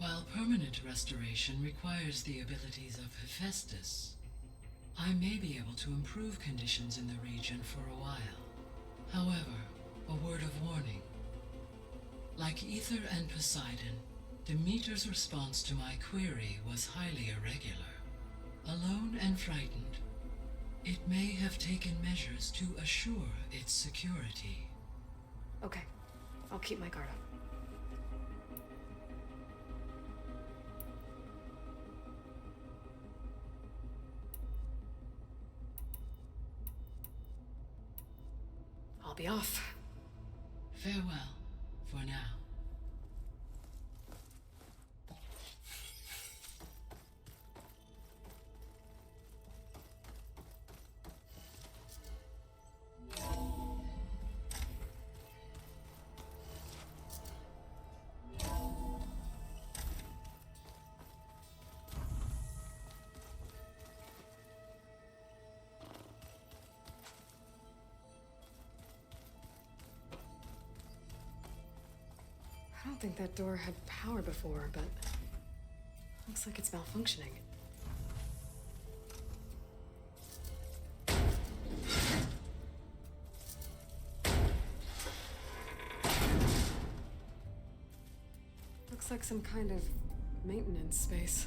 While permanent restoration requires the abilities of Hephaestus, I may be able to improve conditions in the region for a while. However, a word of warning. Like Ether and Poseidon, Demeter's response to my query was highly irregular. Alone and frightened, it may have taken measures to assure its security. Okay, I'll keep my guard up. I'll be off. Farewell, for now. I don't think that door had power before, but looks like it's malfunctioning. Looks like some kind of maintenance space.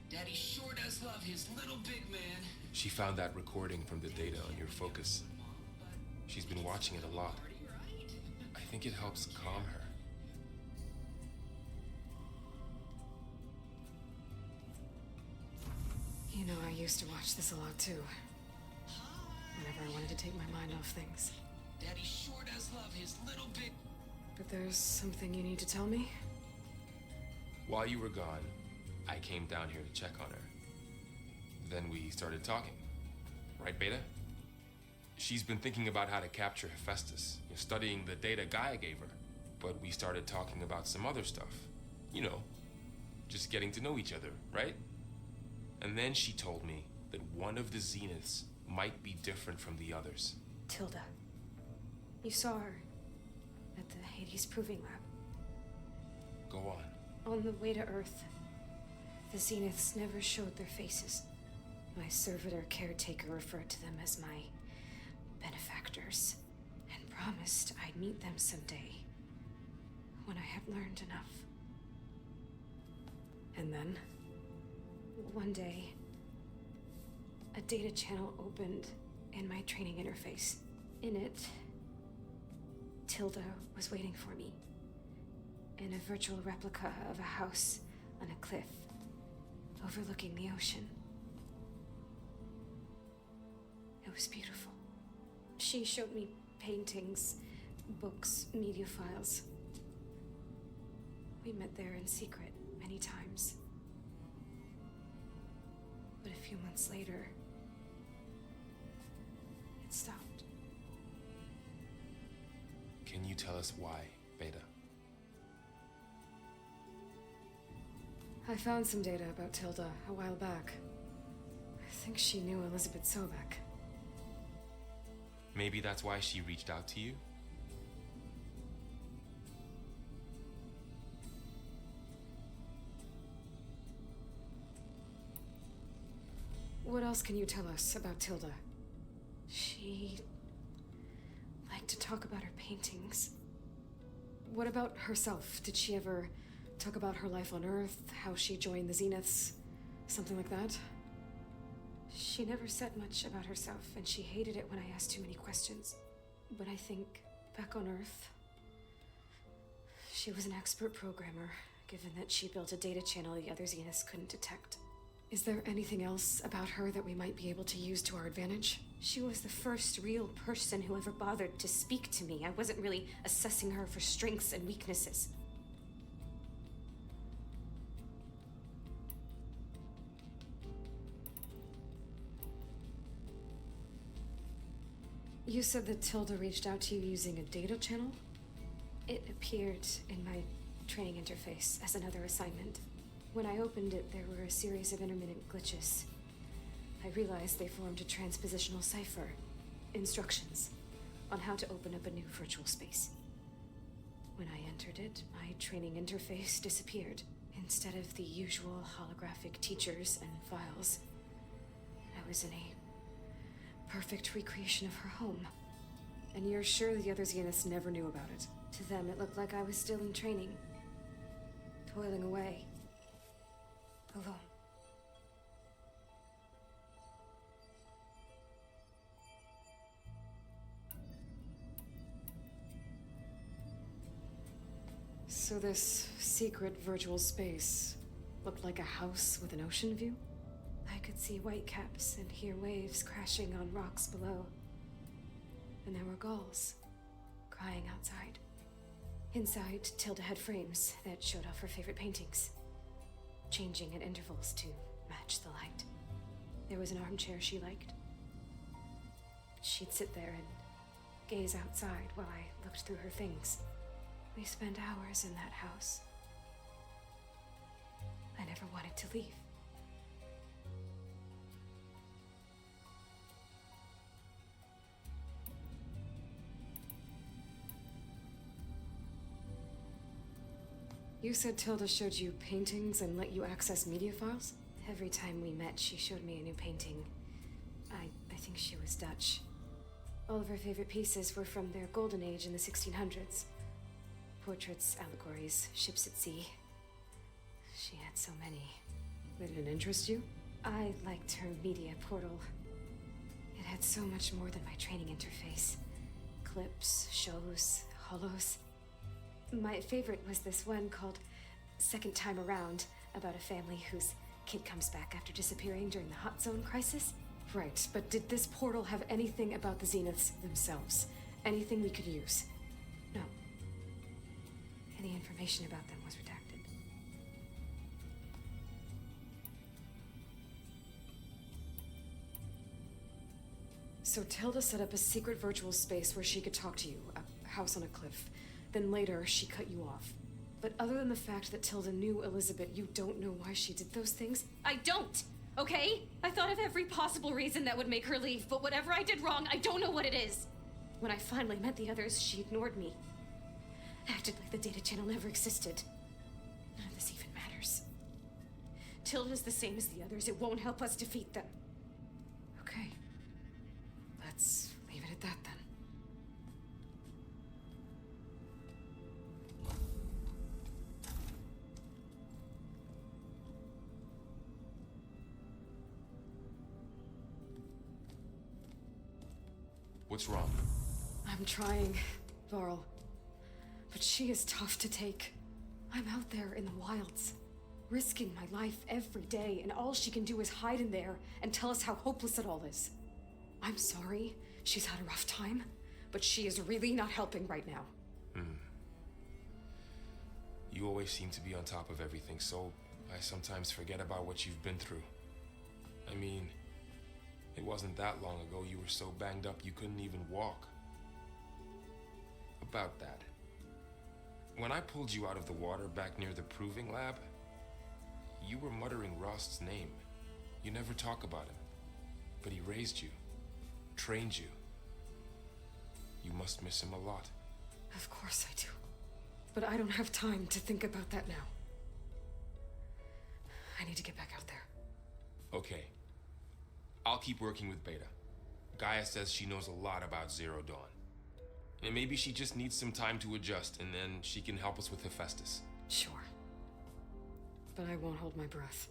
Daddy sure does love his little big man. She found that recording from the data on your focus. She's been watching it a lot. I think it helps calm her. You know, I used to watch this a lot too. Whenever I wanted to take my mind off things. Daddy sure does love his little big... But there's something you need to tell me? While you were gone, I came down here to check on her. Then we started talking. Right, Beta? She's been thinking about how to capture Hephaestus, studying the data Gaia gave her. But we started talking about some other stuff. You know, just getting to know each other, right? And then she told me that one of the Zeniths might be different from the others. Tilda. You saw her at the Hades Proving Lab. Go on. On the way to Earth, the Zeniths never showed their faces. My servitor caretaker referred to them as my benefactors and promised I'd meet them someday when I had learned enough. And then, one day, a data channel opened in my training interface. In it, Tilda was waiting for me in a virtual replica of a house on a cliff overlooking the ocean. It was beautiful. She showed me paintings, books, media files. We met there in secret many times. But a few months later, it stopped. Can you tell us why, Beta? I found some data about Tilda a while back. I think she knew Elizabeth Sobek. Maybe that's why she reached out to you? else can you tell us about Tilda? She liked to talk about her paintings. What about herself? Did she ever talk about her life on Earth, how she joined the Zeniths, something like that? She never said much about herself, and she hated it when I asked too many questions. But I think back on Earth, she was an expert programmer, given that she built a data channel the other Zeniths couldn't detect. Is there anything else about her that we might be able to use to our advantage? She was the first real person who ever bothered to speak to me. I wasn't really assessing her for strengths and weaknesses. You said that Tilda reached out to you using a data channel? It appeared in my training interface as another assignment. When I opened it, there were a series of intermittent glitches. I realized they formed a transpositional cipher, instructions on how to open up a new virtual space. When I entered it, my training interface disappeared. Instead of the usual holographic teachers and files, I was in a perfect recreation of her home. And you're sure the other Zeniths never knew about it? To them, it looked like I was still in training, toiling away, alone. So this secret virtual space looked like a house with an ocean view? I could see whitecaps and hear waves crashing on rocks below. And there were gulls crying outside. Inside, Tilda had frames that showed off her favorite paintings, changing at intervals to match the light. There was an armchair she liked. She'd sit there and gaze outside while I looked through her things. We spent hours in that house. I never wanted to leave. You said Tilda showed you paintings and let you access media files? Every time we met, she showed me a new painting. I think she was Dutch. All of her favorite pieces were from their golden age in the 1600s. Portraits, allegories, ships at sea. She had so many. Did it interest you? I liked her media portal. It had so much more than my training interface. Clips, shows, holos. My favorite was this one called Second Time Around, about a family whose kid comes back after disappearing during the Hot Zone crisis. Right, but did this portal have anything about the Zeniths themselves? Anything we could use? No. Any information about them was redacted. So Tilda set up a secret virtual space where she could talk to you, a house on a cliff. Then later, she cut you off. But other than the fact that Tilda knew Elizabeth, you don't know why she did those things? I don't, okay? I thought of every possible reason that would make her leave, but whatever I did wrong, I don't know what it is. When I finally met the others, she ignored me. Acted like the data channel never existed. None of this even matters. Tilda's the same as the others. It won't help us defeat them. Okay. Let's leave it at that then. What's wrong? I'm trying, Varl. But she is tough to take. I'm out there in the wilds, risking my life every day, and all she can do is hide in there and tell us how hopeless it all is. I'm sorry, she's had a rough time, but she is really not helping right now. You always seem to be on top of everything, so I sometimes forget about what you've been through. I mean, it wasn't that long ago you were so banged up you couldn't even walk. About that. When I pulled you out of the water back near the proving lab, you were muttering Rost's name. You never talk about him. But he raised you, trained you. You must miss him a lot. Of course I do. But I don't have time to think about that now. I need to get back out there. Okay. I'll keep working with Beta. Gaia says she knows a lot about Zero Dawn. And maybe she just needs some time to adjust, and then she can help us with Hephaestus. Sure. But I won't hold my breath.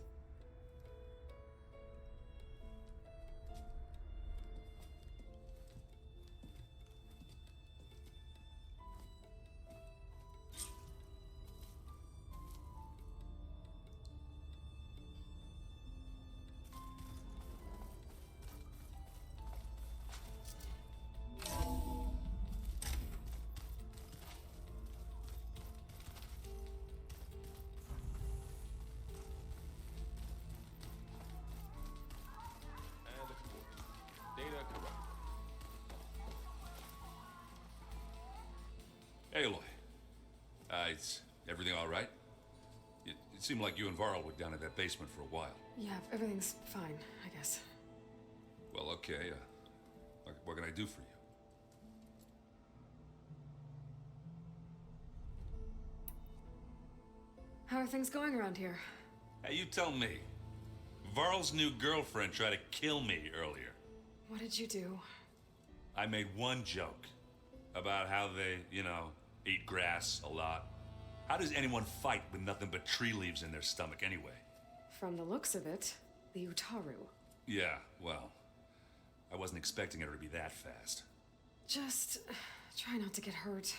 Aloy. Is everything all right? It seemed like you and Varl were down at that basement for a while. Yeah, everything's fine, I guess. Well, okay. What can I do for you? How are things going around here? Hey, you tell me. Varl's new girlfriend tried to kill me earlier. What did you do? I made one joke about how they, eat grass a lot. How does anyone fight with nothing but tree leaves in their stomach anyway? From the looks of it, the Utaru. Yeah, well, I wasn't expecting her to be that fast. Just try not to get hurt.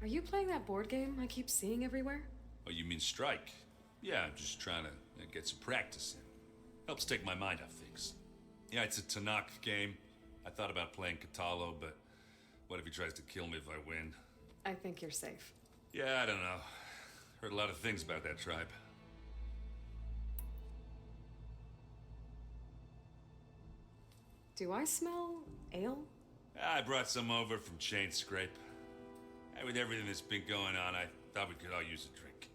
Are you playing that board game I keep seeing everywhere? Oh, you mean Strike? Yeah, I'm just trying to get some practice in. Helps take my mind off things. Yeah, it's a Tanakh game. I thought about playing Katalo, but what if he tries to kill me if I win? I think you're safe. Yeah, I don't know. Heard a lot of things about that tribe. Do I smell ale? I brought some over from Chain Scrape. And with everything that's been going on, I thought we could all use a drink.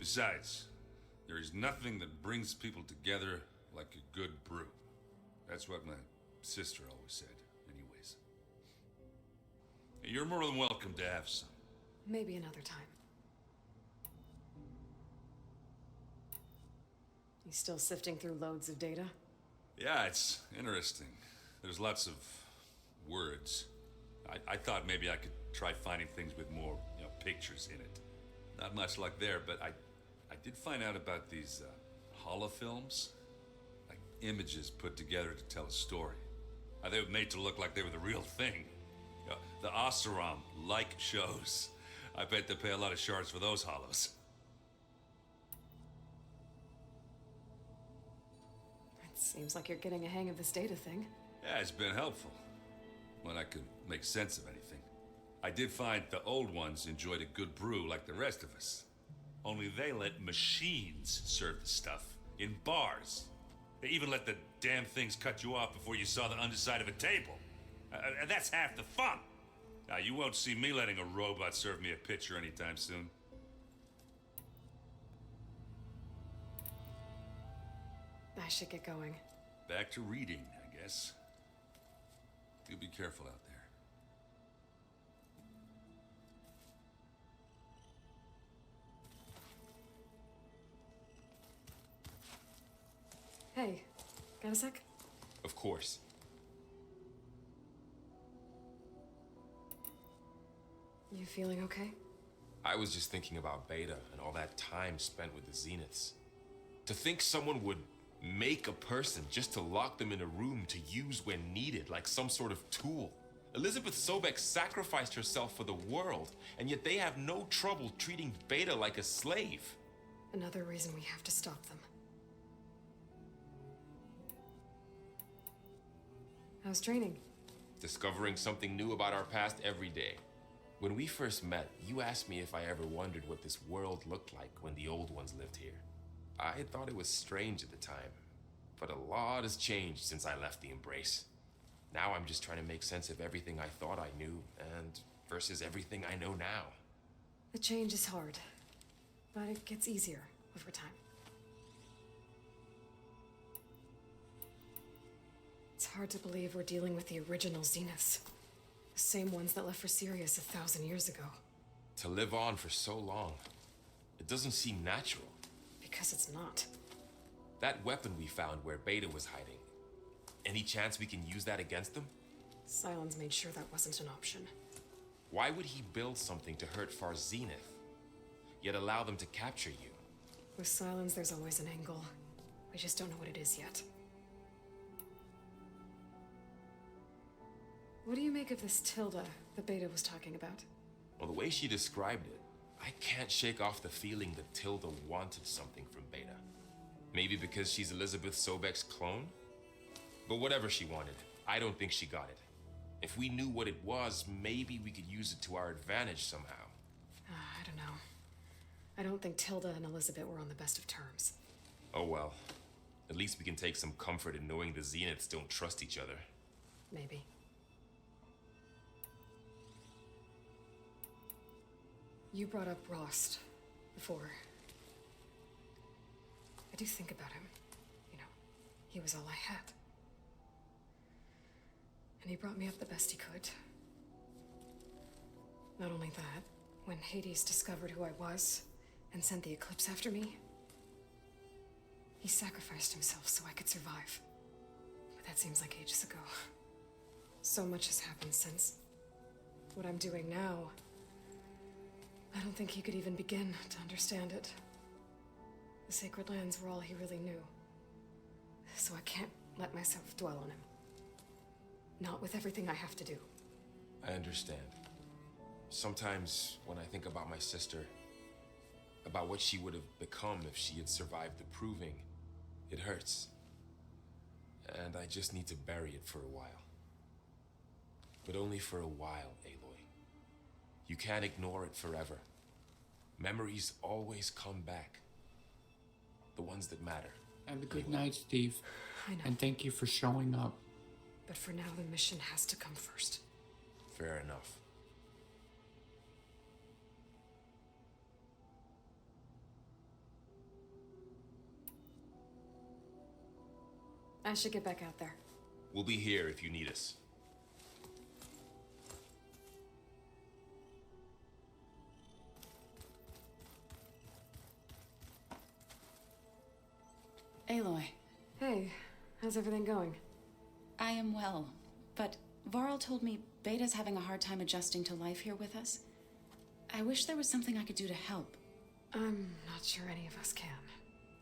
Besides, there is nothing that brings people together like a good brew. That's what my sister always said, anyways. You're more than welcome to have some. Maybe another time. You still sifting through loads of data? Yeah, it's interesting. There's lots of words. I thought maybe I could try finding things with more, pictures in it. Not much luck there, but I did find out about these holofilms. Like images put together to tell a story. They were made to look like they were the real thing. The Oseram like shows. I bet they pay a lot of shards for those hollows. It seems like you're getting a hang of this data thing. Yeah, it's been helpful. When I could make sense of anything. I did find the old ones enjoyed a good brew like the rest of us. Only they let machines serve the stuff in bars. They even let the damn things cut you off before you saw the underside of a table. And that's half the fun. Now, you won't see me letting a robot serve me a pitcher anytime soon. I should get going. Back to reading, I guess. Do be careful out there. Hey, got a sec? Of course. You feeling okay? I was just thinking about Beta and all that time spent with the Zeniths. To think someone would make a person just to lock them in a room to use when needed, like some sort of tool. Elizabeth Sobek sacrificed herself for the world, and yet they have no trouble treating Beta like a slave. Another reason we have to stop them. How's training? Discovering something new about our past every day. When we first met, you asked me if I ever wondered what this world looked like when the old ones lived here. I thought it was strange at the time, but a lot has changed since I left the Embrace. Now I'm just trying to make sense of everything I thought I knew and versus everything I know now. The change is hard, but it gets easier over time. It's hard to believe we're dealing with the original Zeniths. The same ones that left for Sirius 1,000 years ago. To live on for so long, it doesn't seem natural. because it's not. That weapon we found where Beta was hiding. Any chance we can use that against them? Sylens made sure that wasn't an option. Why would he build something to hurt Far Zenith, yet allow them to capture you? With Sylens, there's always an angle. We just don't know what it is yet. What do you make of this Tilda that Beta was talking about? Well, the way she described it, I can't shake off the feeling that Tilda wanted something from Beta. Maybe because she's Elizabeth Sobek's clone? But whatever she wanted, I don't think she got it. If we knew what it was, maybe we could use it to our advantage somehow. I don't know. I don't think Tilda and Elizabeth were on the best of terms. Oh well. At least we can take some comfort in knowing the Zeniths don't trust each other. Maybe. You brought up Rost before. I do think about him. You know, he was all I had. And he brought me up the best he could. Not only that, when Hades discovered who I was and sent the Eclipse after me, he sacrificed himself so I could survive. But that seems like ages ago. So much has happened since. What I'm doing now, I don't think he could even begin to understand it. The Sacred Lands were all he really knew. So I can't let myself dwell on him. Not with everything I have to do. I understand. Sometimes when I think about my sister, about what she would have become if she had survived the Proving, it hurts. And I just need to bury it for a while. But only for a while, Aloy. You can't ignore it forever. Memories always come back. The ones that matter. Have a good night, Steve. I know. And thank you for showing up. But for now, the mission has to come first. Fair enough. I should get back out there. We'll be here if you need us. Aloy. Hey, how's everything going? I am well, but Varl told me Beta's having a hard time adjusting to life here with us. I wish there was something I could do to help. I'm not sure any of us can.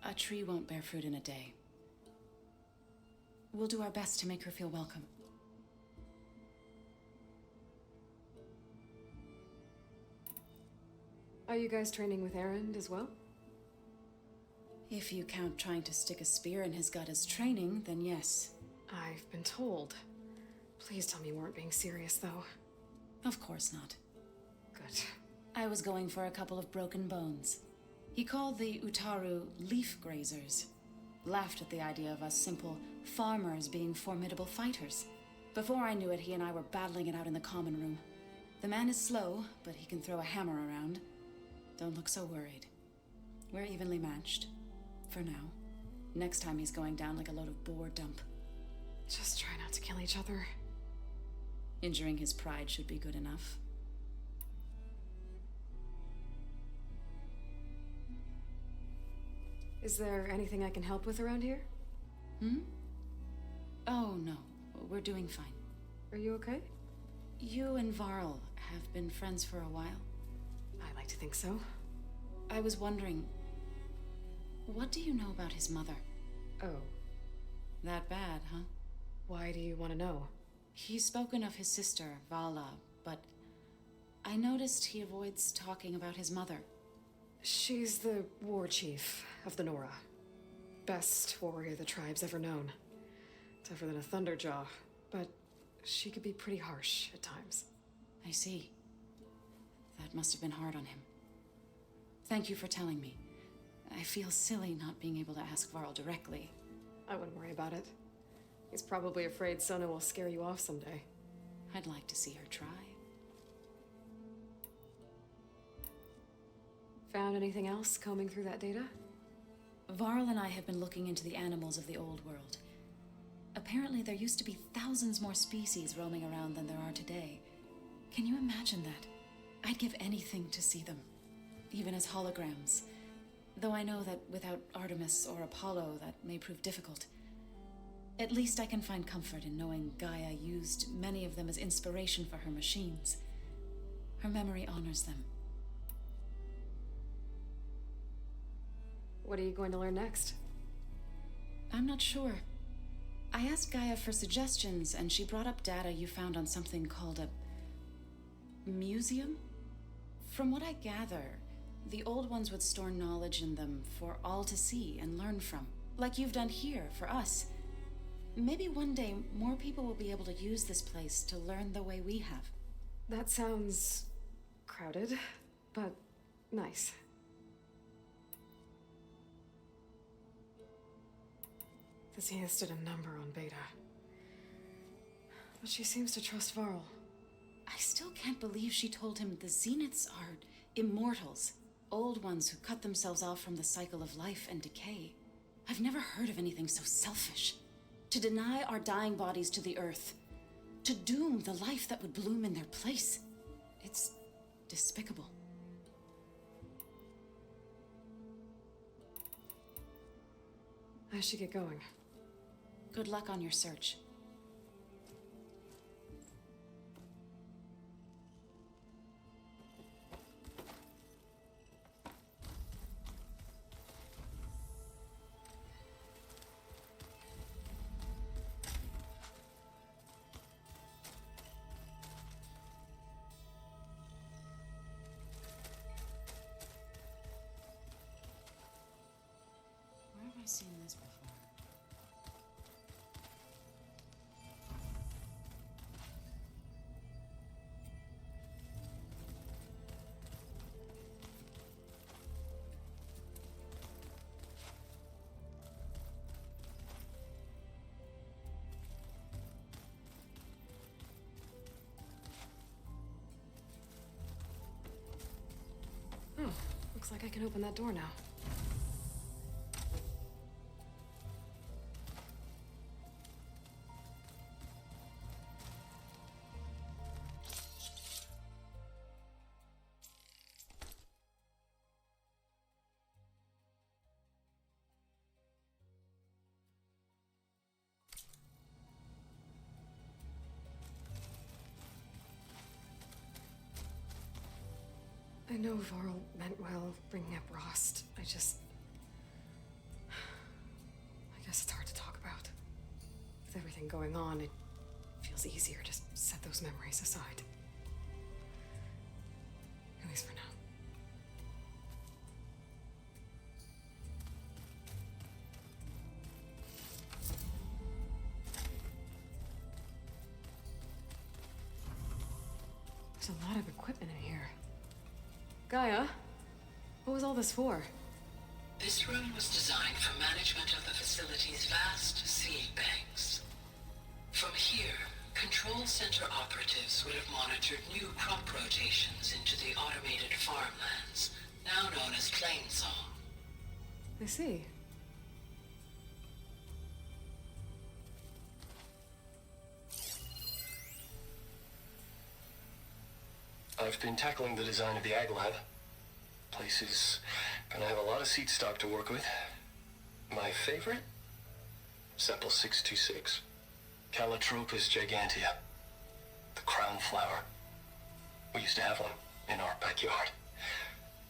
A tree won't bear fruit in a day. We'll do our best to make her feel welcome. Are you guys training with Erend as well? If you count trying to stick a spear in his gut as training, then yes. I've been told. Please tell me you weren't being serious, though. Of course not. Good. I was going for a couple of broken bones. He called the Utaru leaf grazers. Laughed at the idea of us simple farmers being formidable fighters. Before I knew it, he and I were battling it out in the common room. The man is slow, but he can throw a hammer around. Don't look so worried. We're evenly matched. For now. Next time he's going down like a load of boar dump. Just try not to kill each other. Injuring his pride should be good enough. Is there anything I can help with around here? Oh, no. We're doing fine. Are you okay? You and Varl have been friends for a while. I like to think so. I was wondering, what do you know about his mother? Oh. That bad, huh? Why do you want to know? He's spoken of his sister, Vala, but I noticed he avoids talking about his mother. She's the war chief of the Nora. Best warrior the tribe's ever known. Tougher than a Thunderjaw, but she could be pretty harsh at times. I see. That must have been hard on him. Thank you for telling me. I feel silly not being able to ask Varl directly. I wouldn't worry about it. He's probably afraid Sona will scare you off someday. I'd like to see her try. Found anything else combing through that data? Varl and I have been looking into the animals of the old world. Apparently there used to be thousands more species roaming around than there are today. Can you imagine that? I'd give anything to see them, even as holograms. Though I know that without Artemis or Apollo, that may prove difficult. At least I can find comfort in knowing Gaia used many of them as inspiration for her machines. Her memory honors them. What are you going to learn next? I'm not sure. I asked Gaia for suggestions, and she brought up data you found on something called a museum? From what I gather, the old ones would store knowledge in them for all to see and learn from, like you've done here for us. Maybe one day more people will be able to use this place to learn the way we have. That sounds crowded, but nice. The Zeniths did a number on Beta. But she seems to trust Varl. I still can't believe she told him the Zeniths are immortals. Old ones who cut themselves off from the cycle of life and decay. I've never heard of anything so selfish. To deny our dying bodies to the earth. To doom the life that would bloom in their place. It's despicable. I should get going. Good luck on your search. Where have I seen this before? Oh, looks like I can open that door now. I know Varl meant well bringing up Rost. I guess it's hard to talk about. With everything going on, it feels easier to set those memories aside. At least for now. There's a lot of equipment in here. Gaia, what was all this for? This room was designed for management of the facility's vast seed banks. From here, control center operatives would have monitored new crop rotations into the automated farmlands, now known as Plainsong. I see. I've been tackling the design of the Ag Lab. Place is gonna have a lot of seed stock to work with. My favorite? Sample 626. Calotropis gigantea. The crown flower. We used to have one in our backyard.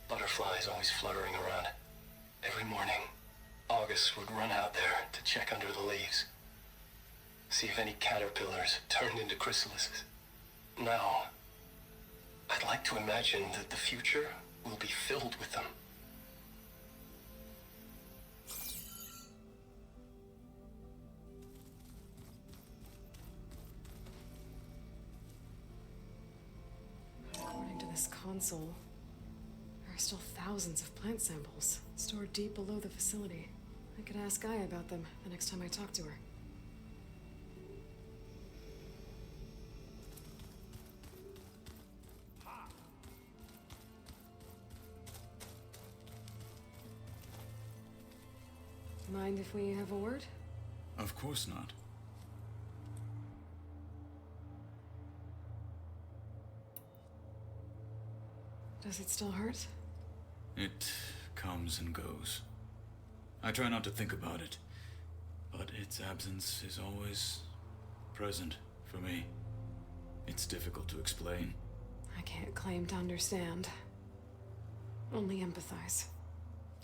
Butterflies always fluttering around. Every morning, August would run out there to check under the leaves. See if any caterpillars turned into chrysalises. Now, I'd like to imagine that the future will be filled with them. According to this console, there are still thousands of plant samples stored deep below the facility. I could ask Gaia about them the next time I talk to her. Mind if we have a word? Of course not. Does it still hurt? It comes and goes. I try not to think about it, but its absence is always present for me. It's difficult to explain. I can't claim to understand. Only empathize.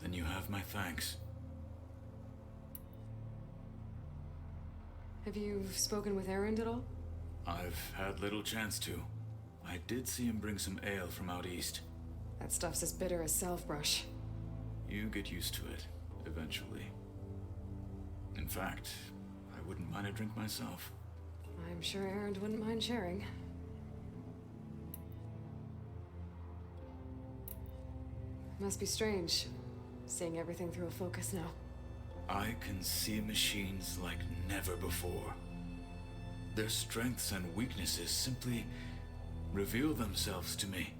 Then you have my thanks. Have you spoken with Erend at all? I've had little chance to. I did see him bring some ale from out east. That stuff's as bitter as self-brush. You get used to it, eventually. In fact, I wouldn't mind a drink myself. I'm sure Erend wouldn't mind sharing. Must be strange, seeing everything through a focus now. I can see machines like never before. Their strengths and weaknesses simply reveal themselves to me.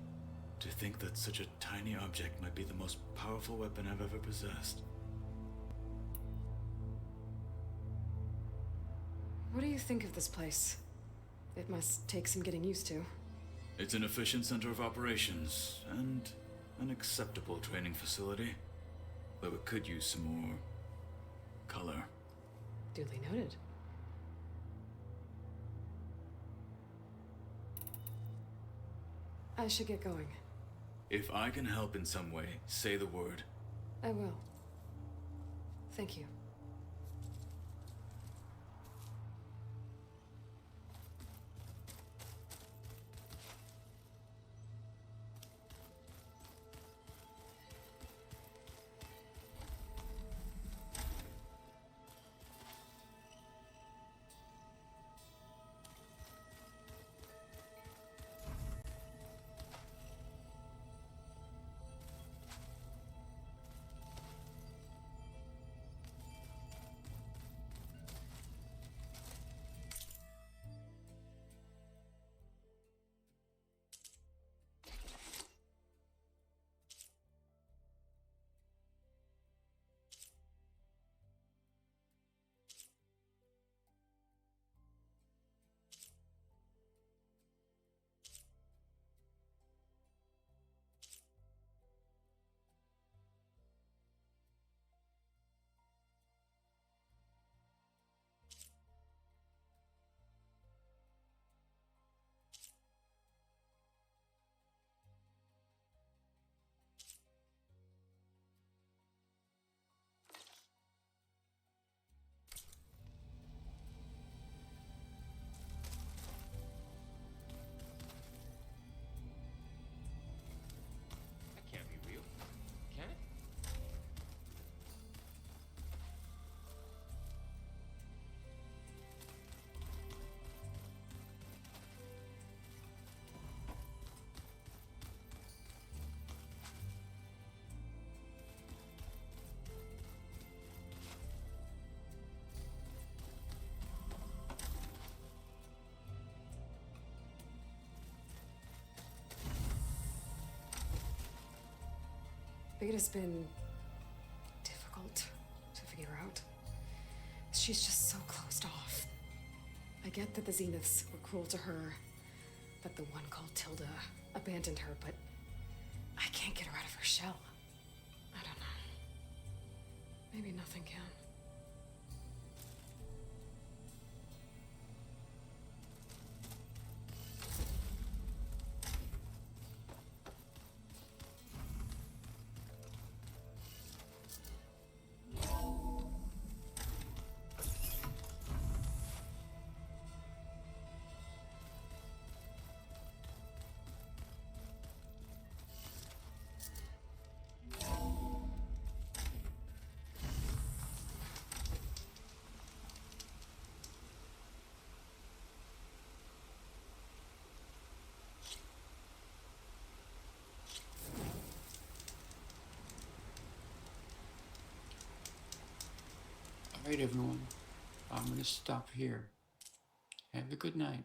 To think that such a tiny object might be the most powerful weapon I've ever possessed. What do you think of this place? It must take some getting used to. It's an efficient center of operations, and an acceptable training facility. Though it could use some more color. Duly noted. I should get going. If I can help in some way, say the word. I will. Thank you. Beta's been difficult to figure out. She's just so closed off. I get that the Zeniths were cruel to her, that the one called Tilda abandoned her, but I can't get her out of her shell. I don't know. Maybe nothing can. All right, everyone. I'm going to stop here. Have a good night.